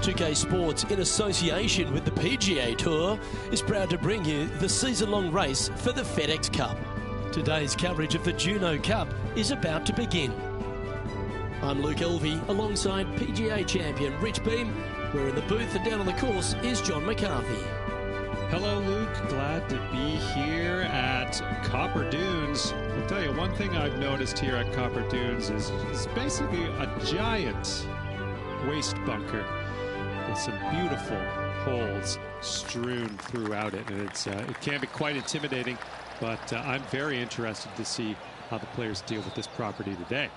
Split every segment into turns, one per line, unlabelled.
2K Sports, in association with the PGA Tour, is proud to bring you the season-long race for the FedEx Cup. Today's coverage of the Juno Cup is about to begin. I'm Luke Elvey, alongside PGA champion Rich Beam. We're in the booth, and down on the course is John McCarthy.
Hello, Luke. Glad to be here at Copper Dunes. I'll tell you, one thing I've noticed here at Copper Dunes is basically a giant waste bunker with some beautiful holes strewn throughout it. And it can be quite intimidating, but I'm very interested to see how the players deal with this property today.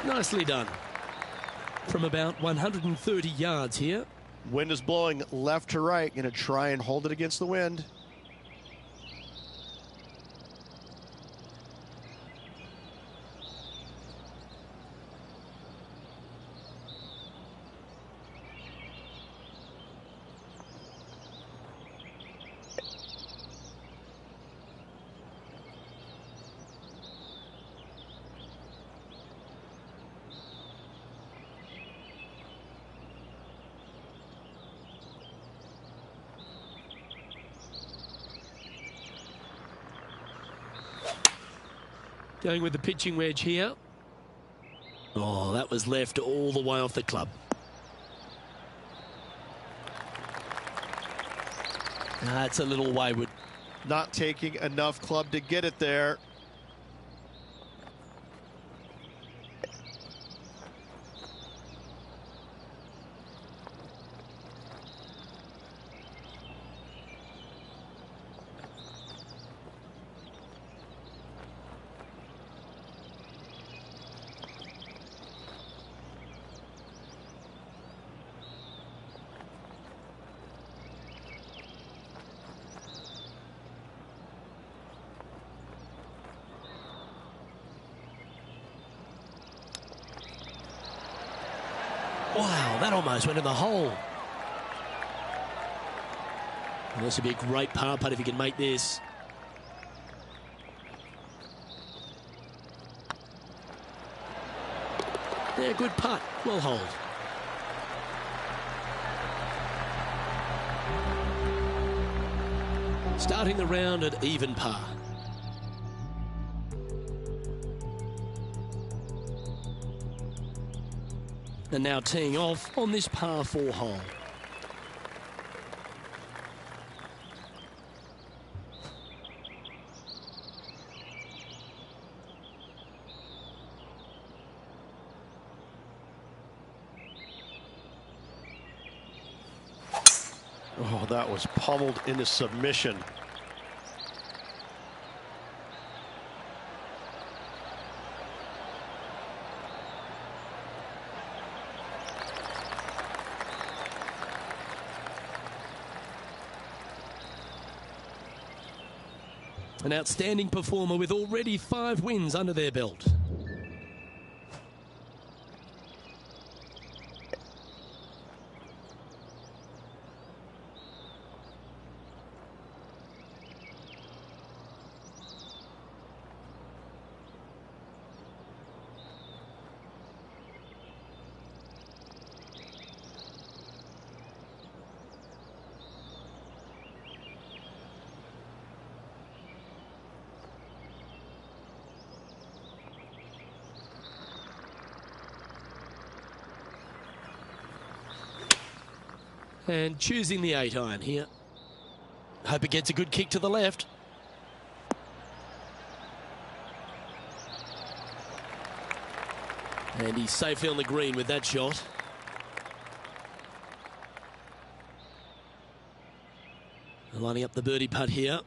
Nicely done. From about 130 yards here.
Wind is blowing left to right. Going to try and hold it against the wind.
Going with the pitching wedge here. Oh, that was left all the way off the club. That's a little wayward.
Not taking enough club to get it there.
Wow, that almost went in the hole. Well, this would be a great par putt if he can make this. Yeah, good putt. Well hold. Starting the round at even par. And now teeing off on this par 4 hole.
Oh, that was pummeled into submission.
An outstanding performer with already 5 wins under their belt. And choosing the 8-iron here. Hope it gets a good kick to the left. And he's safely on the green with that shot. Lining up the birdie putt here.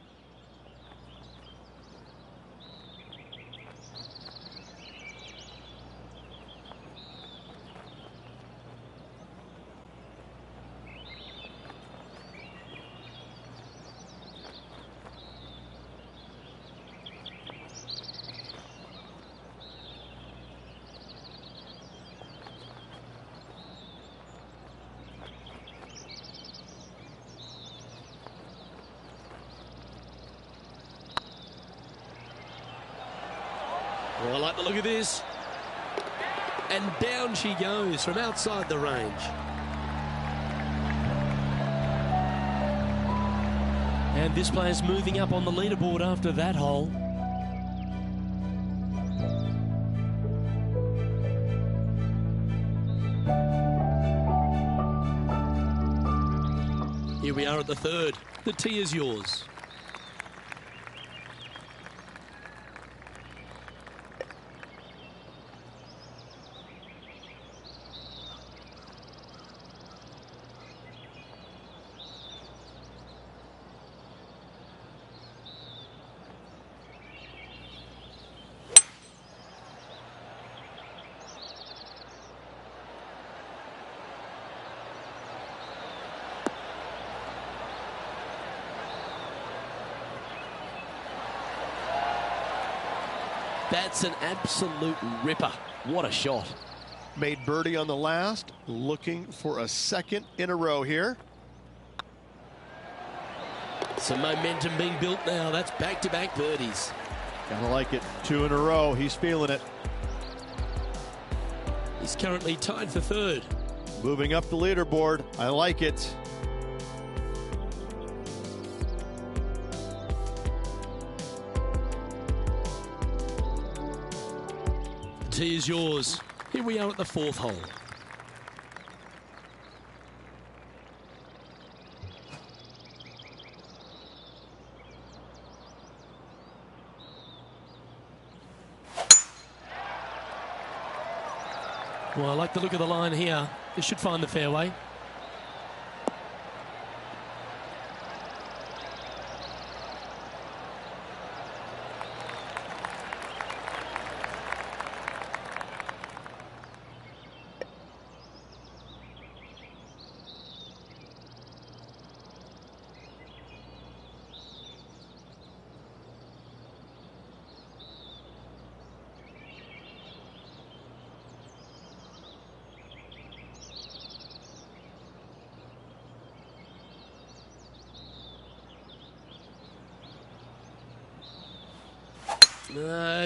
Oh, I like the look of this. And down she goes from outside the range. And this player's moving up on the leaderboard after that hole. Here we are at the third. The tee is yours. That's an absolute ripper. What a shot.
Made birdie on the last, looking for a second in a row here.
Some momentum being built now. That's back-to-back birdies.
Gotta like it. 2 in a row. He's feeling it.
He's currently tied for third.
Moving up the leaderboard. I like it.
The tee is yours. Here we are at the fourth hole. Well, I like the look of the line here. This should find the fairway.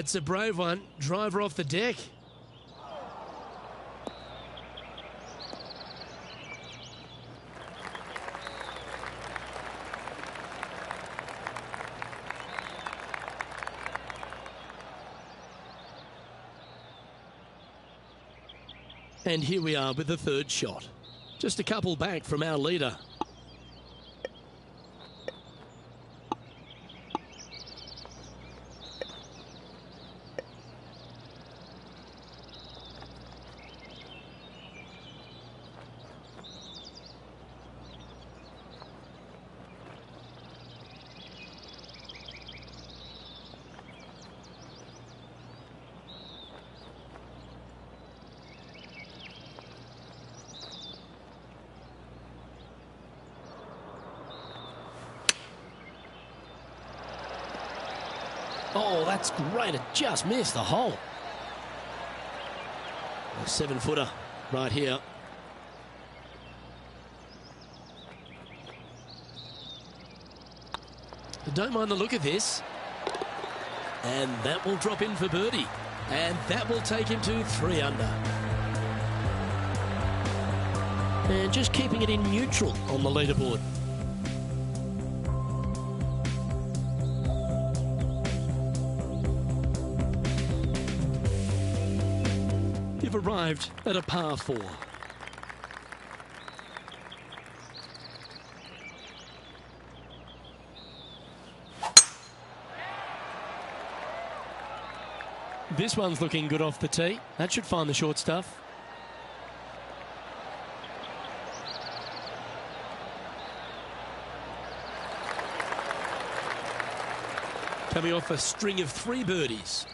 It's a brave one. Driver off the deck. And here we are with the third shot. Just a couple back from our leader. Oh, that's great. It just missed the hole. A 7-footer right here. But don't mind the look of this. And that will drop in for birdie. And that will take him to 3 under. And just keeping it in neutral on the leaderboard. You've arrived at a par 4. This one's looking good off the tee. That should find the short stuff. Coming off a string of 3 birdies.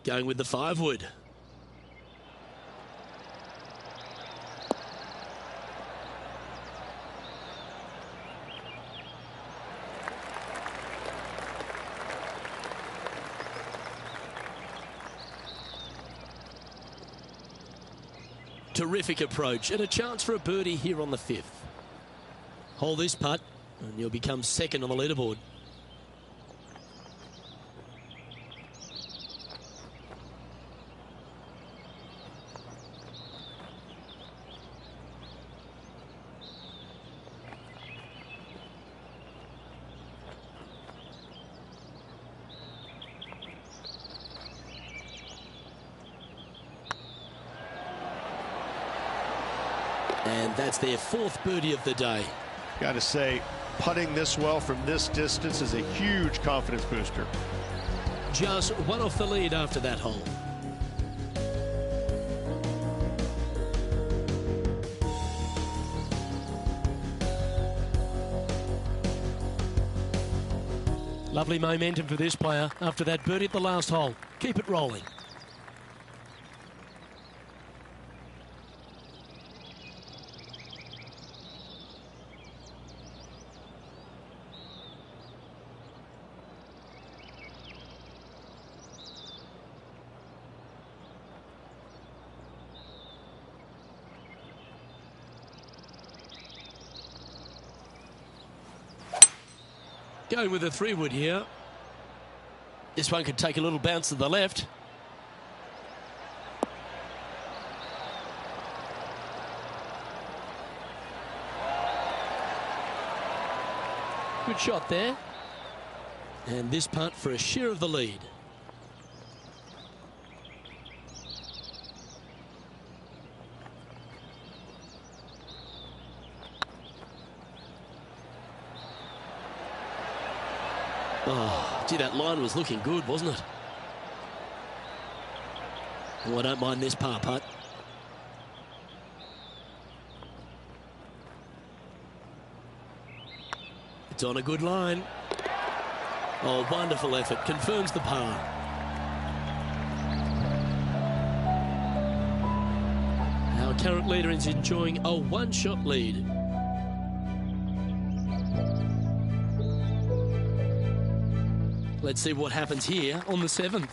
Going with the 5-wood. Terrific approach and a chance for a birdie here on the 5th. Hold this putt and you'll become second on the leaderboard. And that's their 4th birdie of the day.
Got to say, putting this well from this distance is a huge confidence booster.
Just one off the lead after that hole. Lovely momentum for this player after that birdie at the last hole. Keep it rolling. Going with a 3-wood here. This one could take a little bounce to the left. Good shot there. And this putt for a share of the lead. Oh, gee, that line was looking good, wasn't it? Oh, I don't mind this par putt. It's on a good line. Oh, wonderful effort. Confirms the par. Our current leader is enjoying a 1-shot lead. Let's see what happens here on the 7th.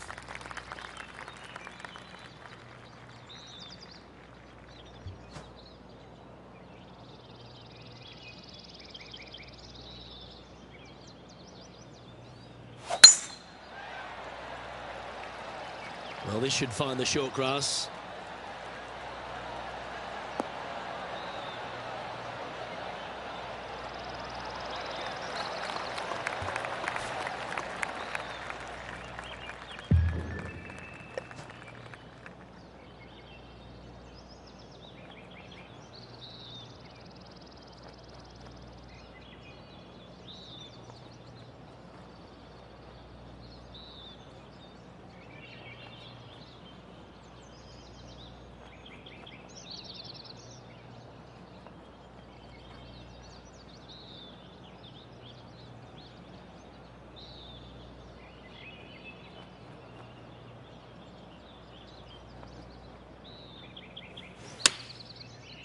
Well, this should find the short grass.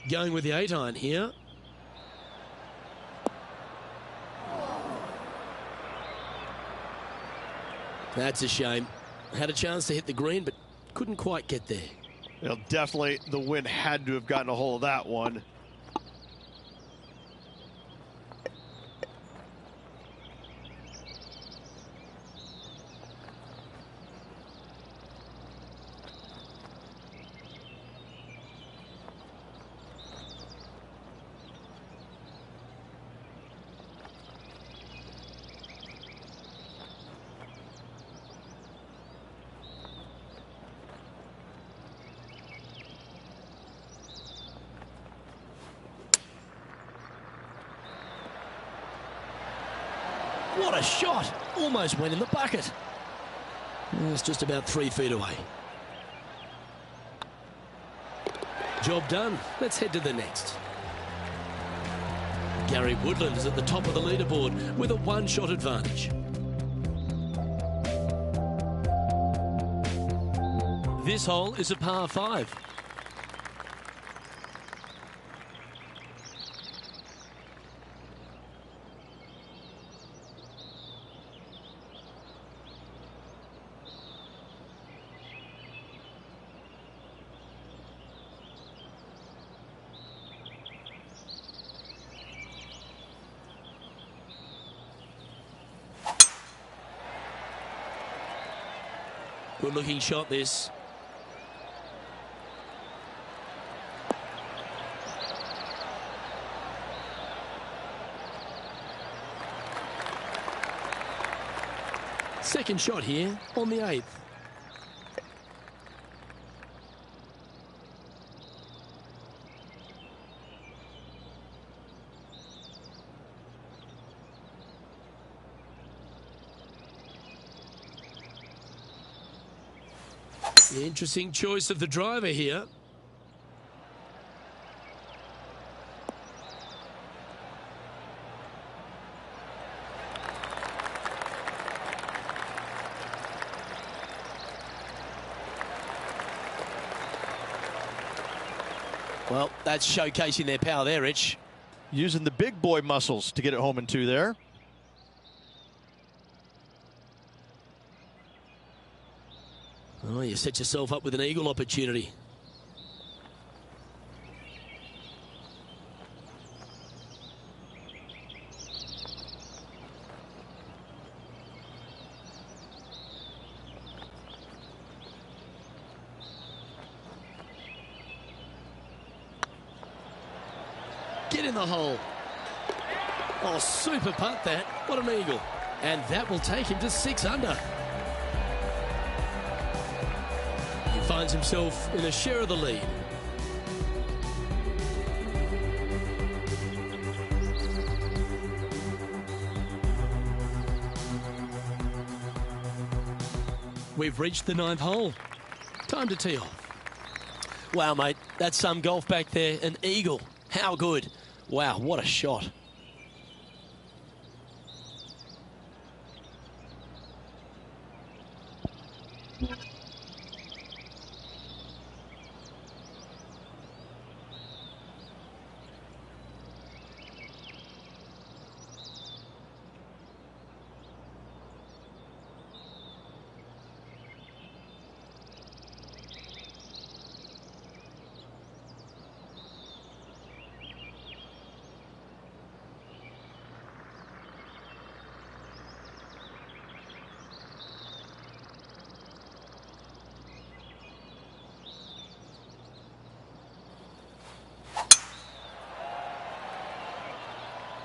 Going with the 8-iron here. That's a shame. Had a chance to hit the green, but couldn't quite get there.
Well, definitely the wind had to have gotten a hold of that one.
what a shot! Almost went in the bucket. It's just about 3 feet away. Job done. Let's head to the next. Gary Woodland is at the top of the leaderboard with a 1-shot advantage. This hole is a par 5. Good looking shot this. Second shot here on the 8th. Interesting choice of the driver here. Well, that's showcasing their power there, Rich.
Using the big boy muscles to get it home in 2 there.
Oh, you set yourself up with an eagle opportunity. Get in the hole. Oh, super putt that. What an eagle. And that will take him to 6 under. He finds himself in a share of the lead. We've reached the 9th hole. Time to tee off. Wow, mate, that's some golf back there. An eagle. How good. Wow, what a shot.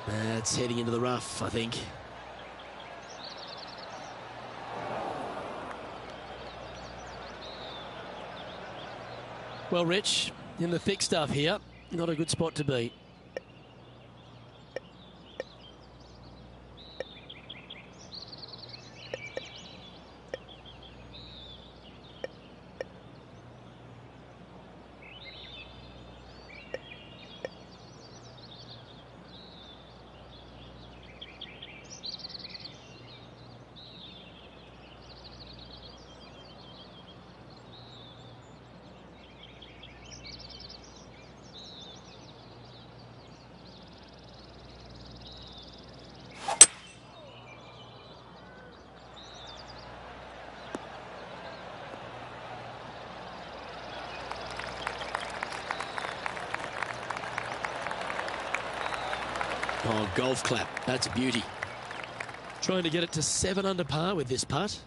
That's heading into the rough, I think. Well, Rich, in the thick stuff here, not a good spot to be. Oh, golf clap. That's a beauty. Trying to get it to 7 under par with this putt.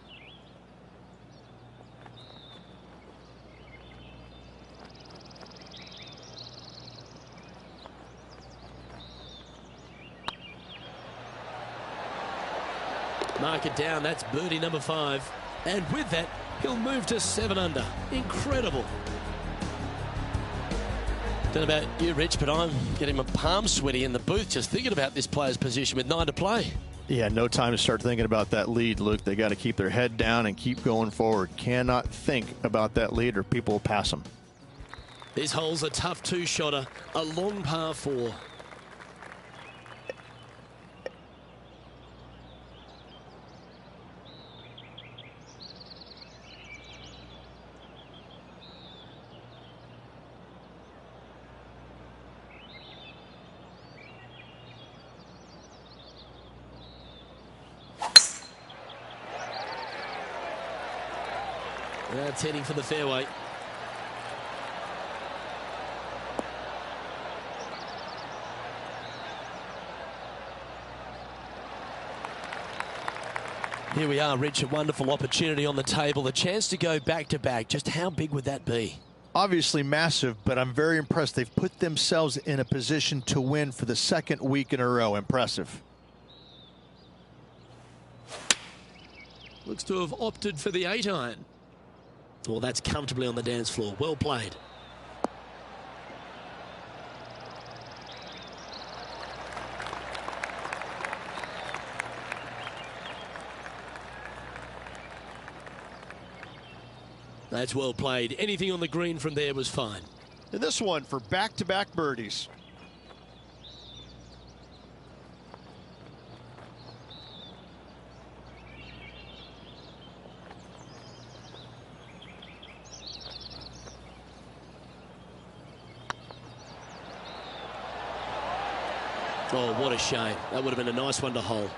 Mark it down. That's birdie number 5. And with that, he'll move to 7 under. Incredible. Don't know about you, Rich, but I'm getting my palms sweaty in the booth just thinking about this player's position with 9 to play.
Yeah, no time to start thinking about that lead, Luke. They got to keep their head down and keep going forward. Cannot think about that lead or people will pass them.
This hole's a tough two-shotter, a long par 4. That's heading for the fairway. Here we are, Rich, a wonderful opportunity on the table, a chance to go back-to-back. Just how big would that be?
Obviously massive, but I'm very impressed. They've put themselves in a position to win for the second week in a row. Impressive.
Looks to have opted for the 8-iron. Well, that's comfortably on the dance floor. Well played. That's well played. Anything on the green from there was fine.
And this one for back-to-back birdies.
Oh, what a shame. That would have been a nice one to hole.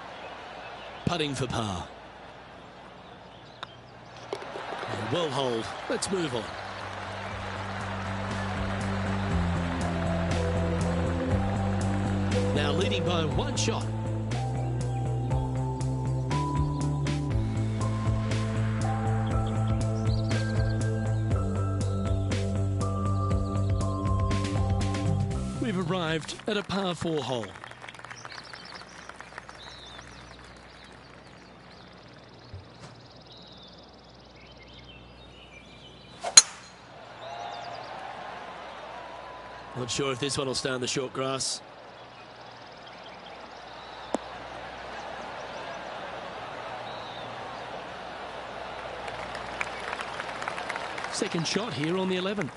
Putting for par. Well holed. Let's move on. Now leading by 1 shot. We've arrived at a par 4 hole. Not sure if this one will stay on the short grass. Second shot here on the 11th.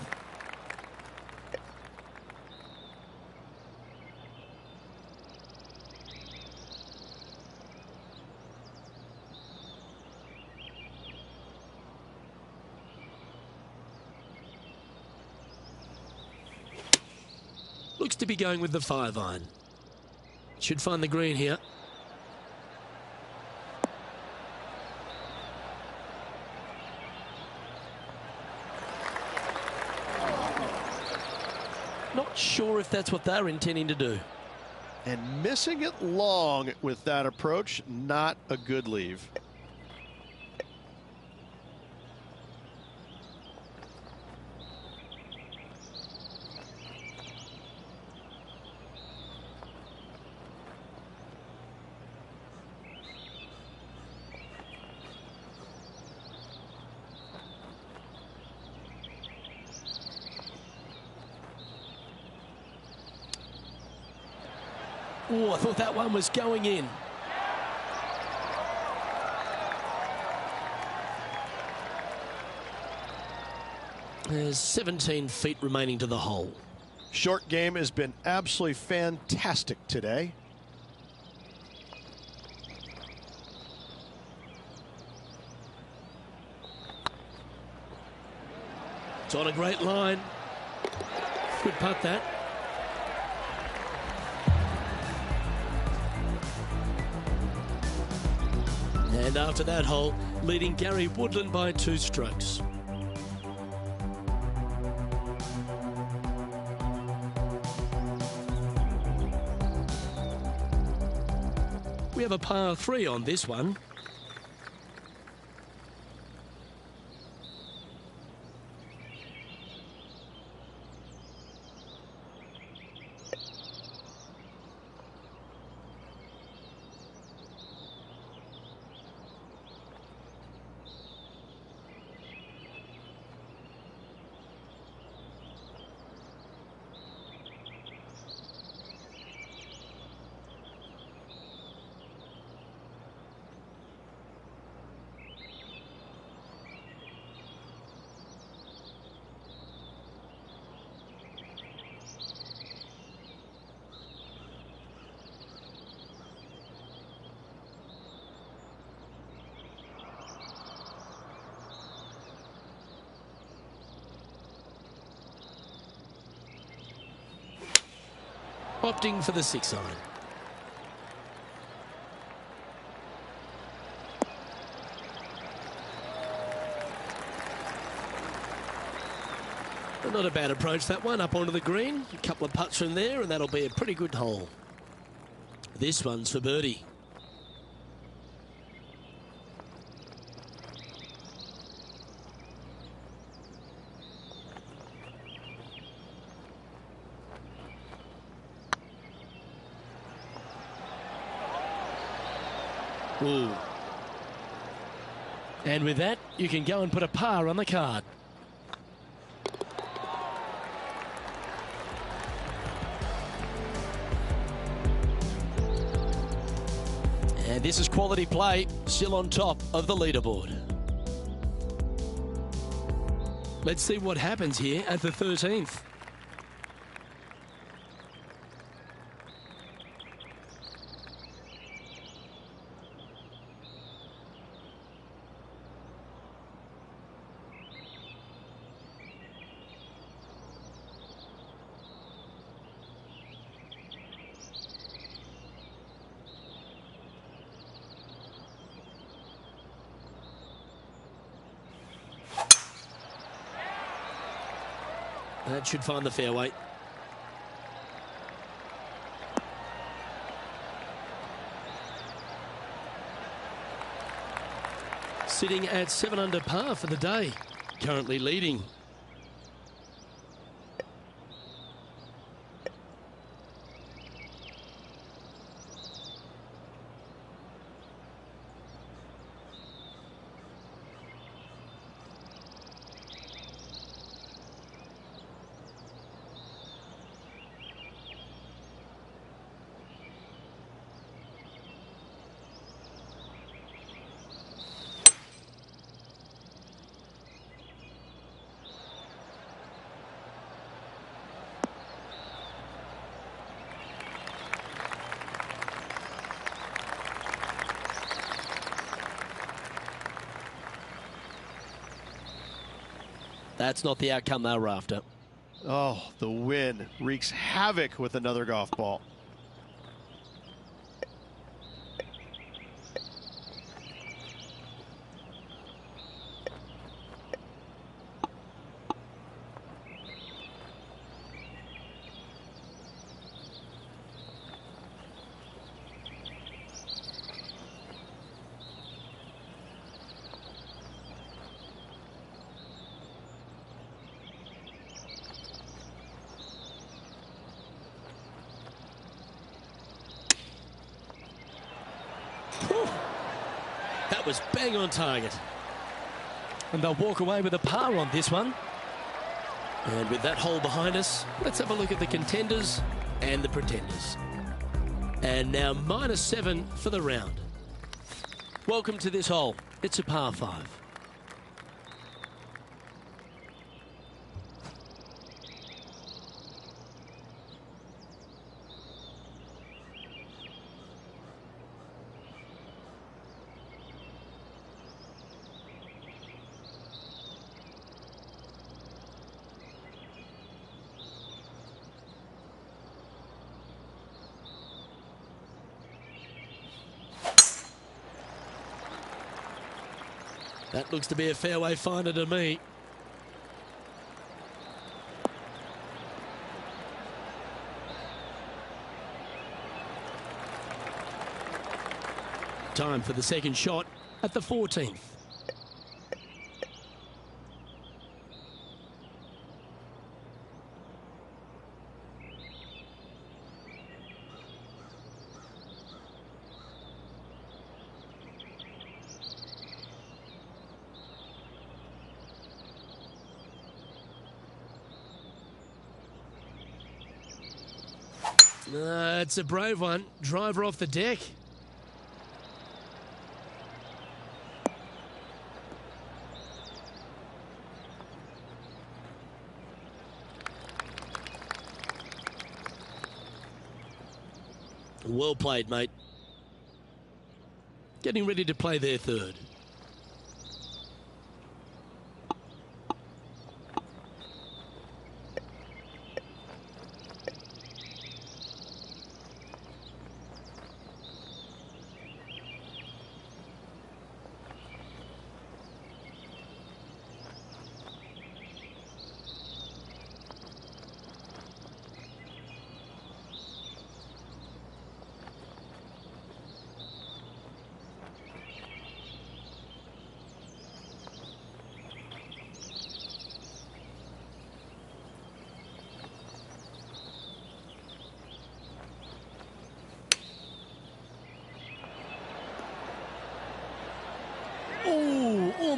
Looks to be going with the 5-iron. Should find the green here. Not sure if that's what they're intending to do.
And missing it long with that approach, not a good leave.
Oh, I thought that one was going in. There's 17 feet remaining to the hole.
Short game has been absolutely fantastic today.
It's on a great line. Good putt that. And after that hole, leading Gary Woodland by 2 strokes. We have a par 3 on this one. opting for the 6 iron. Not a bad approach, that one, up onto the green. A couple of putts from there, and that'll be a pretty good hole. This one's for birdie. Ooh. And with that, you can go and put a par on the card. And this is quality play, still on top of the leaderboard. Let's see what happens here at the 13th. That should find the fairway. Sitting at 7 under par for the day, currently leading. That's not the outcome they were after.
Oh, the wind wreaks havoc with another golf ball.
That was bang on target. And they'll walk away with a par on this one. And with that hole behind us, let's have a look at the contenders and the pretenders. And now -7 for the round. Welcome to this hole. It's a par 5. That looks to be a fairway finder to me. Time for the second shot at the 14th. It's a brave one. Driver off the deck. Well played, mate. Getting ready to play their third.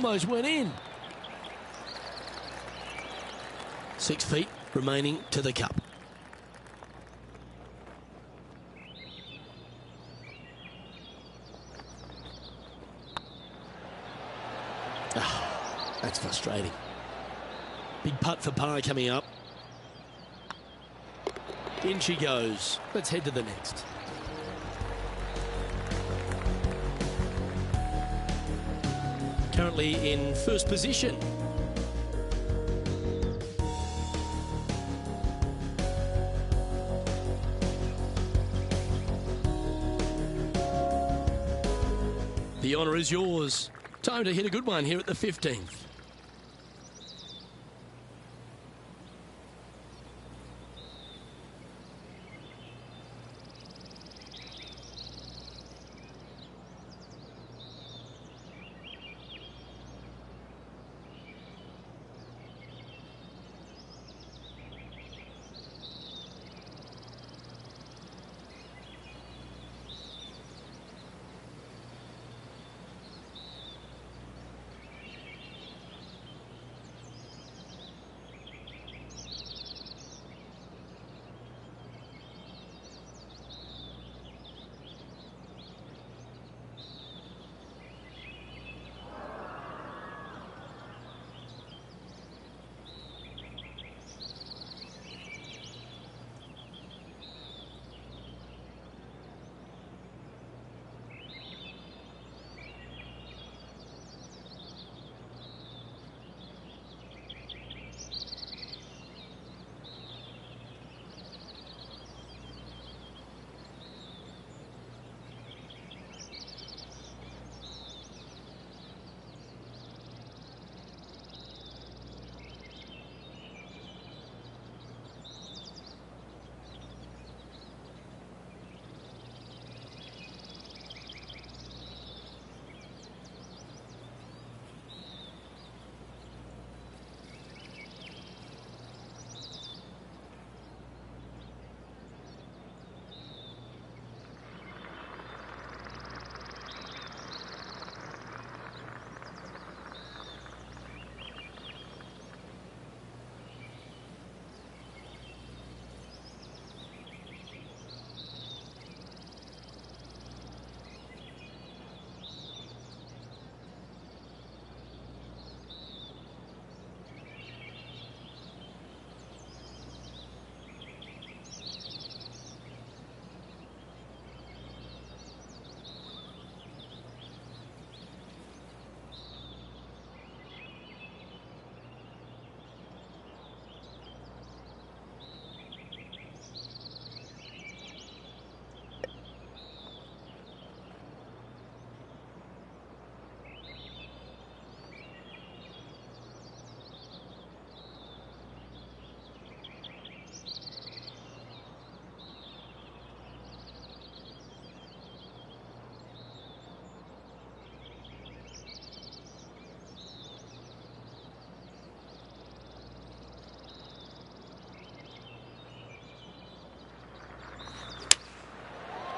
almost went in. 6 feet remaining to the cup. Oh, that's frustrating. Big putt for par coming up. In she goes. Let's head to the next. Currently in first position. The honour is yours. Time to hit a good one here at the 15th.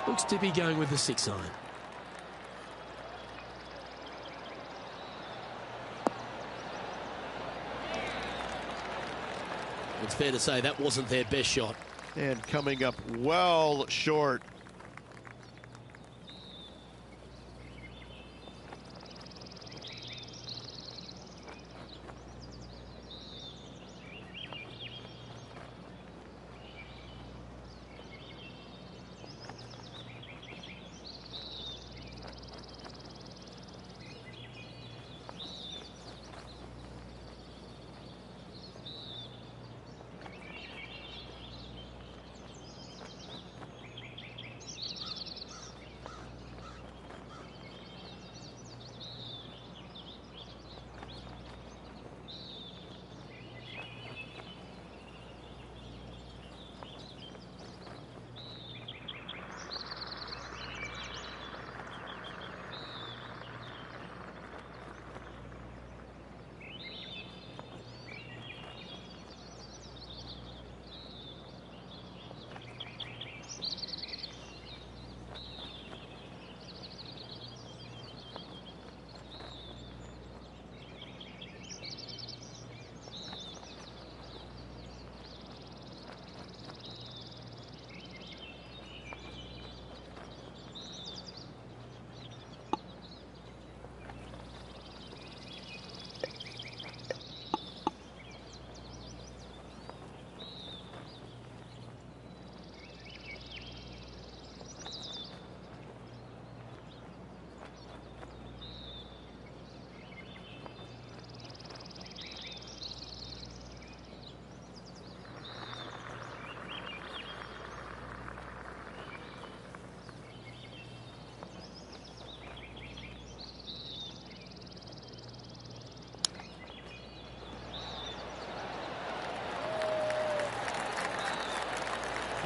Looks to be going with the 6 iron. It's fair to say that wasn't their best shot.
And coming up well short.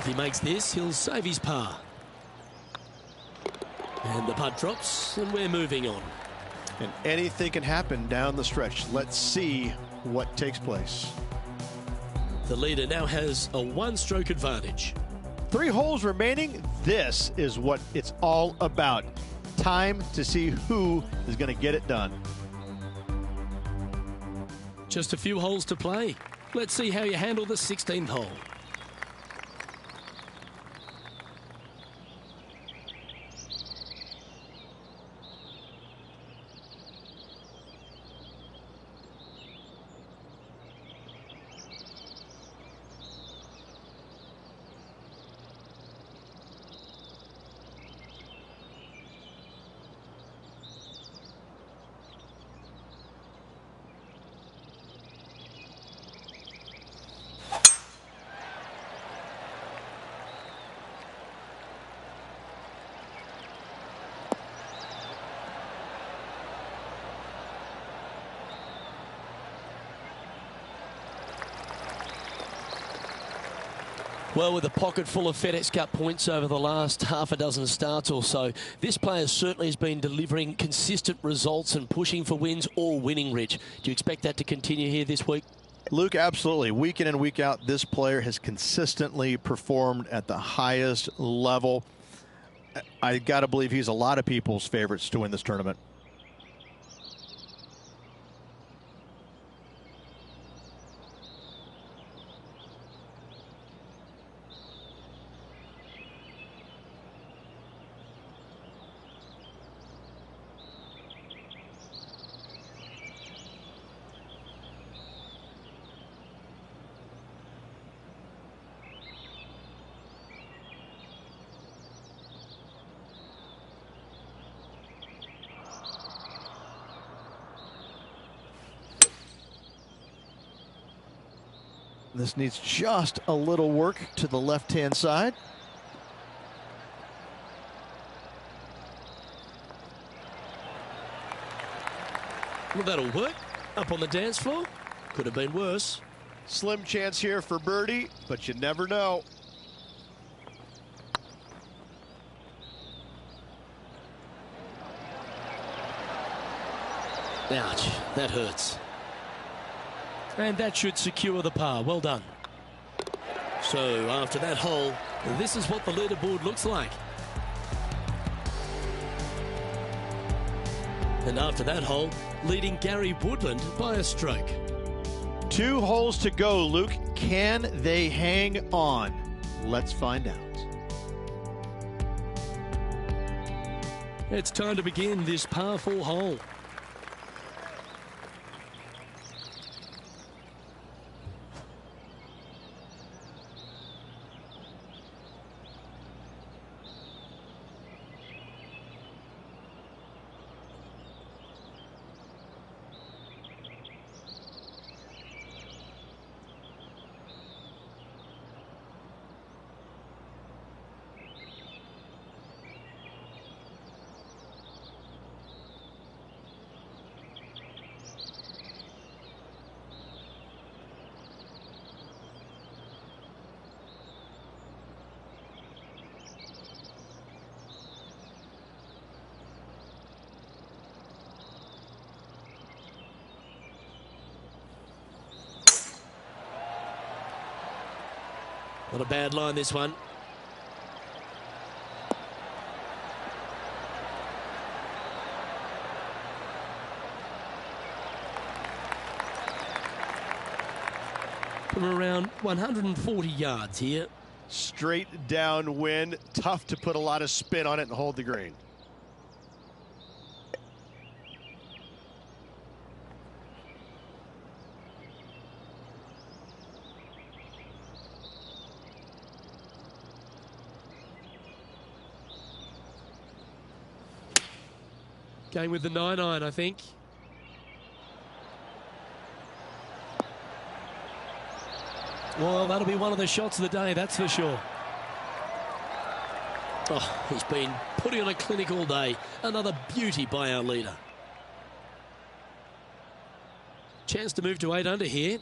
If he makes this, he'll save his par. And the putt drops, and we're moving on.
And anything can happen down the stretch. Let's see what takes place.
The leader now has a one-stroke advantage.
3 holes remaining. This is what it's all about. Time to see who is going to get it done.
Just a few holes to play. Let's see how you handle the 16th hole. Well, with a pocket full of FedEx Cup points over the last half a dozen starts or so, this player certainly has been delivering consistent results and pushing for wins or winning, Rich. Do you expect that to continue here this week?
Luke, absolutely. Week in and week out, this player has consistently performed at the highest level. I got to believe he's a lot of people's favorites to win this tournament. This needs just a little work to the left-hand side.
Well, that'll work. Up on the dance floor. Could have been worse.
Slim chance here for birdie, but you never know.
Ouch, that hurts. And that should secure the par. Well done. So after that hole, this is what the leaderboard looks like. And after that hole, leading Gary Woodland by a stroke.
2 holes to go, Luke. Can they hang on? Let's find out.
It's time to begin this par 4 hole. Not a bad line, this one. From around 140 yards here.
Straight downwind. Tough to put a lot of spin on it and hold the green.
Going with the 9-iron, I think. Well, that'll be one of the shots of the day, that's for sure. Oh, he's been putting on a clinic all day. Another beauty by our leader. Chance to move to 8 under here.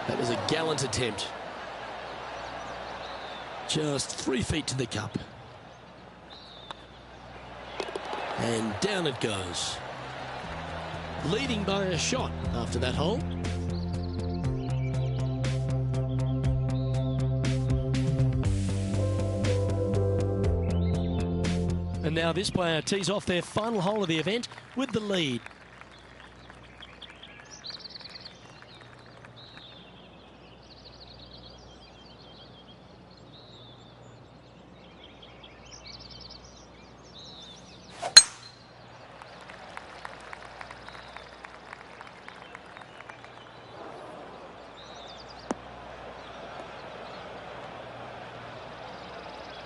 That was a gallant attempt. Just 3 feet to the cup. And down it goes. Leading by a shot after that hole. And now this player tees off their final hole of the event with the lead.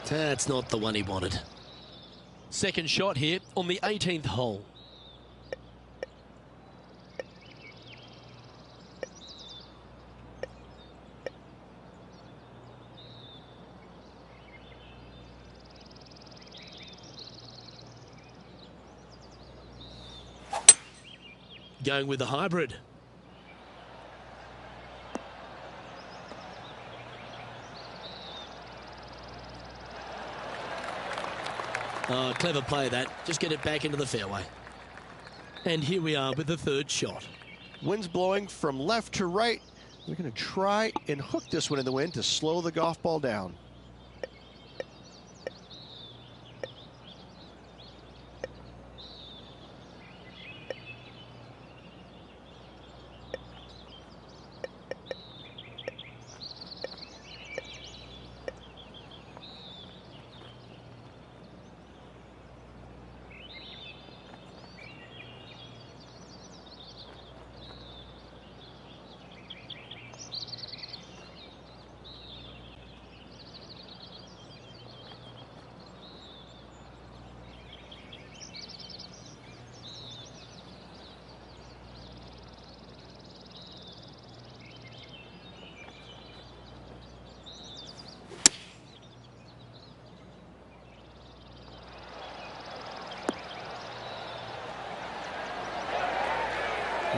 That's not the one he wanted. Second shot here on the 18th hole. Going with the hybrid. Oh, clever play that. Just get it back into the fairway. And here we are with the third shot.
Wind's blowing from left to right. They're going to try and hook this one in the wind to slow the golf ball down.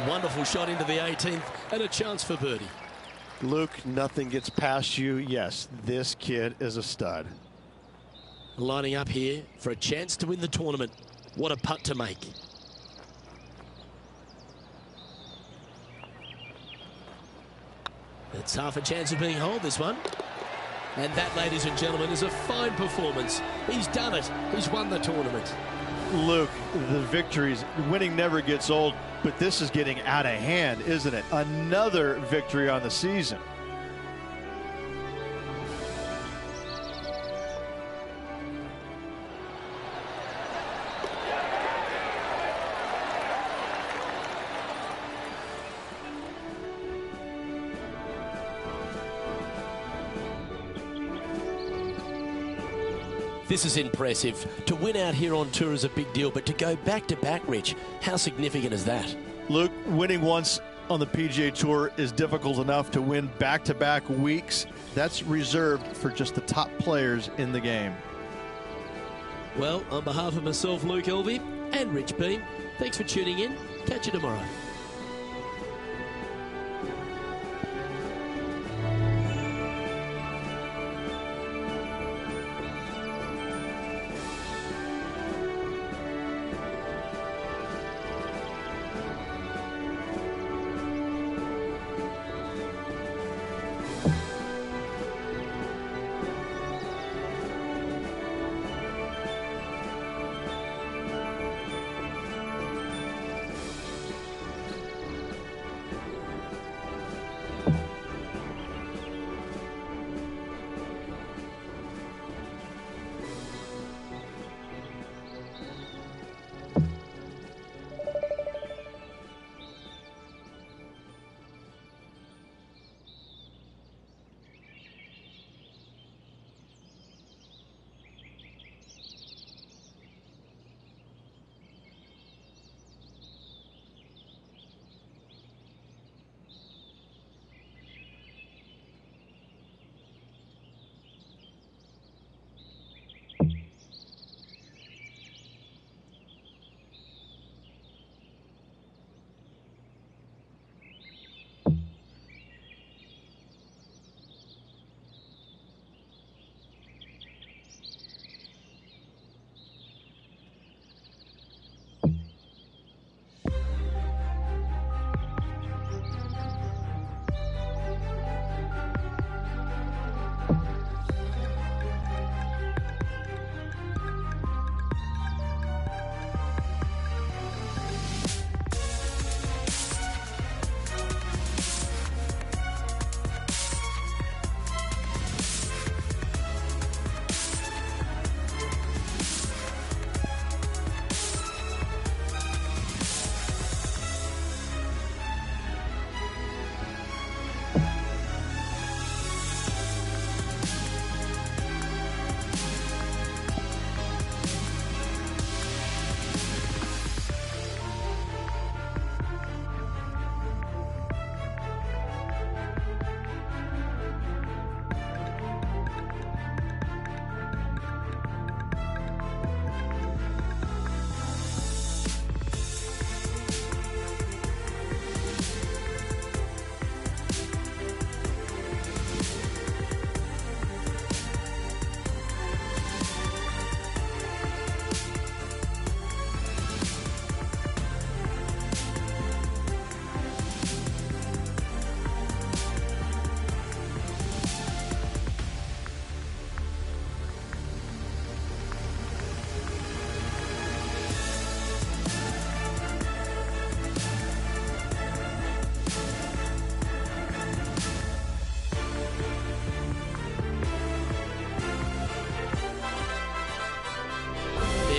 Wonderful shot into the 18th and a chance for birdie.
Luke, nothing gets past you. Yes, this kid is a stud.
Lining up here for a chance to win the tournament. What a putt to make. It's half a chance of being holed, this one. And that, ladies and gentlemen, is a fine performance. He's done it. He's won the tournament.
Luke, the victories, winning never gets old, but this is getting out of hand, isn't it? Another victory on the season.
This is impressive. To win out here on tour is a big deal, but to go back-to-back, Rich, how significant is that?
Luke, winning once on the PGA Tour is difficult enough. To win back-to-back weeks, that's reserved for just the top players in the game.
Well, on behalf of myself, Luke Elvey, and Rich Beam, thanks for tuning in. Catch you tomorrow.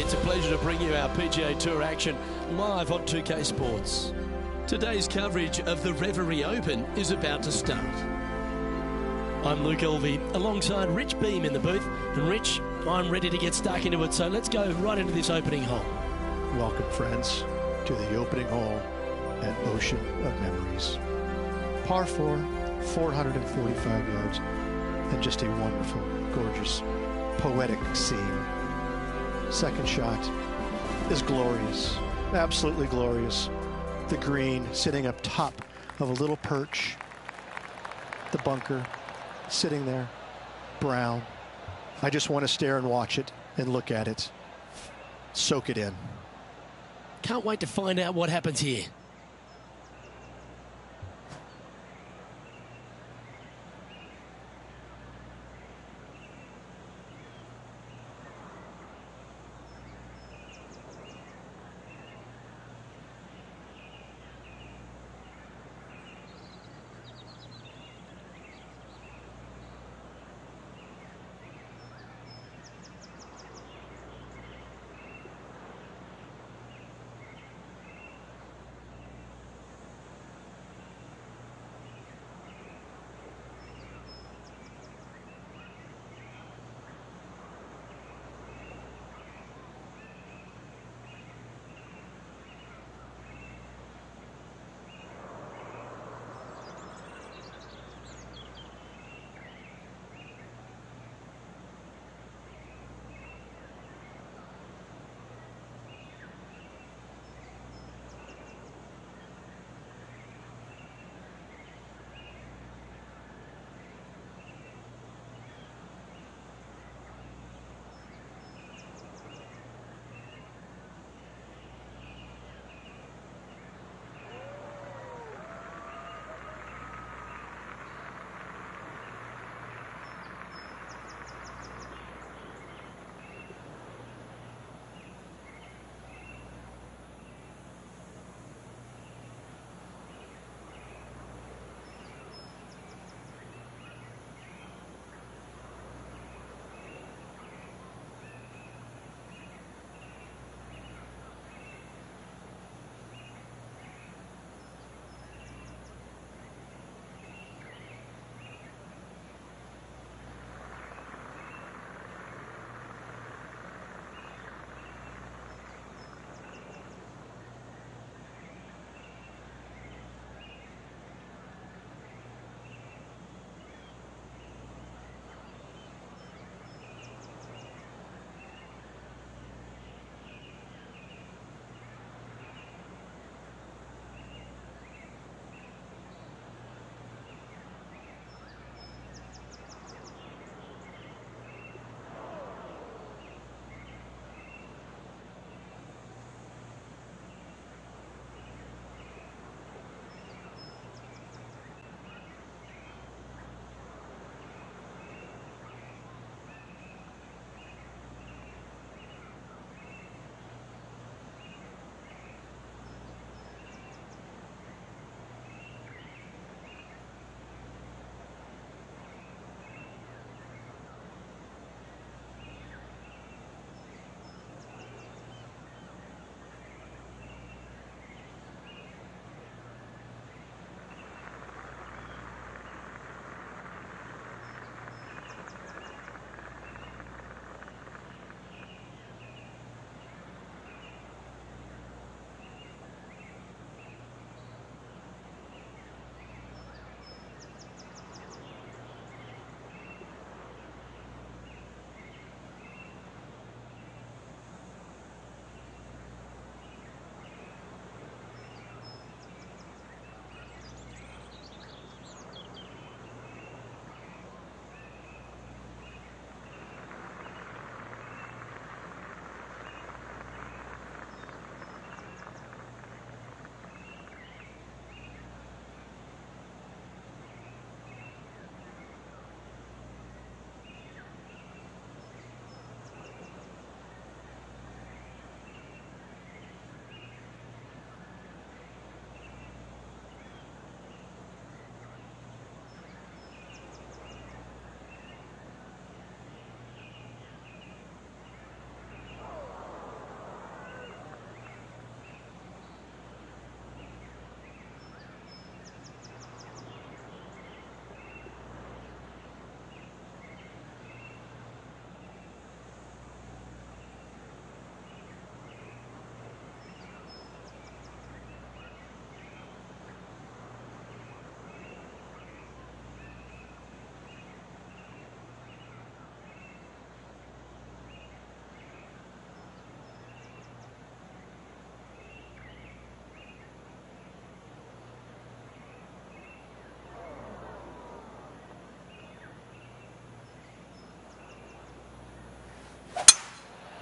It's a pleasure to bring you our PGA Tour action live on 2K Sports. Today's coverage of the Reverie Open is about to start. I'm Luke Elvey alongside Rich Beam in the booth. And Rich, I'm ready to get stuck into it, so let's go right into this opening hole.
Welcome, friends, to the opening hole at Ocean of Memories. Par 4, 445 yards, and just a wonderful, gorgeous, poetic scene. Second shot is glorious, absolutely glorious. The green sitting up top of a little perch. The bunker sitting there, brown. I just want to stare and watch it and look at it. Soak it in.
Can't wait to find out what happens here.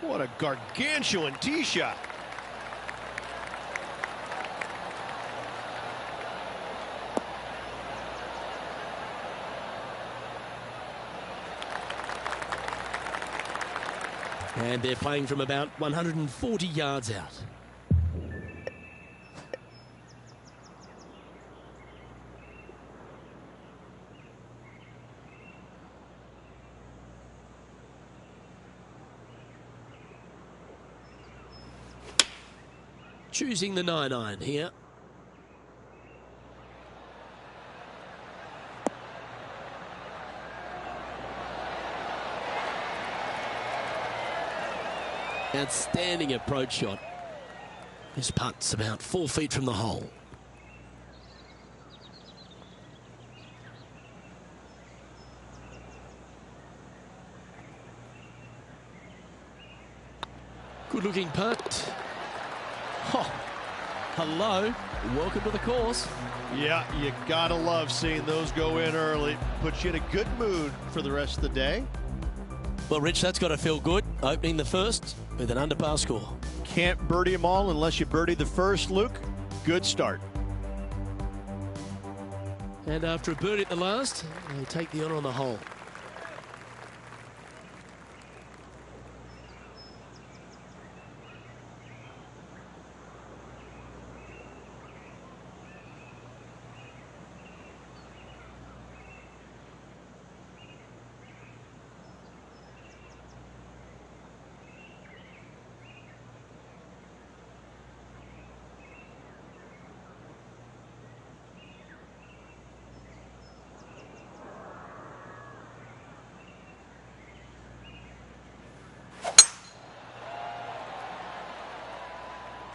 What a gargantuan tee shot.
And they're playing from about 140 yards out. Choosing the 9-iron here. Outstanding approach shot. His putt's about 4 feet from the hole. Good looking putt. Oh, hello. Welcome to the course.
Yeah, you gotta love seeing those go in early. Puts you in a good mood for the rest of the day.
Well, Rich, that's got to feel good. Opening the first with an under-par score.
Can't birdie them all unless you birdie the first, Luke. Good start.
And after a birdie at the last, they take the honour on the hole.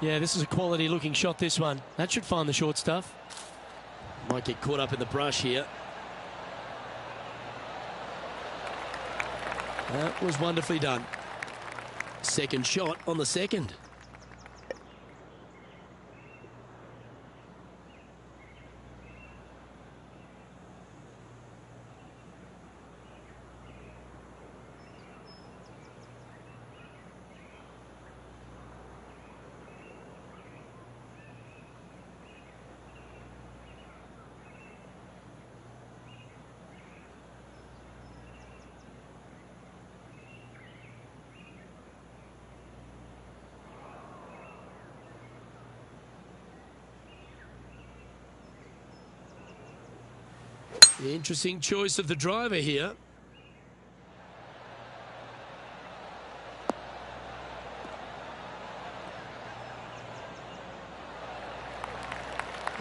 Yeah, this is a quality looking shot, this one. That should find the short stuff. Might get caught up in the brush here. That was wonderfully done. Second shot on the second. Interesting choice of the driver here.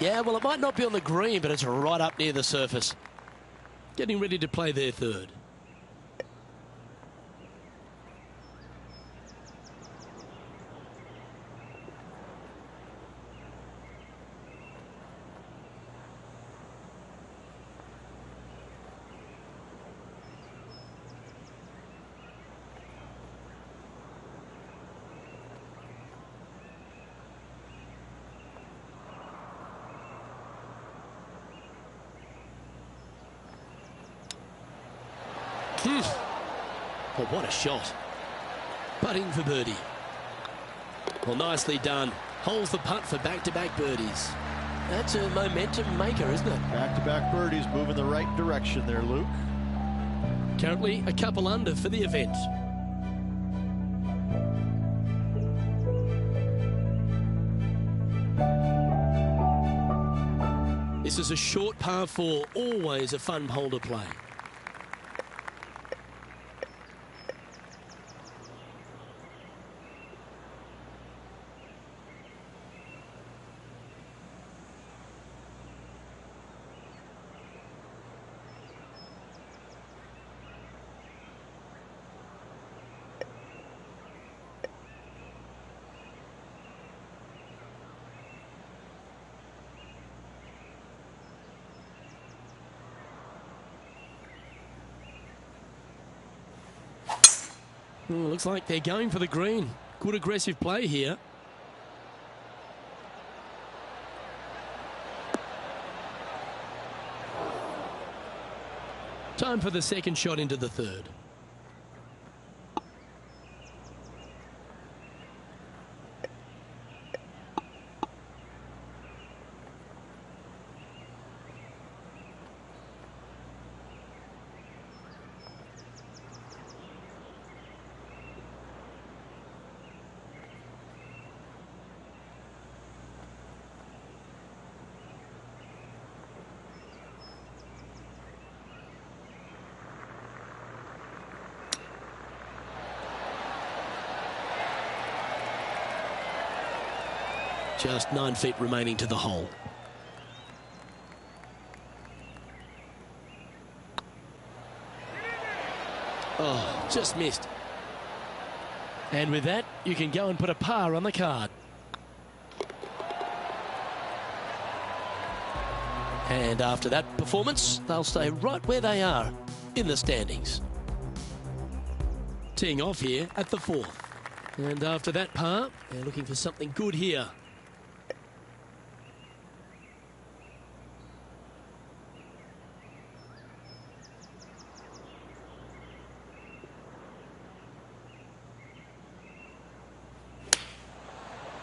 Yeah, well, it might not be on the green, but it's right up near the surface. Getting ready to play their third. Oh, what a shot. Putting for birdie. Well, nicely done. Holds the putt for back-to-back birdies. That's a momentum maker, isn't it?
Back-to-back birdies, moving the right direction there, Luke.
Currently a couple under for the event. This is a short par 4, always a fun hole to play. Looks like they're going for the green. Good aggressive play here. Time for the second shot into the third. Just 9 feet remaining to the hole. Oh, just missed. And with that, you can go and put a par on the card. And after that performance, they'll stay right where they are in the standings. Teeing off here at the 4th. And after that par, they're looking for something good here.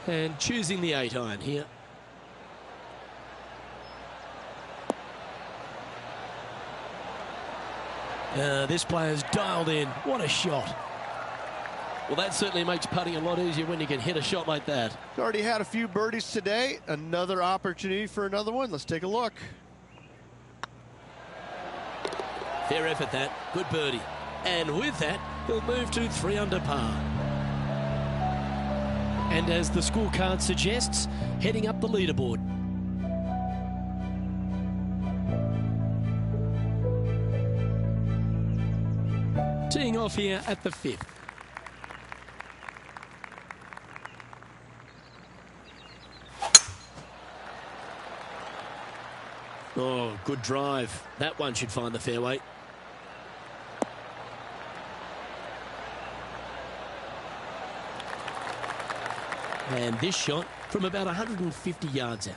And choosing the 8-iron here. This player's dialed in. What a shot. Well, that certainly makes putting a lot easier when you can hit a shot like that.
He's already had a few birdies today. Another opportunity for another one. Let's take a look.
Fair effort that. Good birdie. And with that, he'll move to 3 under par. And as the scorecard suggests, heading up the leaderboard. Teeing off here at the 5th. Oh, good drive. That one should find the fairway. And this shot from about 150 yards out.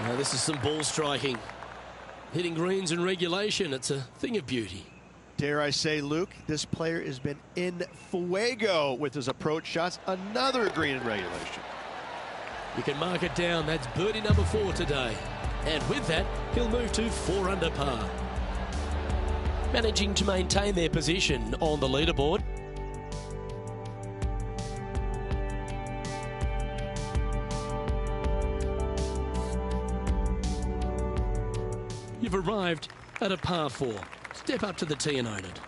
Now this is some ball striking. Hitting greens in regulation, it's a thing of beauty.
Dare I say, Luke, this player has been in fuego with his approach shots. Another green in regulation.
You can mark it down. That's birdie number 4 today. And with that, he'll move to 4 under par. Managing to maintain their position on the leaderboard. You've arrived at a par 4. Step up to the tee and own it.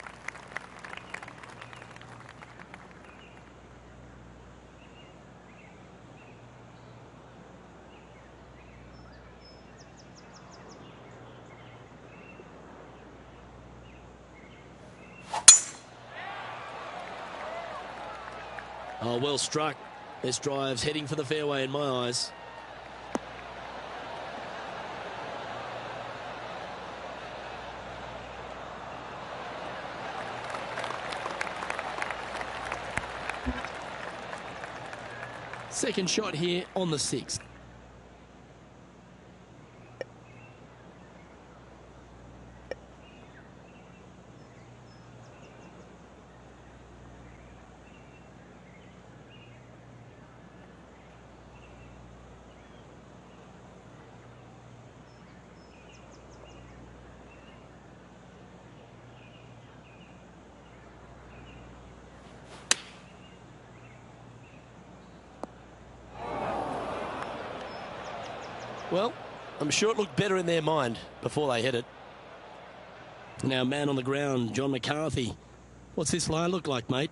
Oh, well struck. This drive's heading for the fairway in my eyes. Second shot here on the 6th. Well, I'm sure it looked better in their mind before they hit it. Now, man on the ground, John McCarthy. What's this lie look like, mate?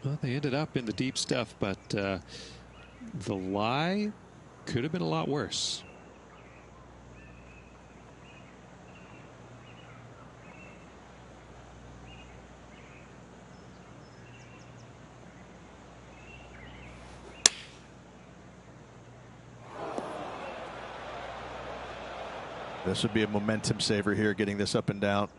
Well, they ended up in the deep stuff, but the lie could have been a lot worse.
This would be a momentum saver here, getting this up and down.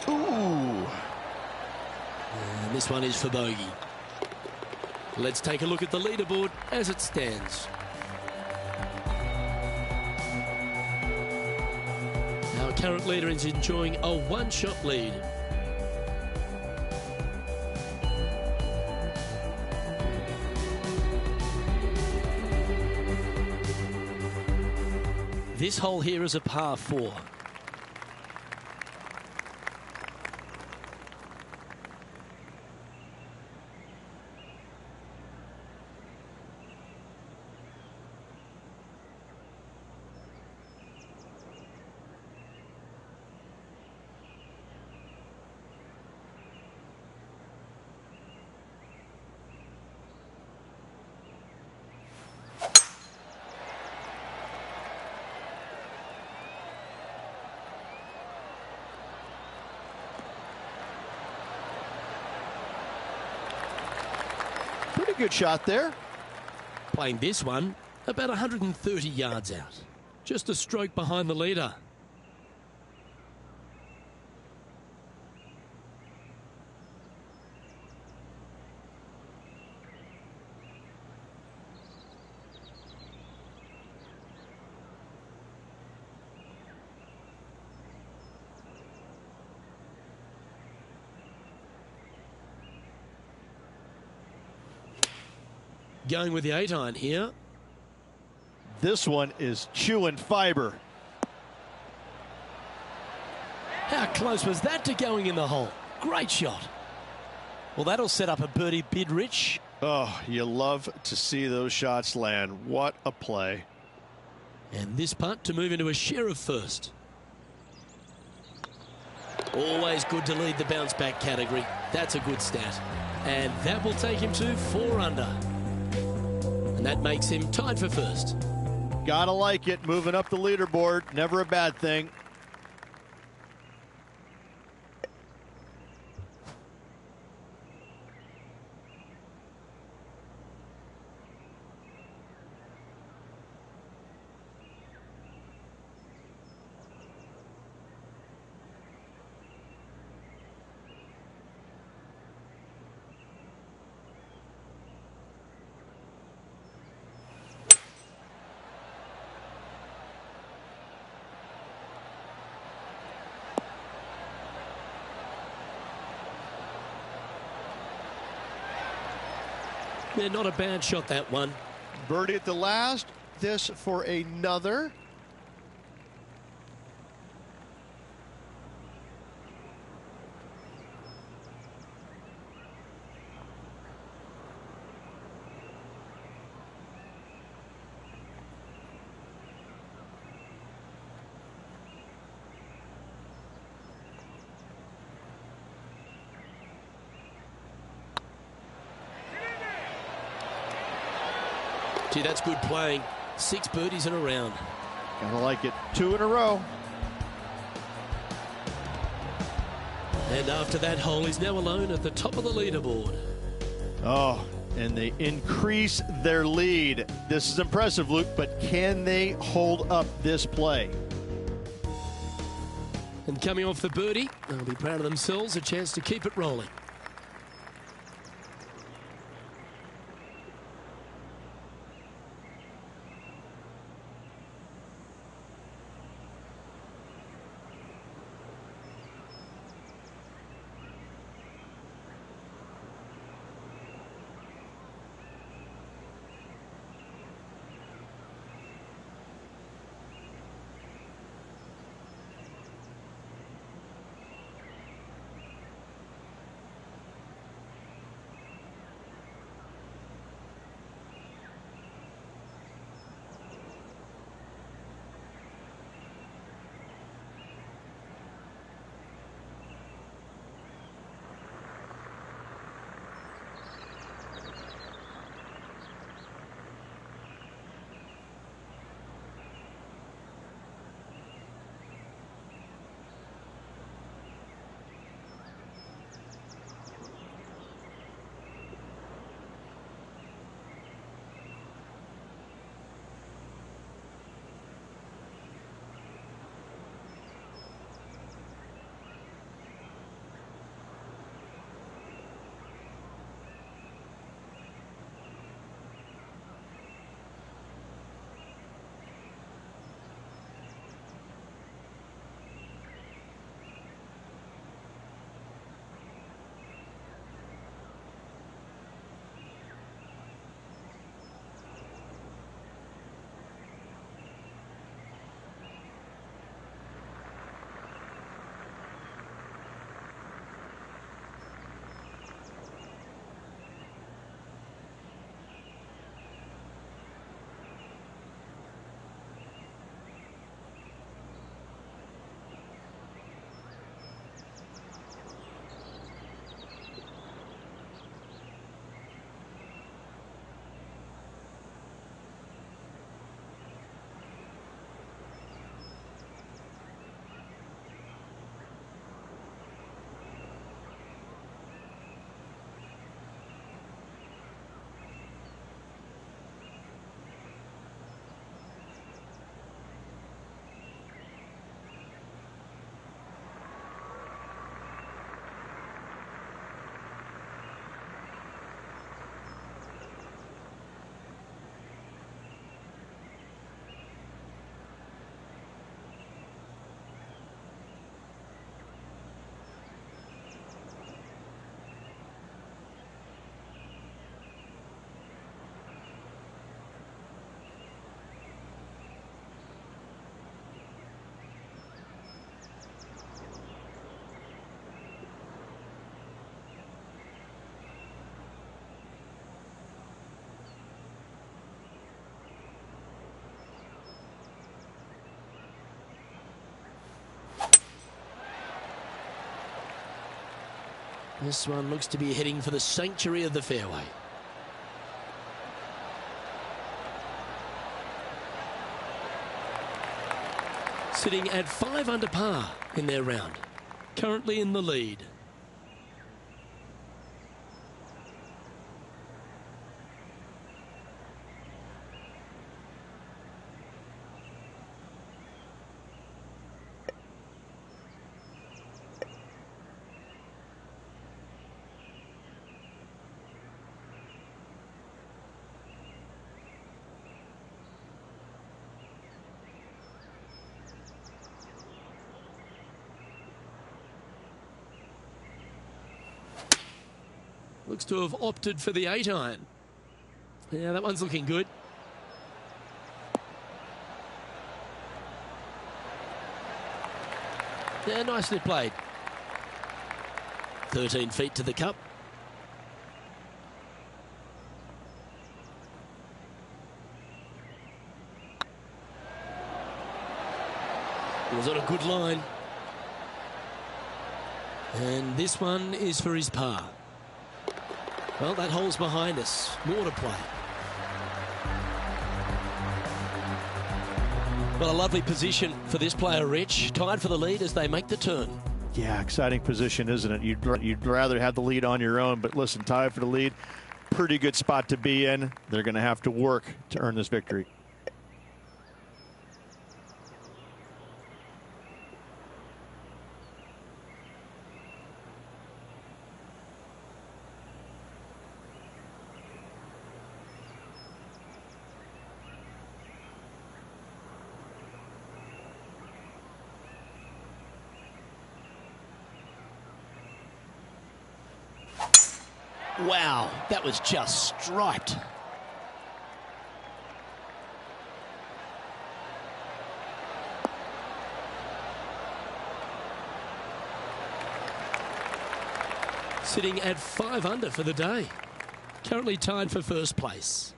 Ooh.
And this one is for bogey. Let's take a look at the leaderboard as it stands. Our current leader is enjoying a one-shot lead. This hole here is a par 4.
Pretty good shot there.
Playing this one about 130 yards out. Just a stroke behind the leader. Going with the 8-iron here.
This one is chewing fiber.
How close was that to going in the hole? Great shot. Well, that'll set up a birdie bid, Rich.
Oh, you love to see those shots land. What a play.
And this putt to move into a share of first. Always good to lead the bounce back category. That's a good stat. And that will take him to 4 under. And that makes him tied for first.
Gotta like it. Moving up the leaderboard. Never a bad thing.
Yeah, not a bad shot, that one.
Birdie at the last. This for another.
Gee, that's good playing. 6 birdies in a round.
Gotta like it. 2 in a row.
And after that hole, he's now alone at the top of the leaderboard.
Oh, and they increase their lead. This is impressive, Luke, but can they hold up this play?
And coming off the birdie, they'll be proud of themselves, a chance to keep it rolling. This one looks to be heading for the sanctuary of the fairway. Sitting at 5 under par in their round. Currently in the lead. Looks to have opted for the 8-iron. Yeah, that one's looking good. Yeah, nicely played. 13 feet to the cup. It was on a good line. And this one is for his par. Well, that hole's behind us. More to play. Well, a lovely position for this player, Rich. Tied for the lead as they make the turn.
Yeah, exciting position, isn't it? You'd rather have the lead on your own, but listen, tied for the lead, pretty good spot to be in. They're going to have to work to earn this victory.
Wow, that was just striped. Sitting at 5 under for the day. Currently tied for first place.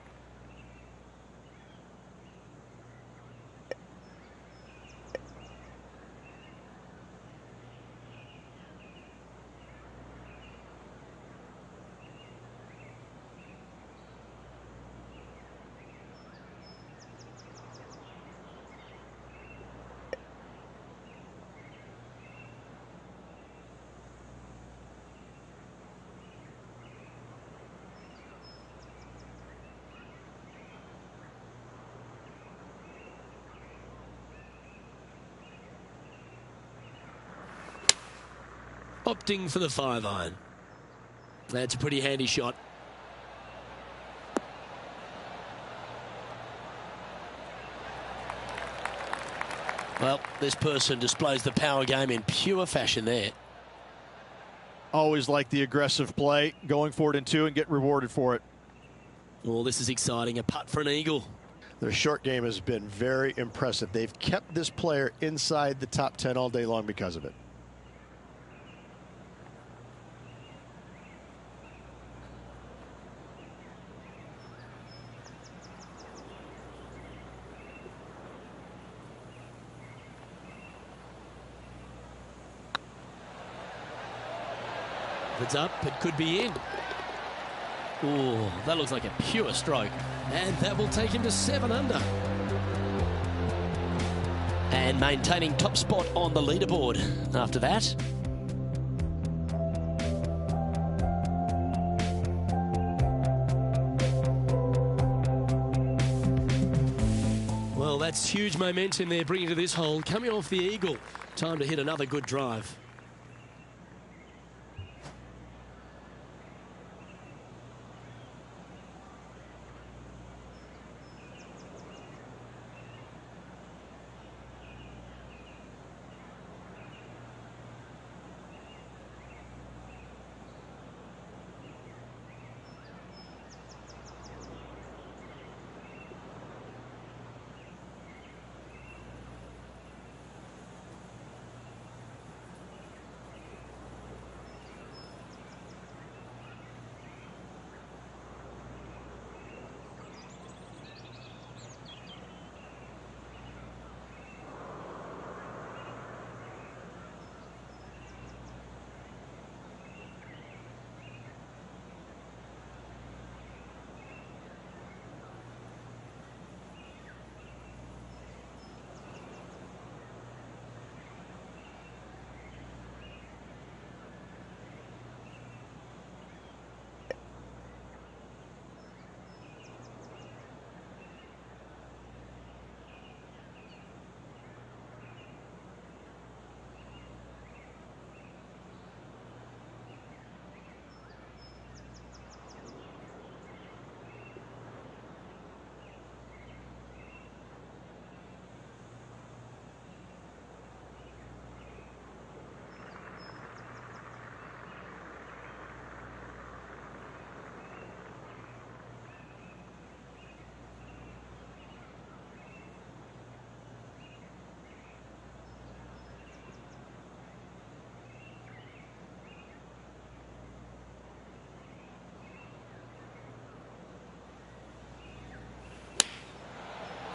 Opting for the 5-iron. That's a pretty handy shot. Well, this person displays the power game in pure fashion there.
Always like the aggressive play, going for it in 2 and get rewarded for it.
Well, this is exciting. A putt for an eagle.
Their short game has been very impressive. They've kept this player inside the top 10 all day long because of it.
If it's up, it could be in. Oh, that looks like a pure stroke. And that will take him to 7 under. And maintaining top spot on the leaderboard after that. Well, that's huge momentum they're bringing to this hole. Coming off the eagle. Time to hit another good drive.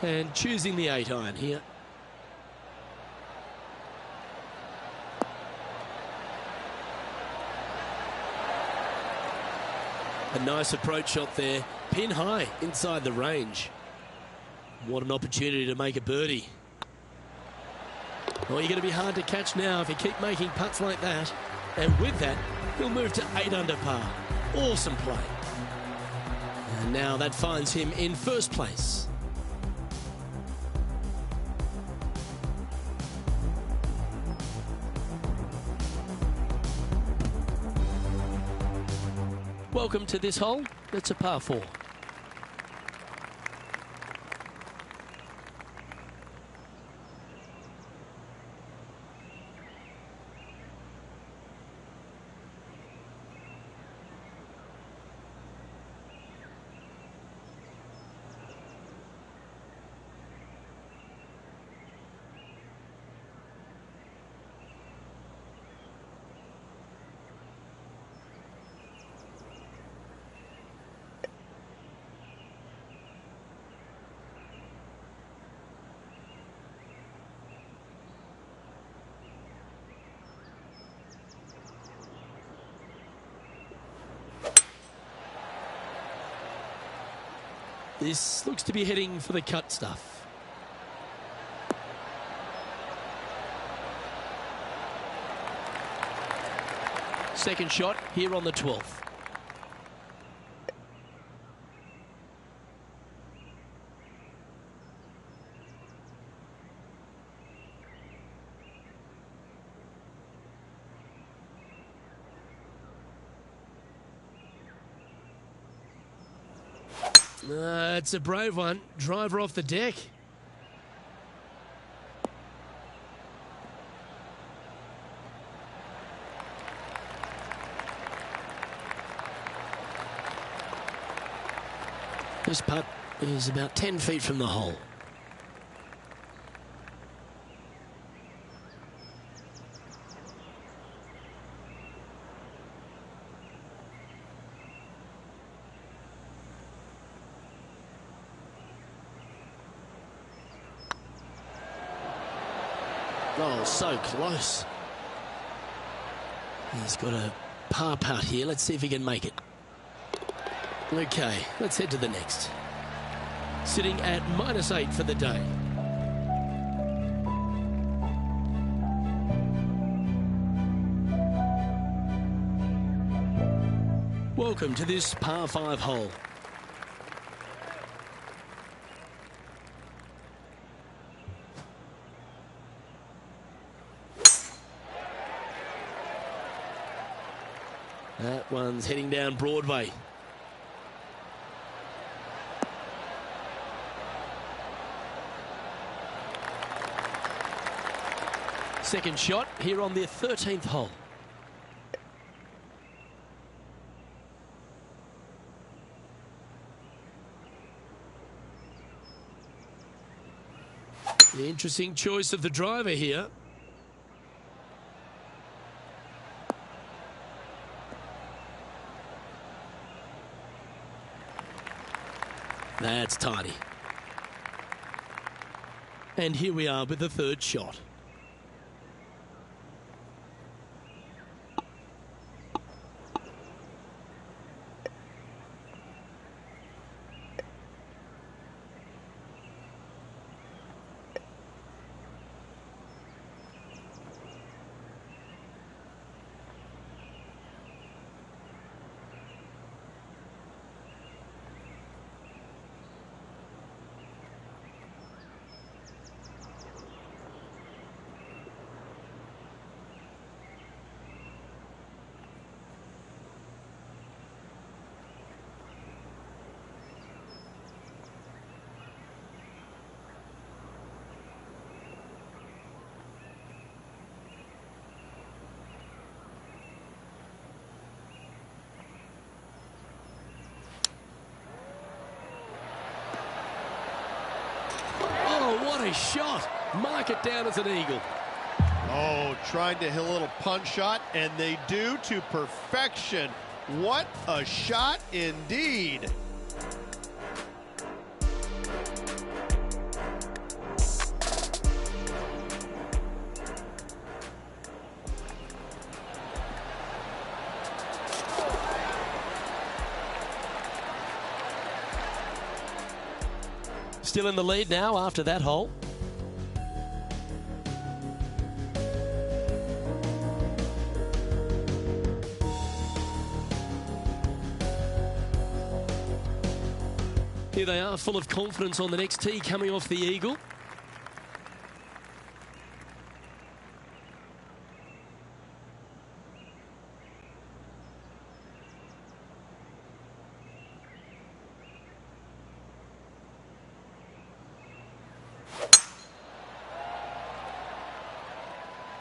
And choosing the 8-iron here. A nice approach shot there. Pin high inside the range. What an opportunity to make a birdie. Well, you're going to be hard to catch now if you keep making putts like that. And with that, he'll move to 8 under par. Awesome play. And now that finds him in first place. Welcome to this hole. It's a par 4. This looks to be heading for the cut stuff. Second shot here on the 12th. It's a brave one. Driver off the deck. This putt is about 10 feet from the hole. Oh, so close. He's got a par putt here. Let's see if he can make it. Okay, let's head to the next. Sitting at -8 for the day. Welcome to this par 5 hole. That one's heading down Broadway. Second shot here on the 13th hole. The interesting choice of the driver here. That's tidy. And here we are with the third shot. What a shot. Mark it down as an eagle.
Oh, trying to hit a little punch shot, and they do to perfection. What a shot indeed.
still in the lead now after that hole. Here they are, full of confidence on the next tee, coming off the eagle.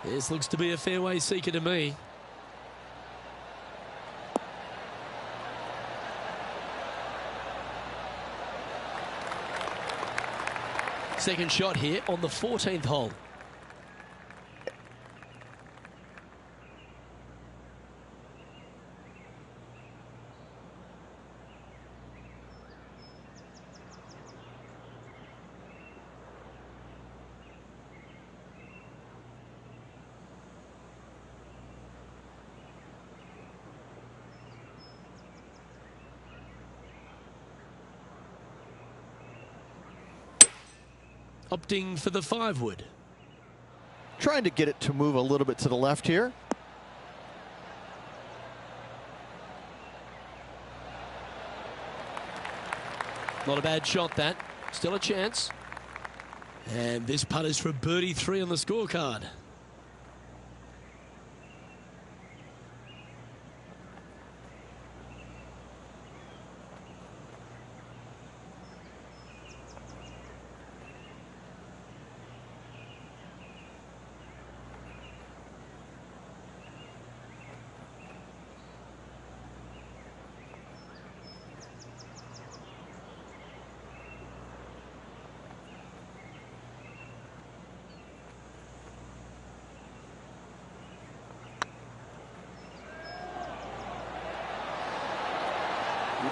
This looks to be a fairway seeker to me. Second shot here on the 14th hole. Opting for the 5-wood.
Trying to get it to move a little bit to the left here.
Not a bad shot, that. Still a chance. And this putt is for birdie 3 on the scorecard.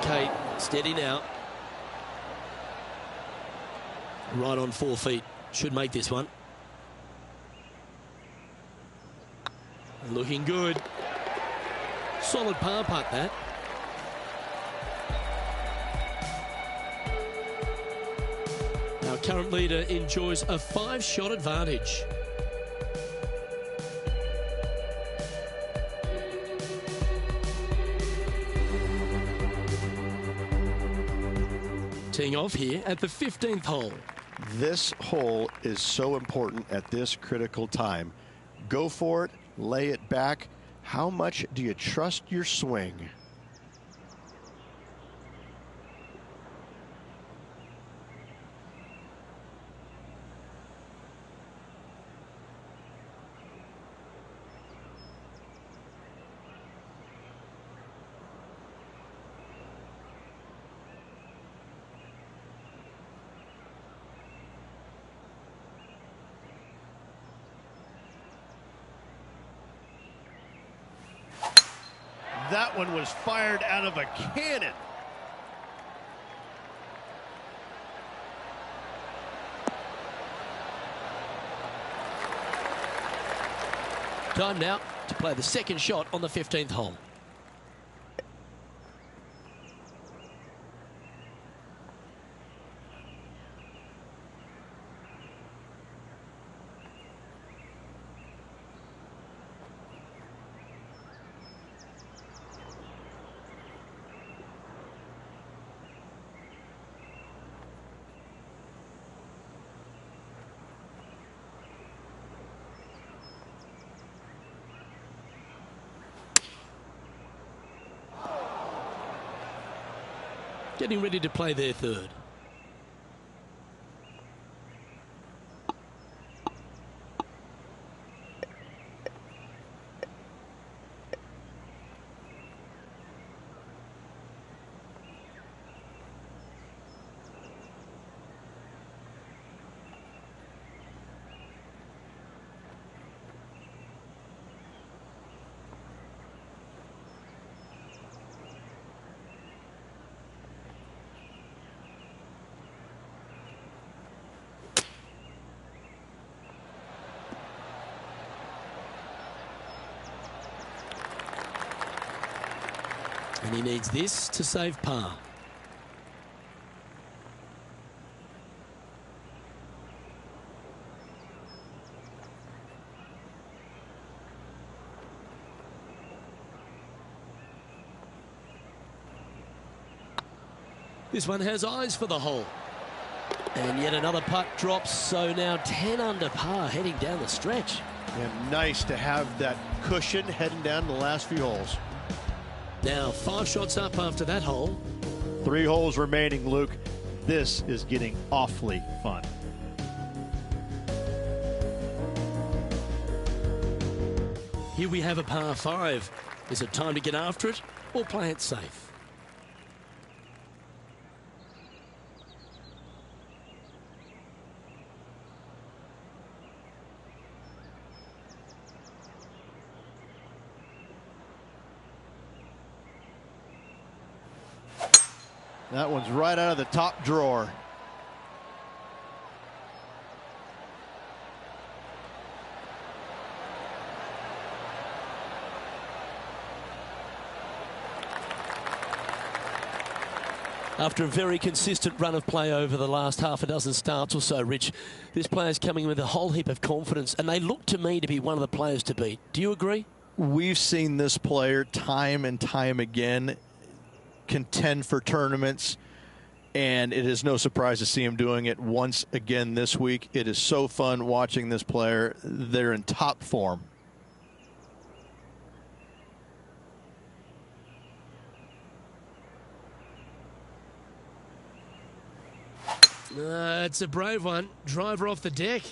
Okay, steady now. Right on 4 feet. Should make this one. Looking good. Solid par putt, that. Our current leader enjoys a 5-shot advantage. Teeing off here at the 15th hole.
This hole is so important at this critical time. Go for it, lay it back. How much do you trust your swing? That one was fired out of a cannon.
Time now to play the second shot on the 15th hole. Getting ready to play their third. And he needs this to save par. This one has eyes for the hole. And yet another putt drops, so now 10 under par heading down the stretch.
And nice to have that cushion heading down the last few holes.
Now 5 shots up after that hole.
3 holes remaining, Luke. This is getting awfully fun.
Here we have a par 5. Is it time to get after it or play it safe?
That one's right out of the top drawer.
After a very consistent run of play over the last half a dozen starts or so, Rich, this player's coming with a whole heap of confidence, and they look to me to be one of the players to beat. Do you agree?
We've seen this player time and time again contend for tournaments, and it is no surprise to see him doing it once again this week. It is so fun watching this player. They're in top form.
It's a brave one. Driver off the deck.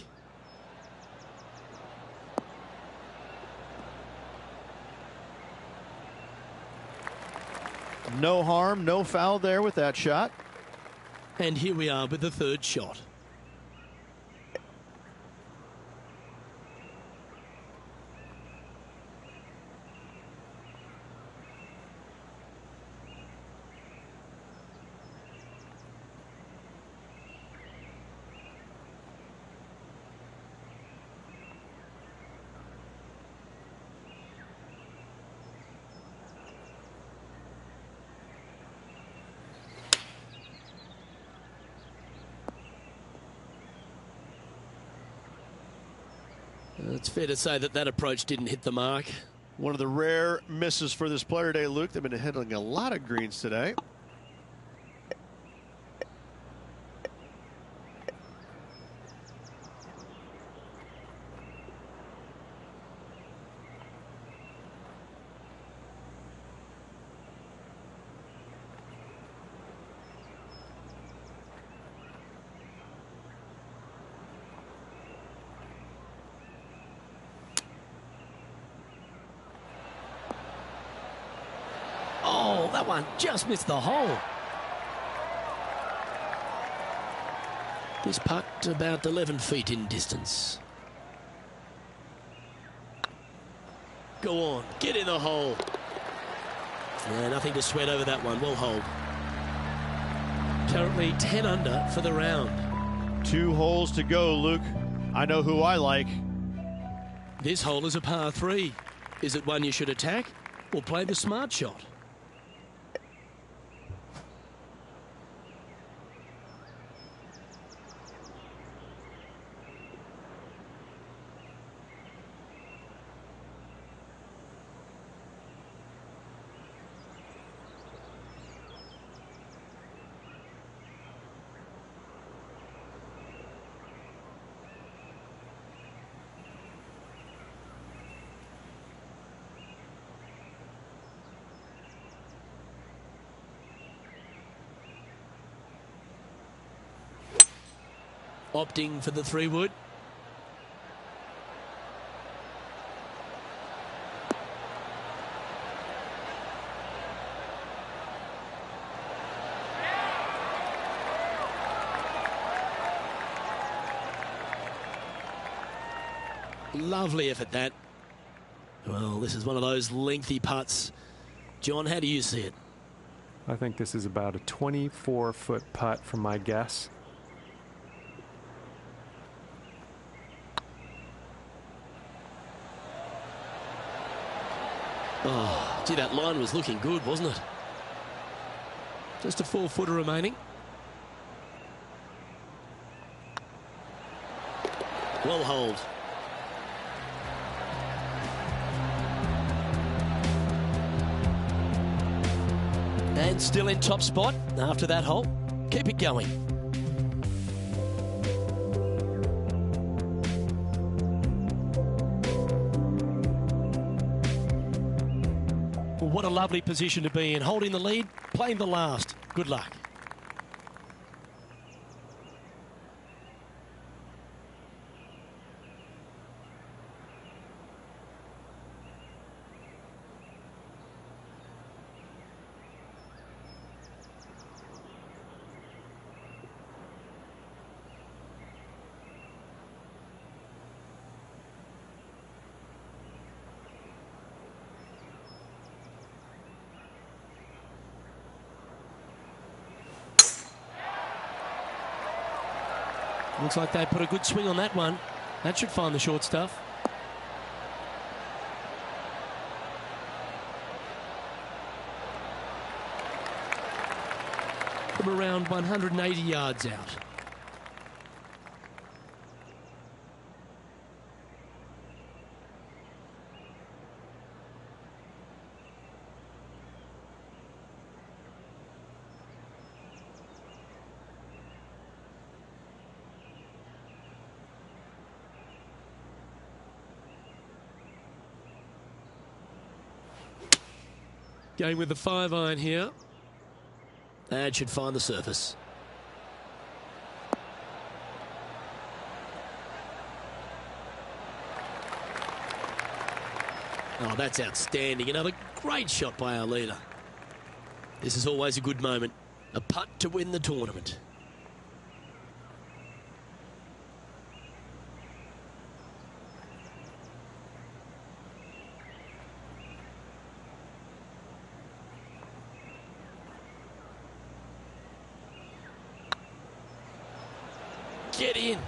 No harm, no foul there with that shot.
And here we are with the 3rd shot. It's fair to say that approach didn't hit the mark.
One of the rare misses for this player today, Luke. They've been hitting a lot of greens today.
Oh, that one just missed the hole. This putt about 11 feet in distance. Go on, get in the hole. Yeah, nothing to sweat over that one. Well hold. Currently 10 under for the round.
2 holes to go, Luke. I know who I like.
This hole is a par 3. Is it one you should attack or play the smart shot? Opting for the 3-wood. Lovely effort, that. Well, this is one of those lengthy putts. John, how do you see it?
I think this is about a 24-foot putt from my guess.
Oh, gee, that line was looking good, wasn't it? Just a 4-footer remaining. Well hold. And still in top spot after that hole. Keep it going. Well, what a lovely position to be in. Holding the lead, playing the last. Good luck. Looks like they put a good swing on that one. That should find the short stuff. From around 180 yards out. Going with the 5-iron here. That should find the surface. Oh, that's outstanding. Another great shot by our leader. This is always a good moment. A putt to win the tournament. Get in.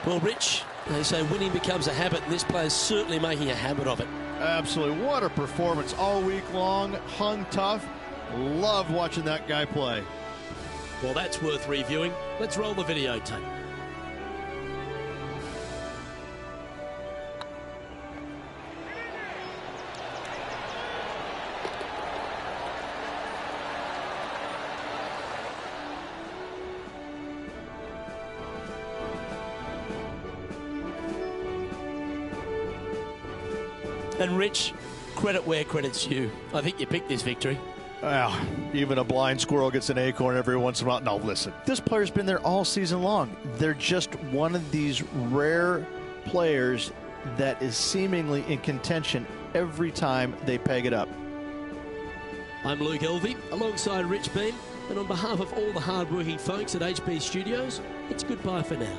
Well, Rich, they say winning becomes a habit, and this player's certainly making a habit of it.
Absolutely. What a performance all week long. Hung tough. Loved watching that guy play.
Well, that's worth reviewing. Let's roll the videotape. And Rich, credit where credit's due. I think you picked this victory.
Well, even a blind squirrel gets an acorn every once in a while. No, listen. This player's been there all season long. They're just one of these rare players that is seemingly in contention every time they peg it up.
I'm Luke Elvey, alongside Rich Bean, and on behalf of all the hard-working folks at HB Studios, it's goodbye for now.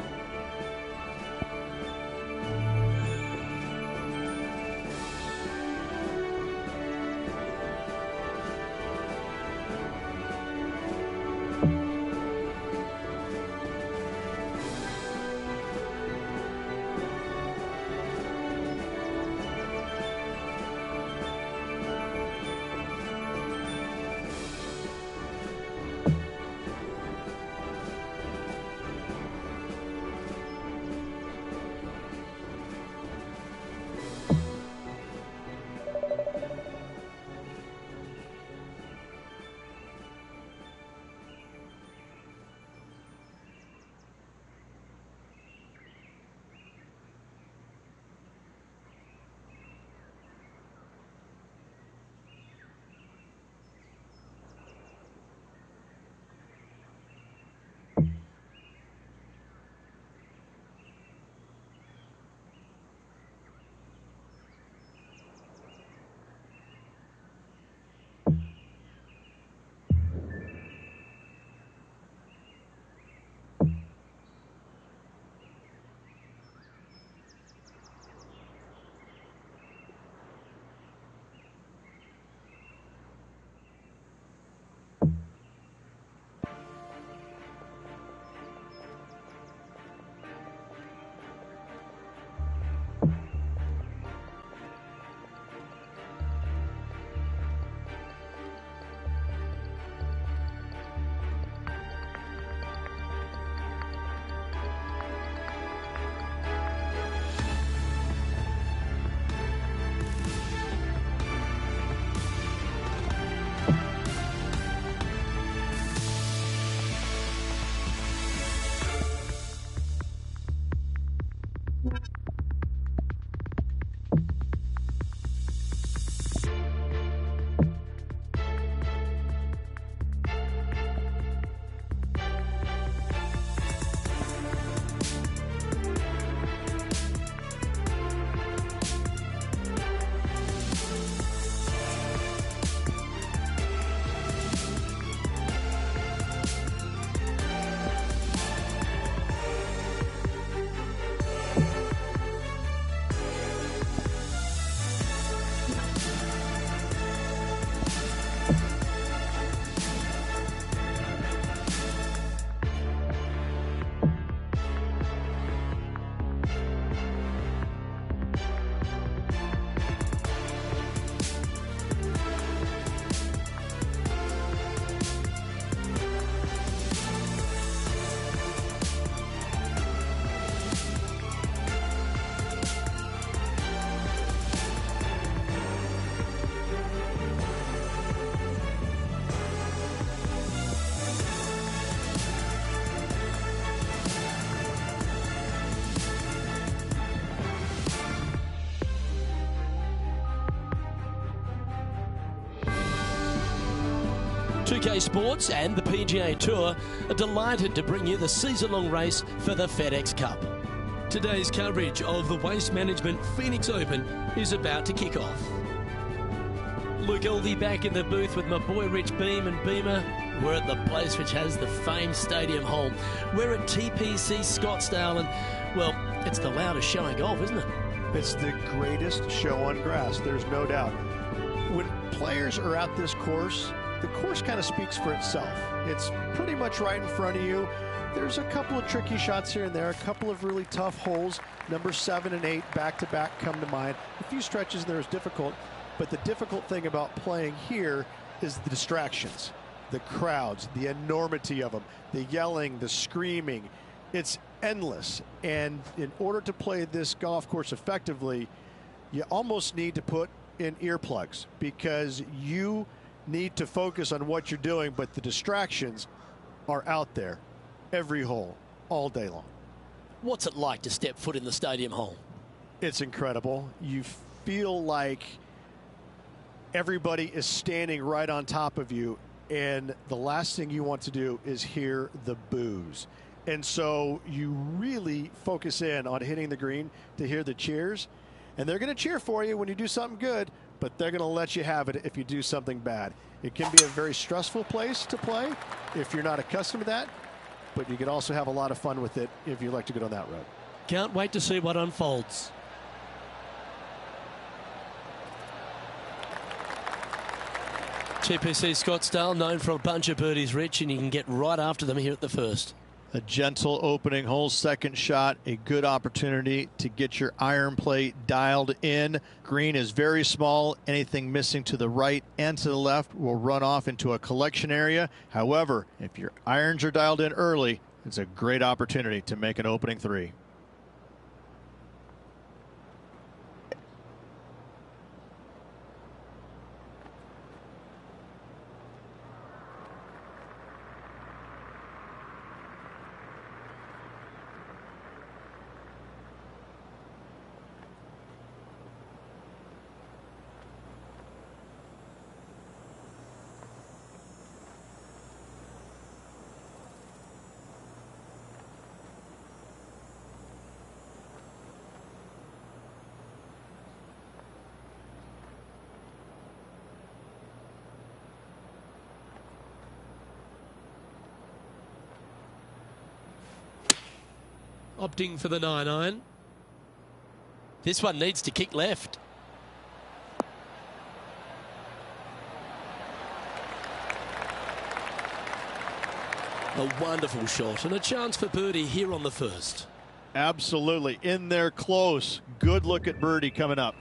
PGA Sports and the PGA Tour are delighted to bring you the season-long race for the FedEx Cup. Today's coverage of the Waste Management Phoenix Open is about to kick off. Luke Elvey back in the booth with my boy Rich Beam and Beamer. We're at the place which has the famed stadium hole. We're at TPC Scottsdale and, well, it's the loudest show in golf, isn't it?
It's the greatest show on grass, there's no doubt. When players are at this course, the course kind of speaks for itself. It's pretty much right in front of you. There's a couple of tricky shots here and there, a couple of really tough holes. Number 7 and 8 back-to-back come to mind. A few stretches there is difficult, but the difficult thing about playing here is the distractions, the crowds, the enormity of them, the yelling, the screaming. It's endless, and in order to play this golf course effectively, you almost need to put in earplugs because you need to focus on what you're doing, but the distractions are out there every hole, all day long.
What's it like to step foot in the stadium hole?
It's incredible. You feel like everybody is standing right on top of you, and the last thing you want to do is hear the boos. And so you really focus in on hitting the green to hear the cheers, and they're going to cheer for you when you do something good, but they're going to let you have it if you do something bad. It can be a very stressful place to play if you're not accustomed to that, but you can also have a lot of fun with it if you like to go down that road.
Can't wait to see what unfolds. TPC Scottsdale, known for a bunch of birdies, Rich, and you can get right after them here at the first.
A gentle opening hole, second shot, a good opportunity to get your iron play dialed in. Green is very small. Anything missing to the right and to the left will run off into a collection area. However, if your irons are dialed in early, it's a great opportunity to make an opening three.
Opting for the 9-iron. This one needs to kick left. A wonderful shot and a chance for birdie here on the first.
Absolutely. In there close. Good look at birdie coming up.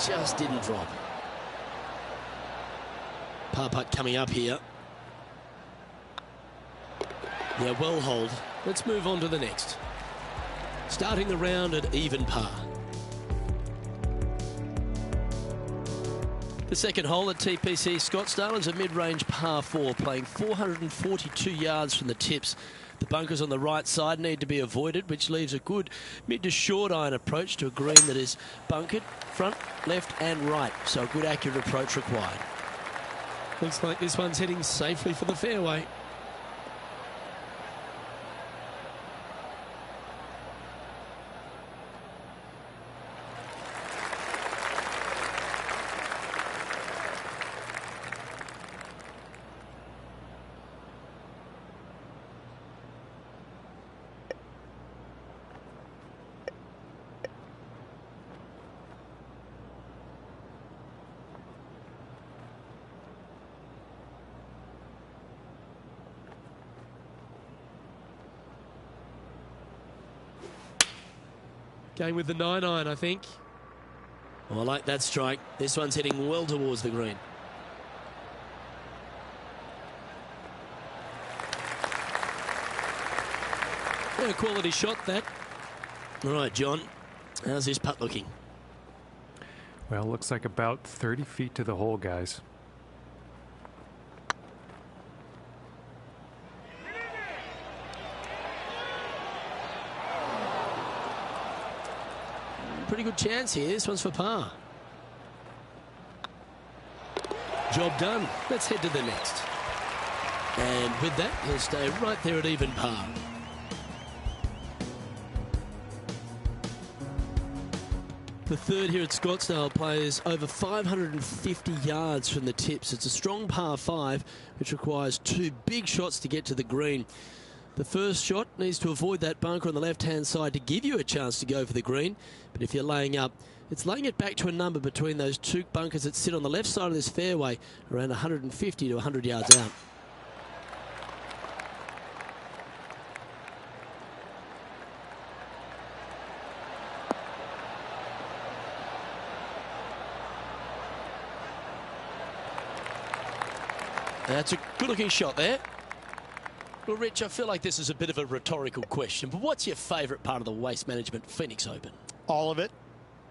just didn't drop. Par putt coming up here. Yeah, well hold. Let's move on to the next. Starting the round at even par. The second hole at TPC Scottsdale is a mid-range par 4, playing 442 yards from the tips. The bunkers on the right side need to be avoided, which leaves a good mid to short iron approach to a green that is bunkered front, left and right. So a good accurate approach required. Looks like this one's heading safely for the fairway. Going with the 9-iron, I think. Oh, I like that strike. This one's heading well towards the green. Yeah, quality shot, that. All right, John. How's this putt looking?
Well, looks like about 30 feet to the hole, guys.
Pretty good chance here. This one's for par. Job done. Let's head to the next. And with that, he'll stay right there at even par. The third here at Scottsdale plays over 550 yards from the tips. It's a strong par 5, which requires 2 big shots to get to the green. The first shot needs to avoid that bunker on the left-hand side to give you a chance to go for the green. But if you're laying up, it's laying it back to a number between those 2 bunkers that sit on the left side of this fairway, around 150 to 100 yards out. That's a good-looking shot there. Well, Rich, I feel like this is a bit of a rhetorical question, but what's your favourite part of the Waste Management Phoenix Open?
All of it.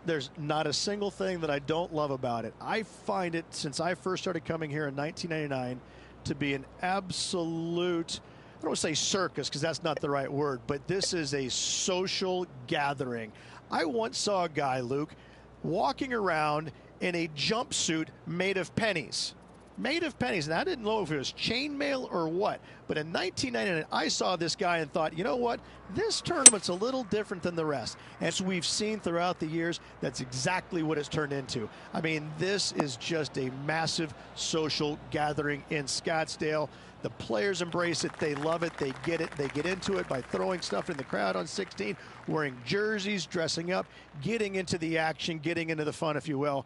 There's not a single thing that I don't love about it. I find it, since I first started coming here in 1999, to be an absolute, I don't want to say circus because that's not the right word, but this is a social gathering. I once saw a guy, Luke, walking around in a jumpsuit made of pennies. Made of pennies, and I didn't know if it was chainmail or what, but in 1999 I saw this guy and thought, you know what, this tournament's a little different than the rest. As we've seen throughout the years, that's exactly what it's turned into. I mean, this is just a massive social gathering in Scottsdale. The players embrace it, they love it, they get into it by throwing stuff in the crowd on 16, wearing jerseys, dressing up, getting into the action, getting into the fun, if you will.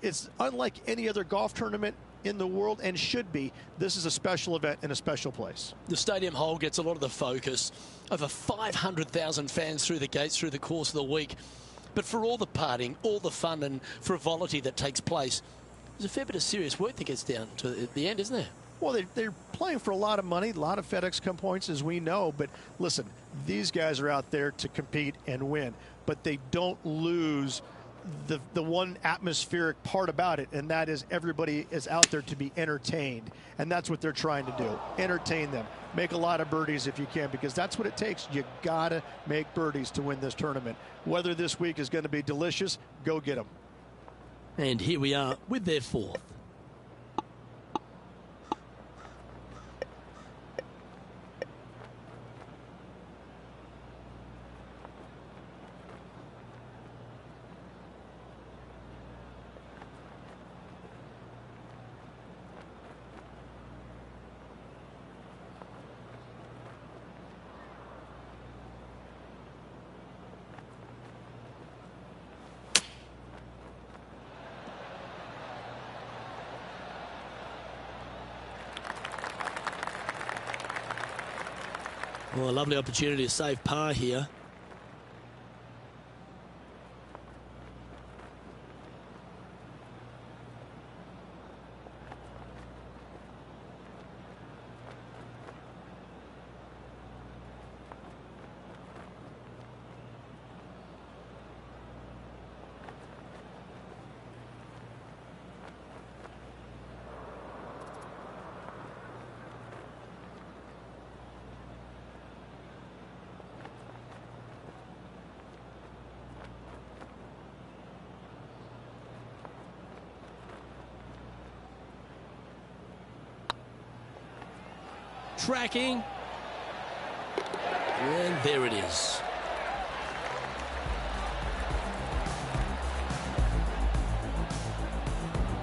It's unlike any other golf tournament in the world, and should be. This is a special event in a special place.
The stadium hole gets a lot of the focus. Over 500,000 fans through the gates through the course of the week. But for all the partying, all the fun and frivolity that takes place, there's a fair bit of serious work that gets down to the end, isn't there?
Well, they're playing for a lot of money, a lot of FedEx Cup points, as we know. But listen, these guys are out there to compete and win. But they don't lose the one atmospheric part about it, and that is everybody is out there to be entertained, and that's what they're trying to do. Entertain them. Make a lot of birdies if you can, because that's what it takes. You gotta make birdies to win this tournament. Whether this week is going to be delicious, go get them.
And here we are with their 4th. Well, a lovely opportunity to save par here. tracking. And there it is.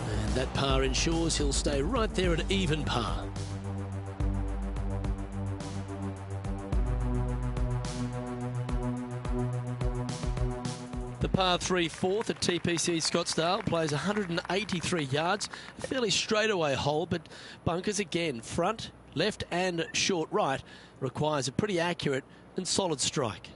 And that par ensures he'll stay right there at even par. The par 3 fourth at TPC Scottsdale plays 183 yards, a fairly straightaway hole, but bunkers again, front, left and short right, requires a pretty accurate and solid strike.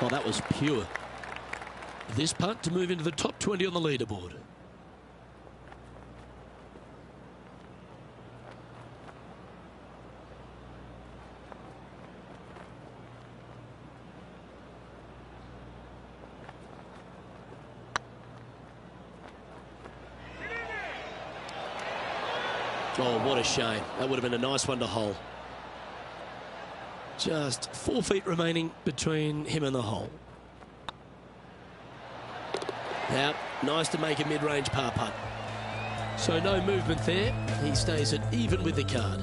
Oh, that was pure. This putt to move into the top 20 on the leaderboard. Oh, what a shame. That would have been a nice one to hole. Just 4 feet remaining between him and the hole. Now, nice to make a mid-range par putt. So no movement there. He stays at even with the card.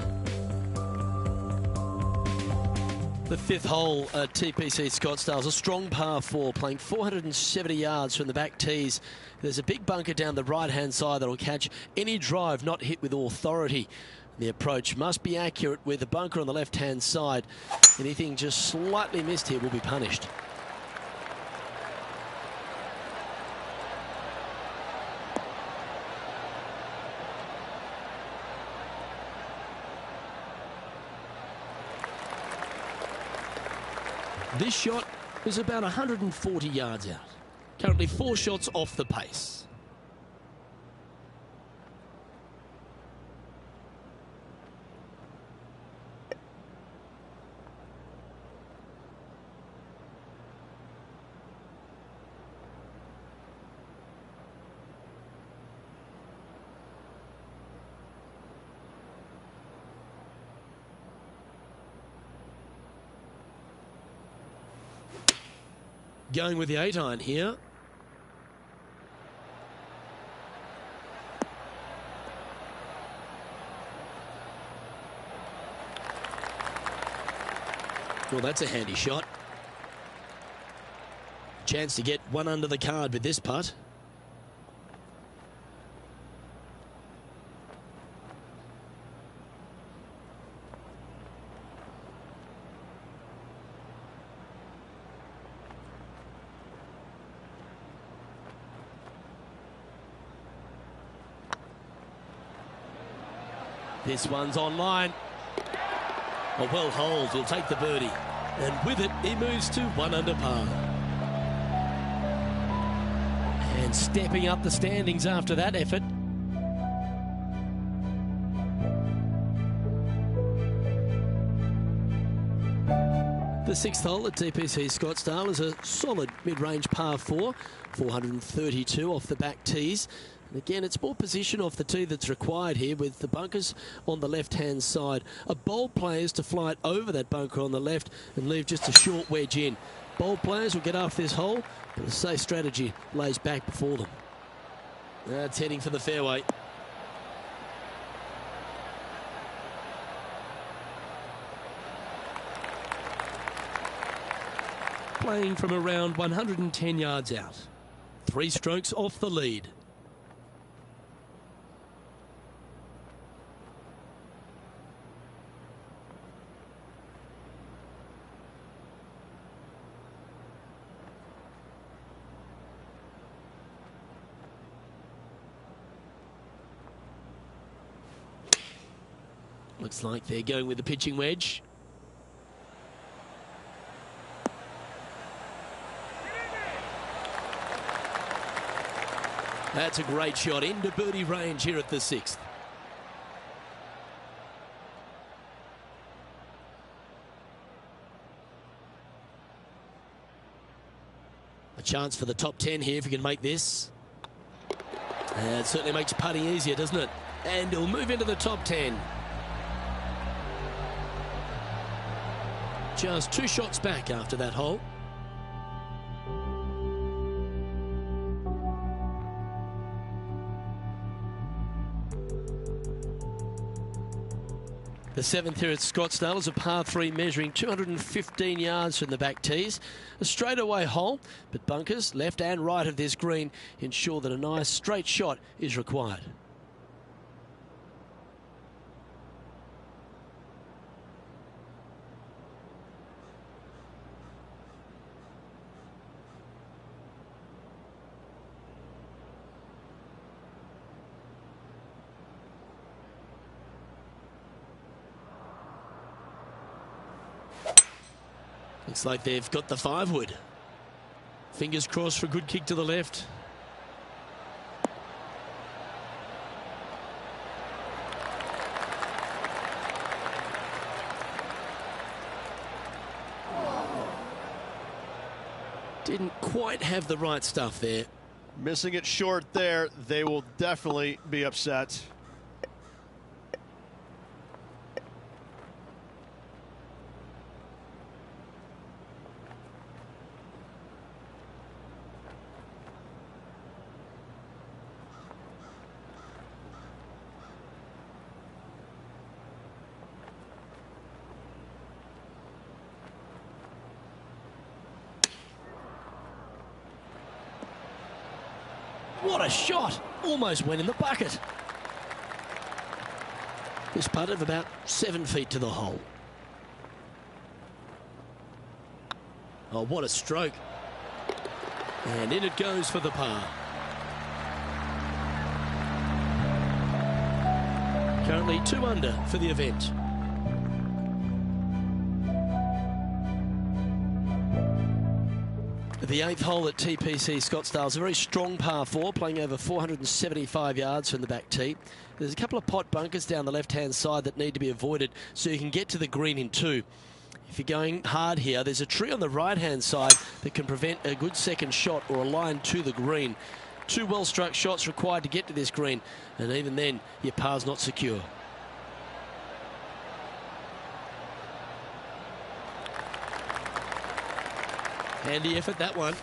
The 5th hole at TPC Scottsdale's a strong par 4, playing 470 yards from the back tees. There's a big bunker down the right-hand side that will catch any drive not hit with authority. The approach must be accurate with the bunker on the left-hand side. Anything just slightly missed here will be punished. This shot is about 140 yards out. Currently 4 shots off the pace. Going with the 8-iron here. Well, that's a handy shot. Chance to get one under the card with this putt. This one's online. A well holed will take the birdie. And with it, he moves to 1 under par. And stepping up the standings after that effort. The 6th hole at TPC Scottsdale is a solid mid-range par 4, 432 off the back tees. And again, it's more position off the tee that's required here with the bunkers on the left-hand side. A bold player is to fly it over that bunker on the left and leave just a short wedge in. Bold players will get off this hole, but a safe strategy lays back before them. That's heading for the fairway. Playing from around 110 yards out. 3 strokes off the lead. Looks like they're going with the pitching wedge. That's a great shot into birdie range here at the 6th. A chance for the top 10 here if you can make this. It certainly makes putting easier, doesn't it? And he'll move into the top 10. Just 2 shots back after that hole. The 7th here at Scottsdale is a par 3 measuring 215 yards from the back tees. A straightaway hole, but bunkers left and right of this green ensure that a nice straight shot is required. Looks like they've got the 5-wood. Fingers crossed for a good kick to the left. Didn't quite have the right stuff there.
Missing it short there. They will definitely be upset.
What a shot! Almost went in the bucket. This putt of about 7 feet to the hole. Oh, what a stroke. And in it goes for the par. Currently 2 under for the event. The 8th hole at TPC Scottsdale is a very strong par 4, playing over 475 yards from the back tee. There's a couple of pot bunkers down the left-hand side that need to be avoided so you can get to the green in 2. If you're going hard here, there's a tree on the right-hand side that can prevent a good second shot or a line to the green. 2 well-struck shots required to get to this green, and even then, your par's not secure. Handy effort, that one.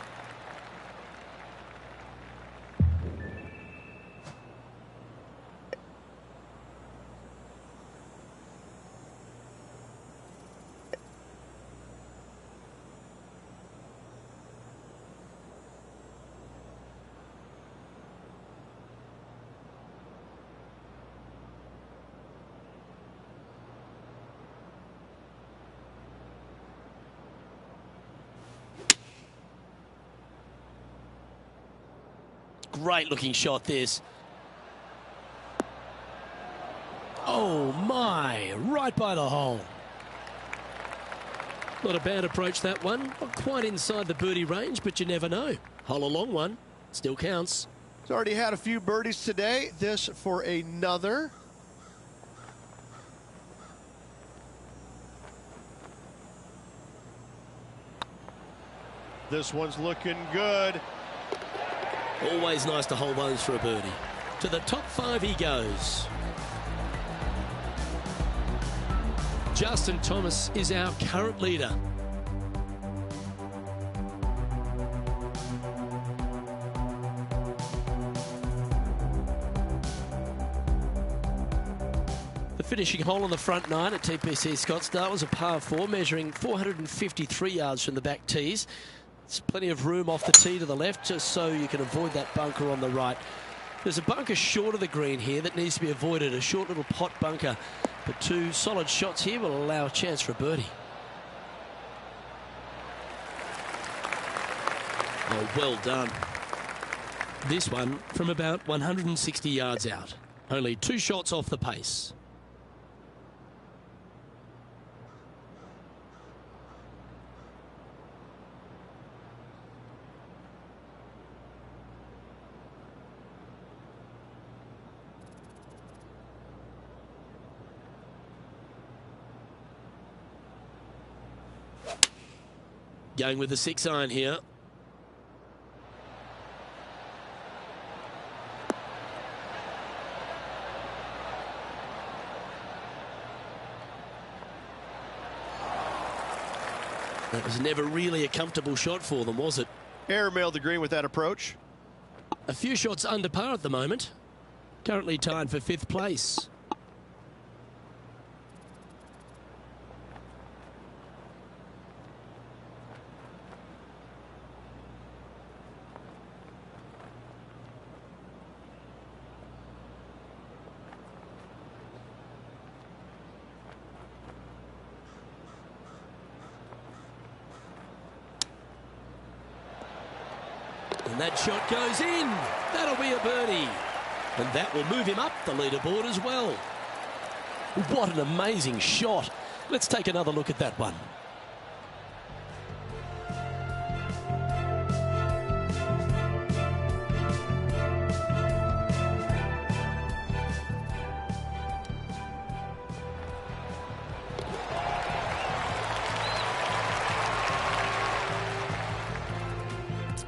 Great looking shot this. Oh my, right by the hole. Not a bad approach, that one. Not quite inside the birdie range, but you never know. Hole a long one, still counts.
He's already had a few birdies today. This for another. This one's looking good.
Always nice to hold those for a birdie. To the top 5 he goes. Justin Thomas is our current leader. The finishing hole on the front 9 at TPC Scottsdale was a par 4 measuring 453 yards from the back tees. There's plenty of room off the tee to the left just so you can avoid that bunker on the right. There's a bunker short of the green here that needs to be avoided, a short little pot bunker. But 2 solid shots here will allow a chance for a birdie. Oh, well done. This one from about 160 yards out. Only 2 shots off the pace. Going with the 6-iron here. That was never really a comfortable shot for them, was it?
Airmailed the green with that approach.
A few shots under par at the moment. Currently tied for 5th place. And that shot goes in. That'll be a birdie. And that will move him up the leaderboard as well. What an amazing shot. Let's take another look at that one.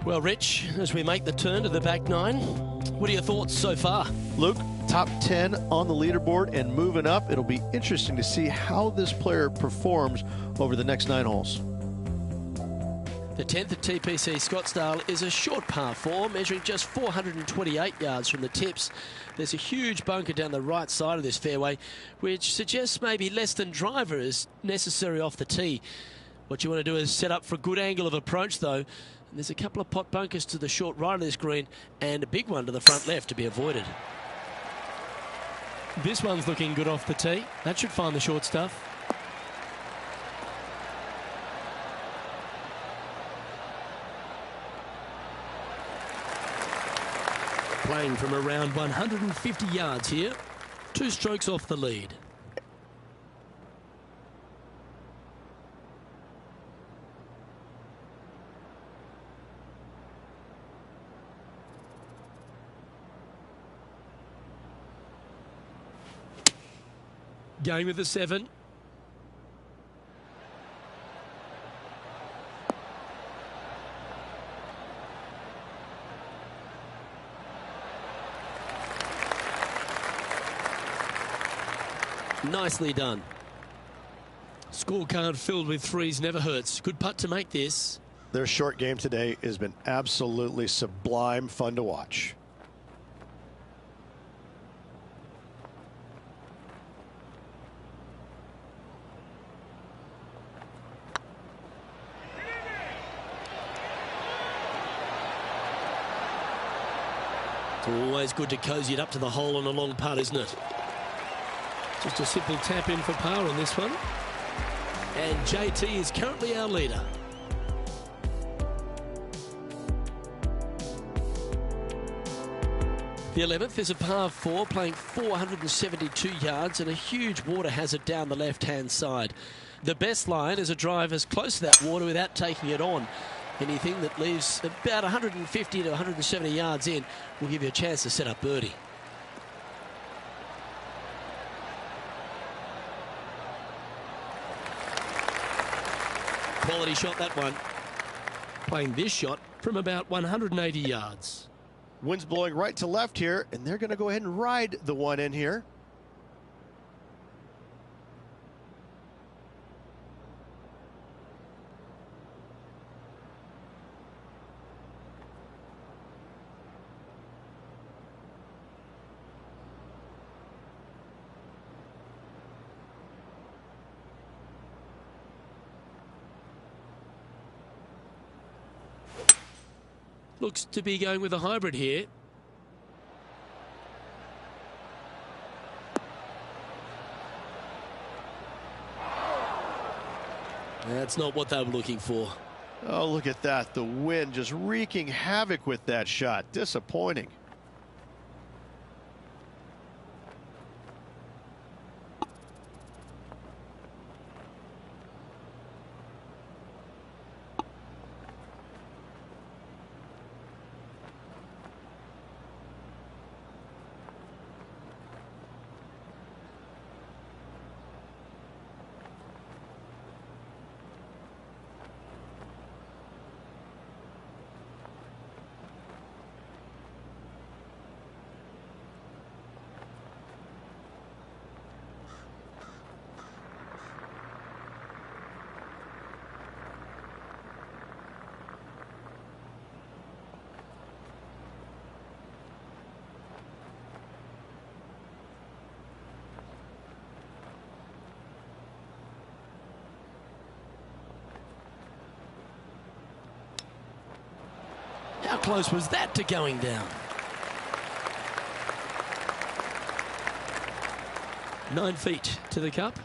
Well, Rich, as we make the turn to the back nine, what are your thoughts so far?
Luke, top 10 on the leaderboard and moving up. It'll be interesting to see how this player performs over the next 9 holes.
The 10th at TPC Scottsdale is a short par 4, measuring just 428 yards from the tips. There's a huge bunker down the right side of this fairway, which suggests maybe less than driver is necessary off the tee. What you want to do is set up for a good angle of approach, though. And there's a couple of pot bunkers to the short right of this green and a big one to the front left to be avoided. This one's looking good off the tee. That should find the short stuff. Playing from around 150 yards here. 2 strokes off the lead. Going with the 7. Nicely done. Scorecard filled with 3s never hurts. Good putt to make this.
Their short game today has been absolutely sublime fun to watch.
It's always good to cozy it up to the hole on a long putt, isn't it? Just a simple tap in for par on this one. And JT is currently our leader. The 11th is a par 4, playing 472 yards and a huge water hazard down the left-hand side. The best line is a drive as close to that water without taking it on. Anything that leaves about 150 to 170 yards in will give you a chance to set up birdie. Quality shot, that one. Playing this shot from about 180 yards.
Wind's blowing right to left here, and they're going to go ahead and ride the one in here.
Looks to be going with a hybrid here. That's not what they were looking for.
Oh, look at that. The wind just wreaking havoc with that shot. Disappointing.
close was that to going down? 9 feet to the cup.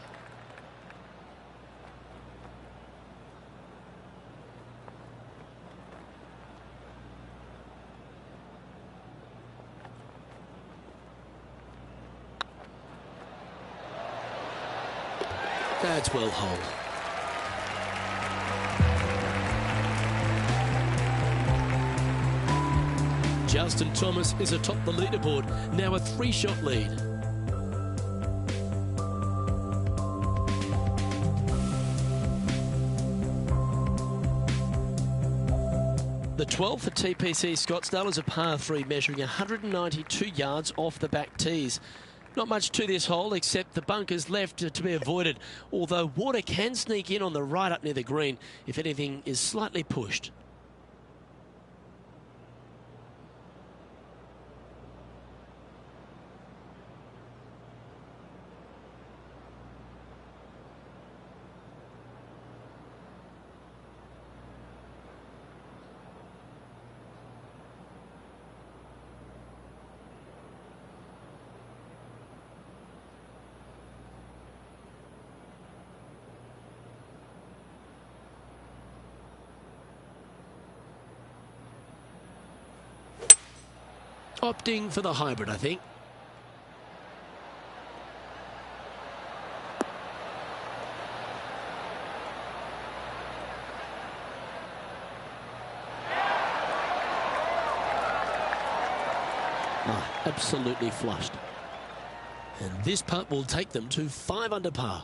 That's well holed. Justin Thomas is atop the leaderboard, now a 3-shot lead. The 12 for TPC Scottsdale is a par 3 measuring 192 yards off the back tees. Not much to this hole except the bunkers left to be avoided, although water can sneak in on the right up near the green if anything is slightly pushed. Opting for the hybrid, I think. Absolutely flushed. And this putt will take them to 5 under par.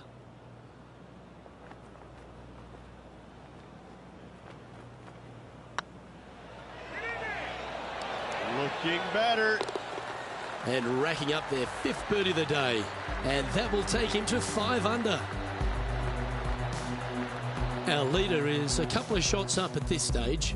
Looking better.
And racking up their 5th birdie of the day. And that will take him to 5 under. Our leader is a couple of shots up at this stage.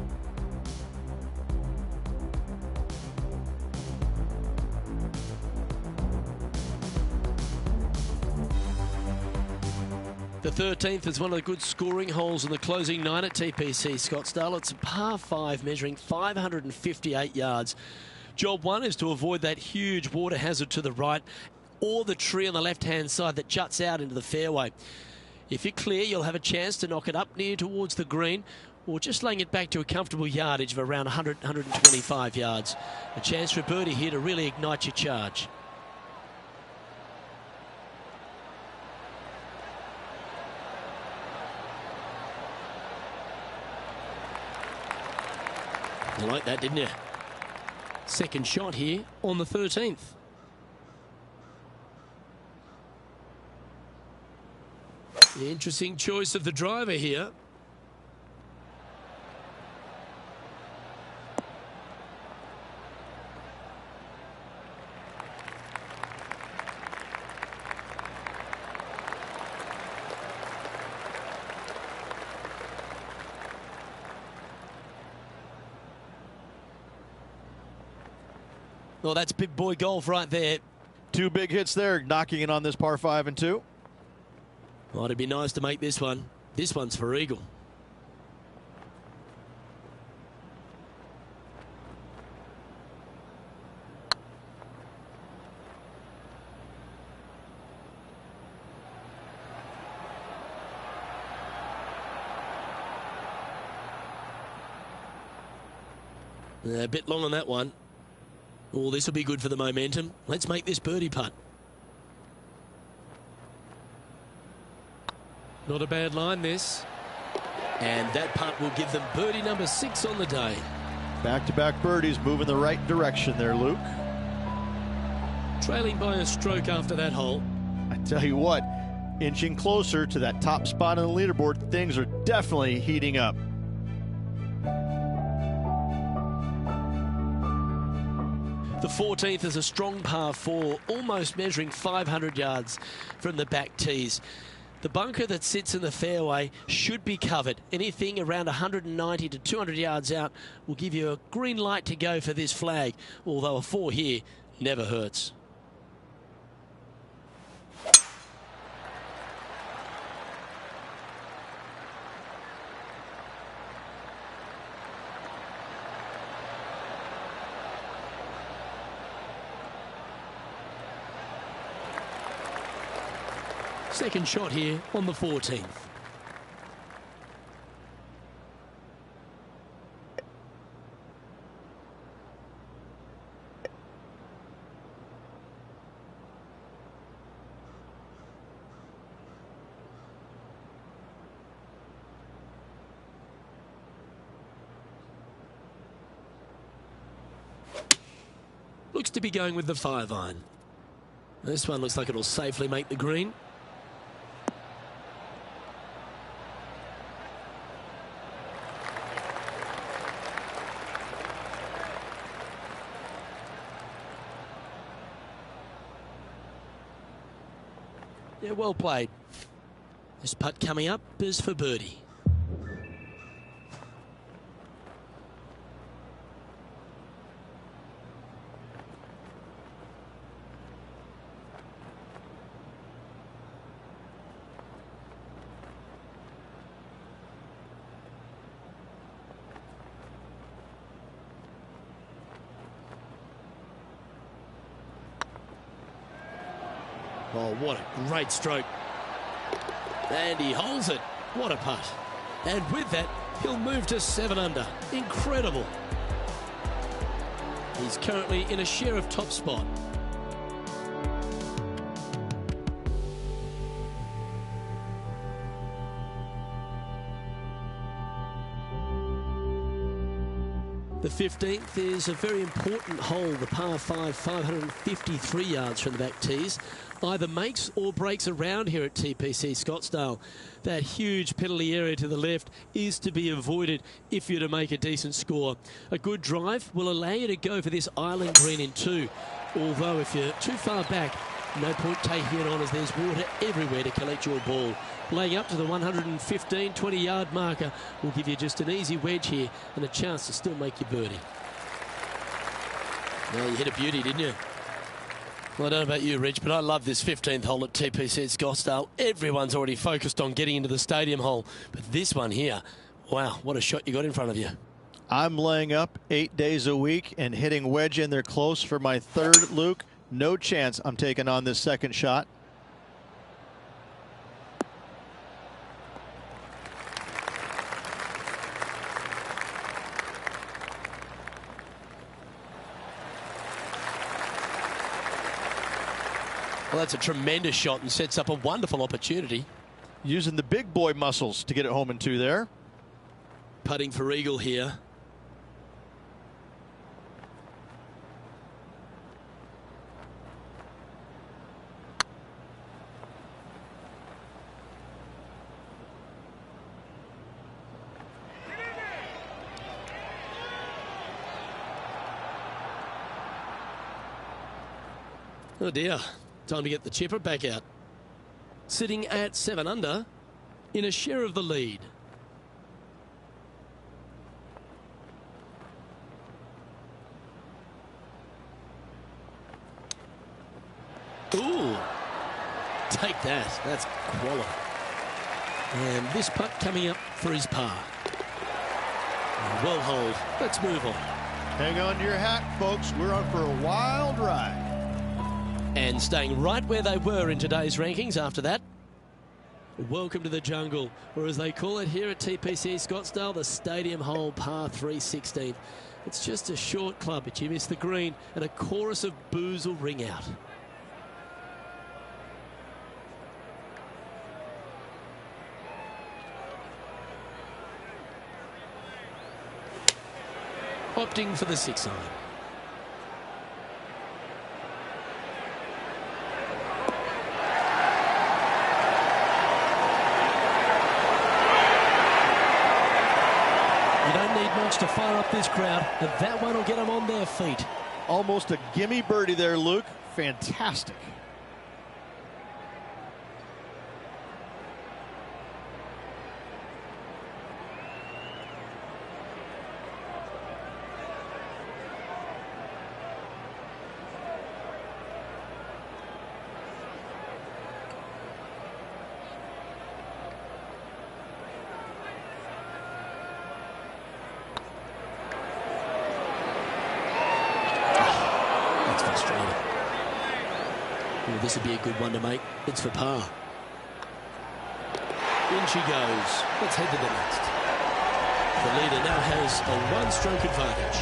The 13th is one of the good scoring holes in the closing 9 at TPC Scottsdale. It's a par 5 measuring 558 yards. Job 1 is to avoid that huge water hazard to the right or the tree on the left-hand side that juts out into the fairway. If you're clear, you'll have a chance to knock it up near towards the green or just laying it back to a comfortable yardage of around 100, 125 yards. A chance for a birdie here to really ignite your charge. You like that, didn't you? Second shot here on the 13th. The interesting choice of the driver here. Well, that's big boy golf right there.
2 big hits there, knocking it on this par 5 and 2.
Well, it'd be nice to make this one. This one's for eagle. A bit long on that one. Oh, this will be good for the momentum. Let's make this birdie putt. Not a bad line, this. And that putt will give them birdie number 6 on the day.
Back-to-back birdies, moving the right direction there, Luke.
Trailing by a stroke after that hole.
I tell you what, inching closer to that top spot on the leaderboard, things are definitely heating up.
The 14th is a strong par 4, almost measuring 500 yards from the back tees. The bunker that sits in the fairway should be covered. Anything around 190 to 200 yards out will give you a green light to go for this flag, although a 4 here never hurts. Second shot here on the 14th. Looks to be going with the 5-iron. This one looks like it'll safely make the green. Yeah, well played. This putt coming up is for birdie. Oh, what a great stroke. And he holds it. What a putt. And with that, he'll move to 7 under. Incredible. He's currently in a share of top spot. The 15th is a very important hole, the par 5, 553 yards from the back tees. Either makes or breaks around here at TPC Scottsdale. That huge penalty area to the left is to be avoided if you're to make a decent score. A good drive will allow you to go for this island green in 2. Although if you're too far back, no point taking it on as there's water everywhere to collect your ball. Laying up to the 115, 20-yard marker will give you just an easy wedge here and a chance to still make your birdie. Well, you hit a beauty, didn't you? Well, I don't know about you, Rich, but I love this 15th hole at TPC Scottsdale. Everyone's already focused on getting into the stadium hole, but this one here, wow, what a shot you got in front of you.
I'm laying up 8 days a week and hitting wedge in there close for my third, Luke. No chance I'm taking on this second shot.
Well, that's a tremendous shot and sets up a wonderful opportunity.
Using the big boy muscles to get it home in 2 there.
Putting for eagle here. Oh dear, time to get the chipper back out. Sitting at 7 under in a share of the lead. Ooh, take that, that's quality. And this putt coming up for his par. Well hold, let's move on.
Hang on to your hat, folks, we're on for a wild ride.
And staying right where they were in today's rankings after that. Welcome to the jungle, or as they call it here at TPC Scottsdale, the stadium hole par 316. It's just a short club, but you miss the green and a chorus of boos will ring out. Opting for the 6-iron. To fire up this crowd, but that one will get them on their feet.
Almost a gimme birdie there, Luke. Fantastic.
This would be a good one to make. It's for par. In she goes. Let's head to the next. The leader now has a one-stroke advantage.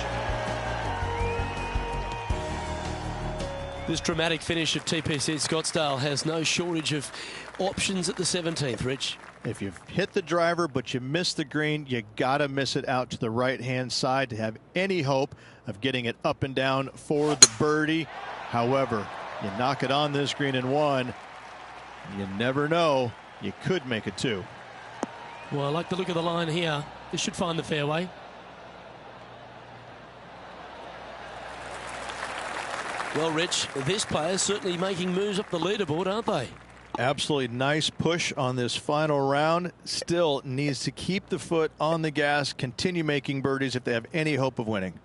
This dramatic finish of TPC Scottsdale has no shortage of options at the 17th, Rich.
If you've hit the driver but you miss the green, you got to miss it out to the right-hand side to have any hope of getting it up and down for the birdie. However, you knock it on this green in one, you never know. You could make it two.
Well, I like the look of the line here. This should find the fairway. Well, Rich, this player's certainly making moves up the leaderboard, aren't they?
Absolutely nice push on this final round. Still needs to keep the foot on the gas, continue making birdies if they have any hope of winning.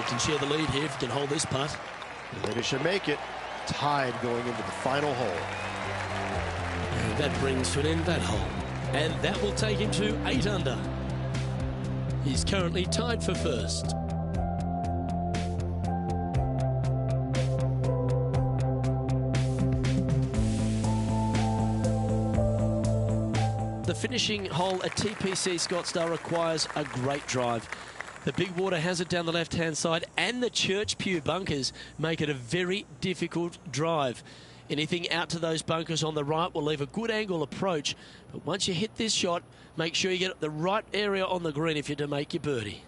Can share the lead here if you can hold this putt.
They should make it tied going into the final hole.
And that brings to an end that hole. And that will take him to 8 under. He's currently tied for first. The finishing hole at TPC Scottsdale requires a great drive. The big water hazard down the left-hand side and the Church Pew bunkers make it a very difficult drive. Anything out to those bunkers on the right will leave a good angle approach. But once you hit this shot, make sure you get the right area on the green if you're to make your birdie.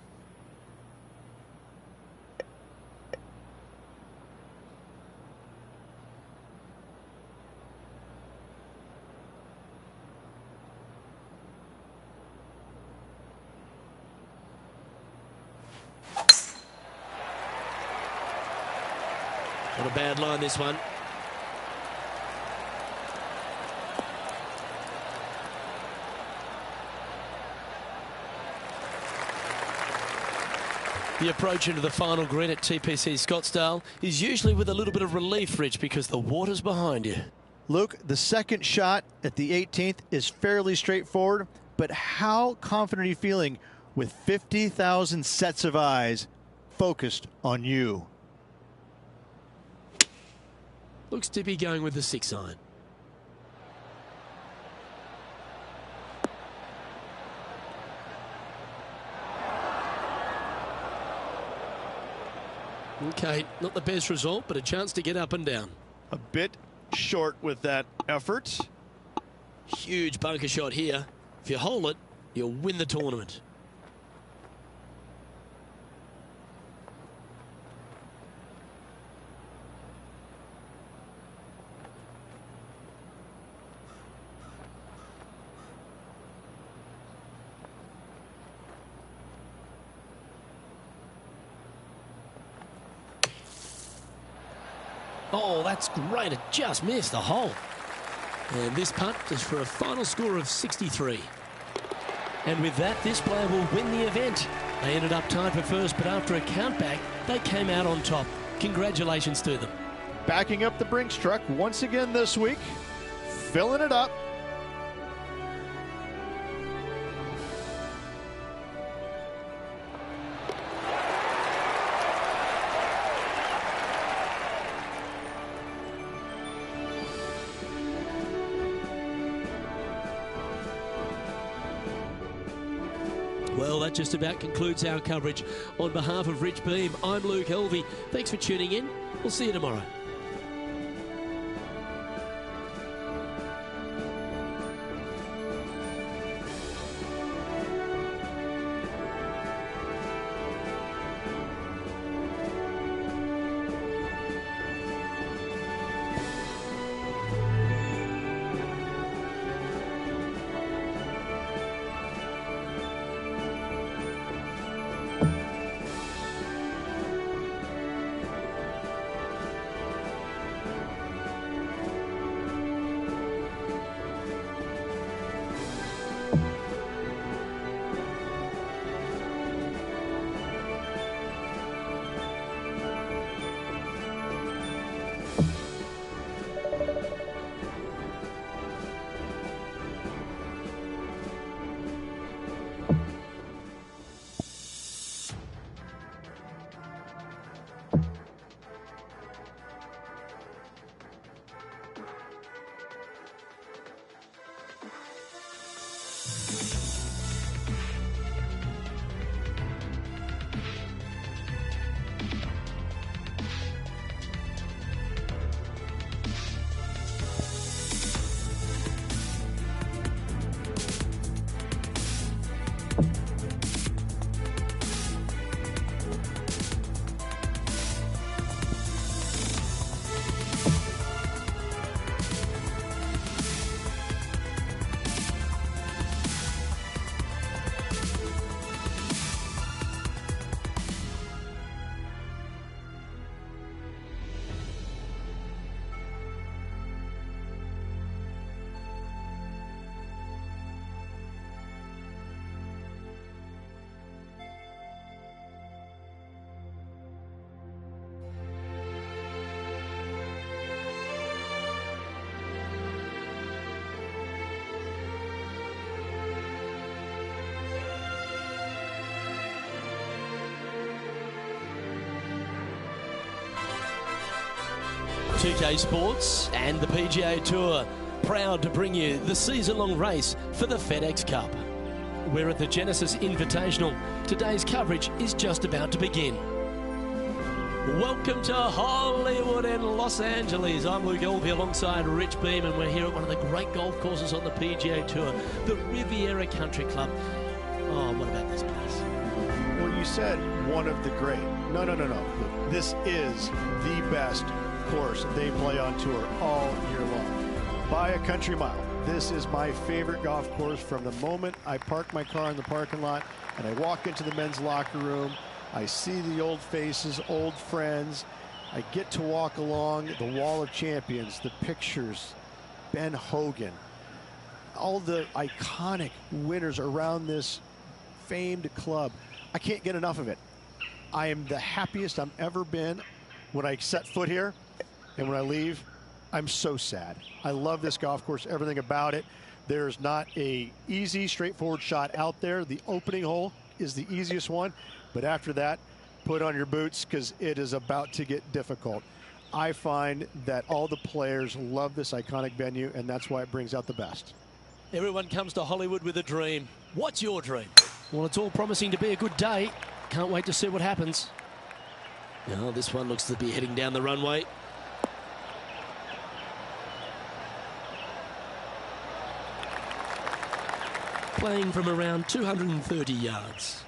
Not a bad line, this one. The approach into the final green at TPC Scottsdale is usually with a little bit of relief, Rich, because the water's behind you.
Luke, the second shot at the 18th is fairly straightforward, but how confident are you feeling with 50,000 sets of eyes focused on you?
Looks to be going with the 6-iron. Okay, not the best result, but a chance to get up and down.
A bit short with that effort.
Huge bunker shot here. If you hold it, you'll win the tournament. Oh, that's great. It just missed the hole. And this putt is for a final score of 63. And with that, this player will win the event. They ended up tied for first, but after a countback, they came out on top. Congratulations to them.
Backing up the Brinks truck once again this week, filling it up.
Well, that just about concludes our coverage. On behalf of Rich Beam, I'm Luke Helvey. Thanks for tuning in. We'll see you tomorrow. 2K Sports and the PGA Tour, proud to bring you the season-long race for the FedEx Cup. We're at the Genesis Invitational. Today's coverage is just about to begin. Welcome to Hollywood and Los Angeles. I'm Luke Elby alongside Rich Beam, and we're here at one of the great golf courses on the PGA Tour, the Riviera Country Club. Oh, what about this place?
Well, you said one of the great. No. This is the best course they play on tour all year long. By a country mile. This is my favorite golf course from the moment I park my car in the parking lot and I walk into the men's locker room. I see the old faces, old friends. I get to walk along the Wall of Champions, the pictures, Ben Hogan, all the iconic winners around this famed club. I can't get enough of it. I am the happiest I've ever been when I set foot here, and when I leave, I'm so sad. I love this golf course, everything about it. There's not a easy, straightforward shot out there. The opening hole is the easiest one, but after that, put on your boots because it is about to get difficult. I find that all the players love this iconic venue, and that's why it brings out the best.
Everyone comes to Hollywood with a dream. What's your dream? Well, it's all promising to be a good day. Can't wait to see what happens. Oh, this one looks to be heading down the runway. Playing from around 230 yards.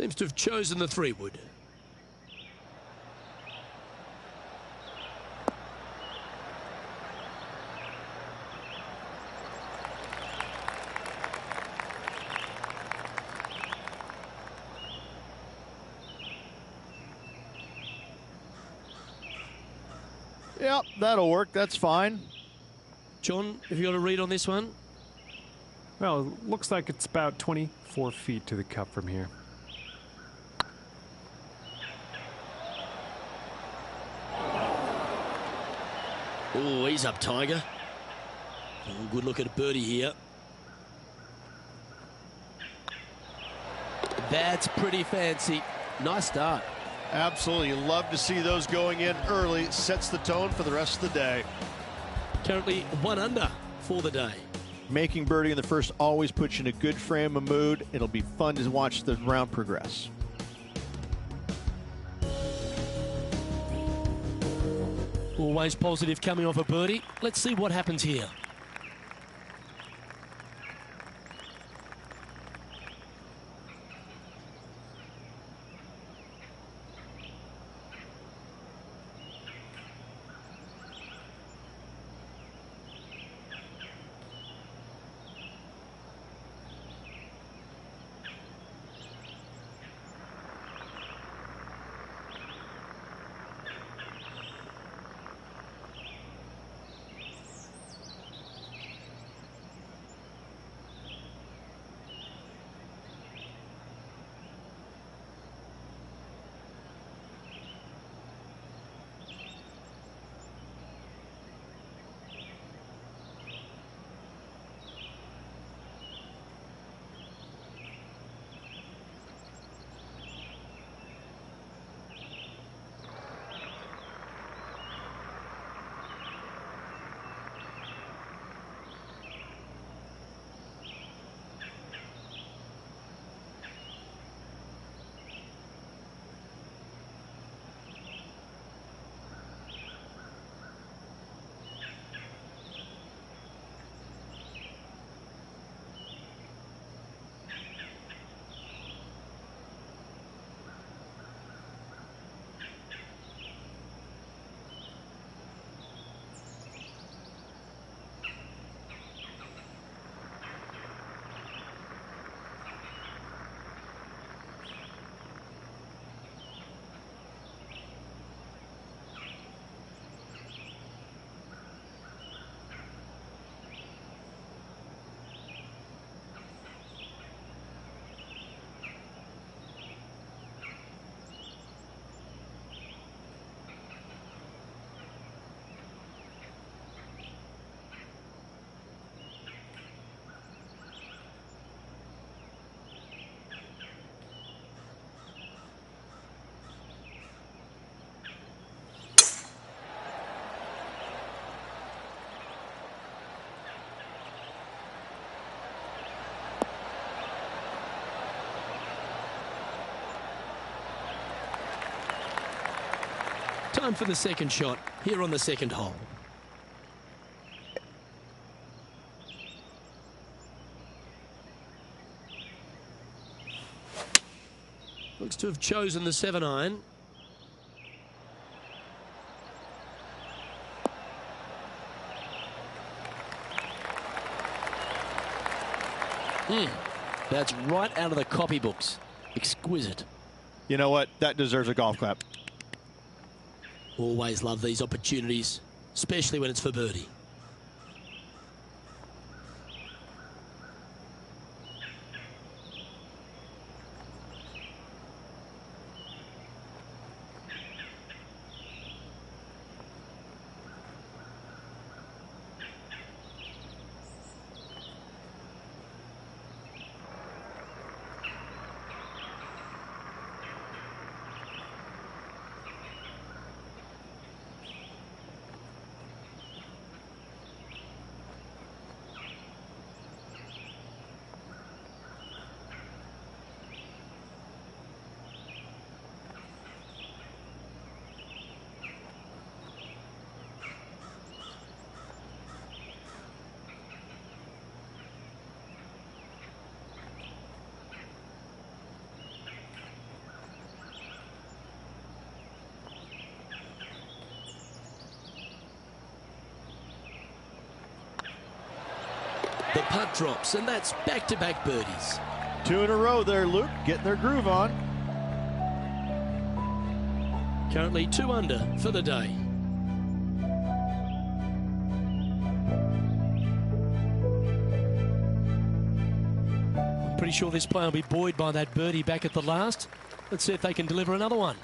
Seems to have chosen the 3-wood.
Yep, that'll work. That's fine.
John, have you got a read on this one?
Well, it looks like it's about 24 feet to the cup from here.
Oh, he's up, Tiger. Oh, good look at a birdie here. That's pretty fancy. Nice start.
Absolutely. Love to see those going in early. Sets the tone for the rest of the day.
Currently 1 under for the day.
Making birdie in the first always puts you in a good frame of mood. It'll be fun to watch the round progress.
Always positive coming off a birdie. Let's see what happens here. Time for the second shot here on the second hole. Looks to have chosen the 7-iron. That's right out of the copybooks. Exquisite.
You know what? That deserves a golf clap.
Always love these opportunities, especially when it's for birdie. putt drops, and that's back-to-back birdies.
2 in a row there, Luke, getting their groove on.
Currently 2 under for the day. I'm pretty sure this player will be buoyed by that birdie back at the last. Let's see if they can deliver another one.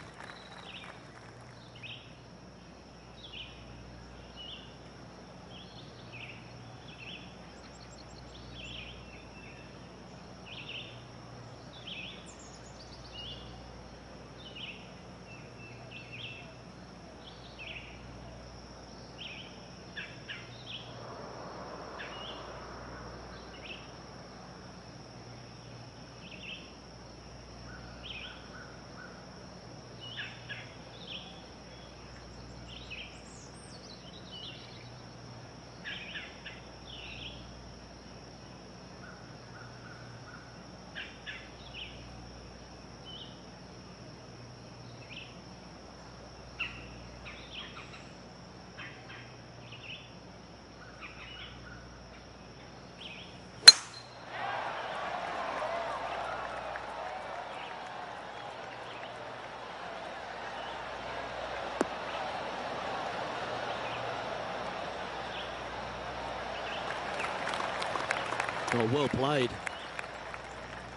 Oh, well played.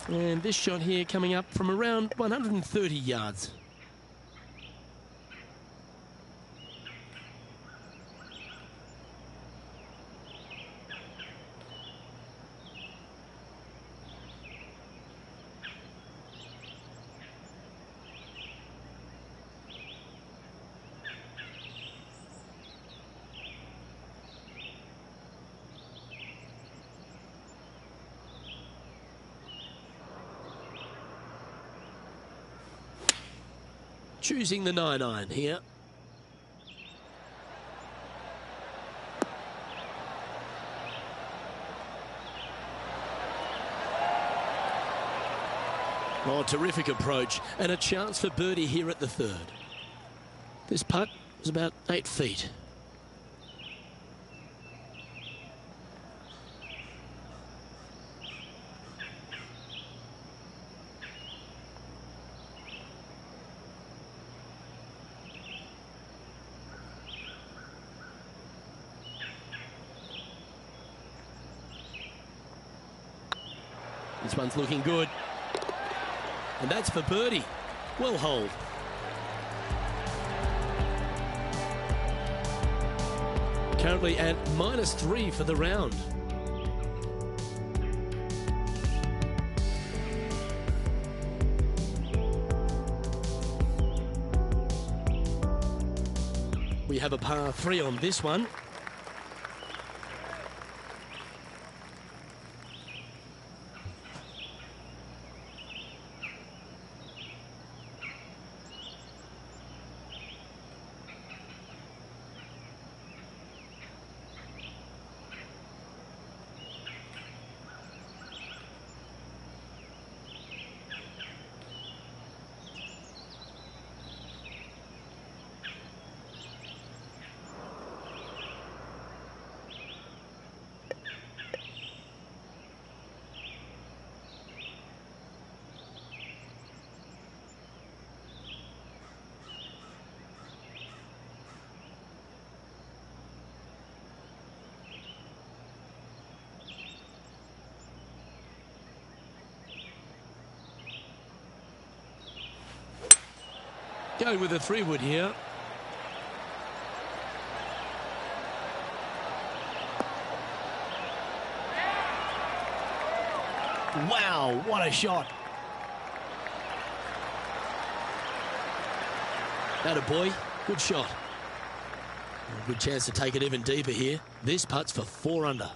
And this shot here coming up from around 130 yards. Choosing the 9-iron here. Oh, terrific approach and a chance for birdie here at the third. This putt was about 8 feet. This one's looking good. And that's for birdie. Well holed. Currently at -3 for the round. We have a par 3 on this one. Going with a 3-wood here. Wow, what a shot. Atta boy, good shot. A good chance to take it even deeper here. This putt's for 4 under.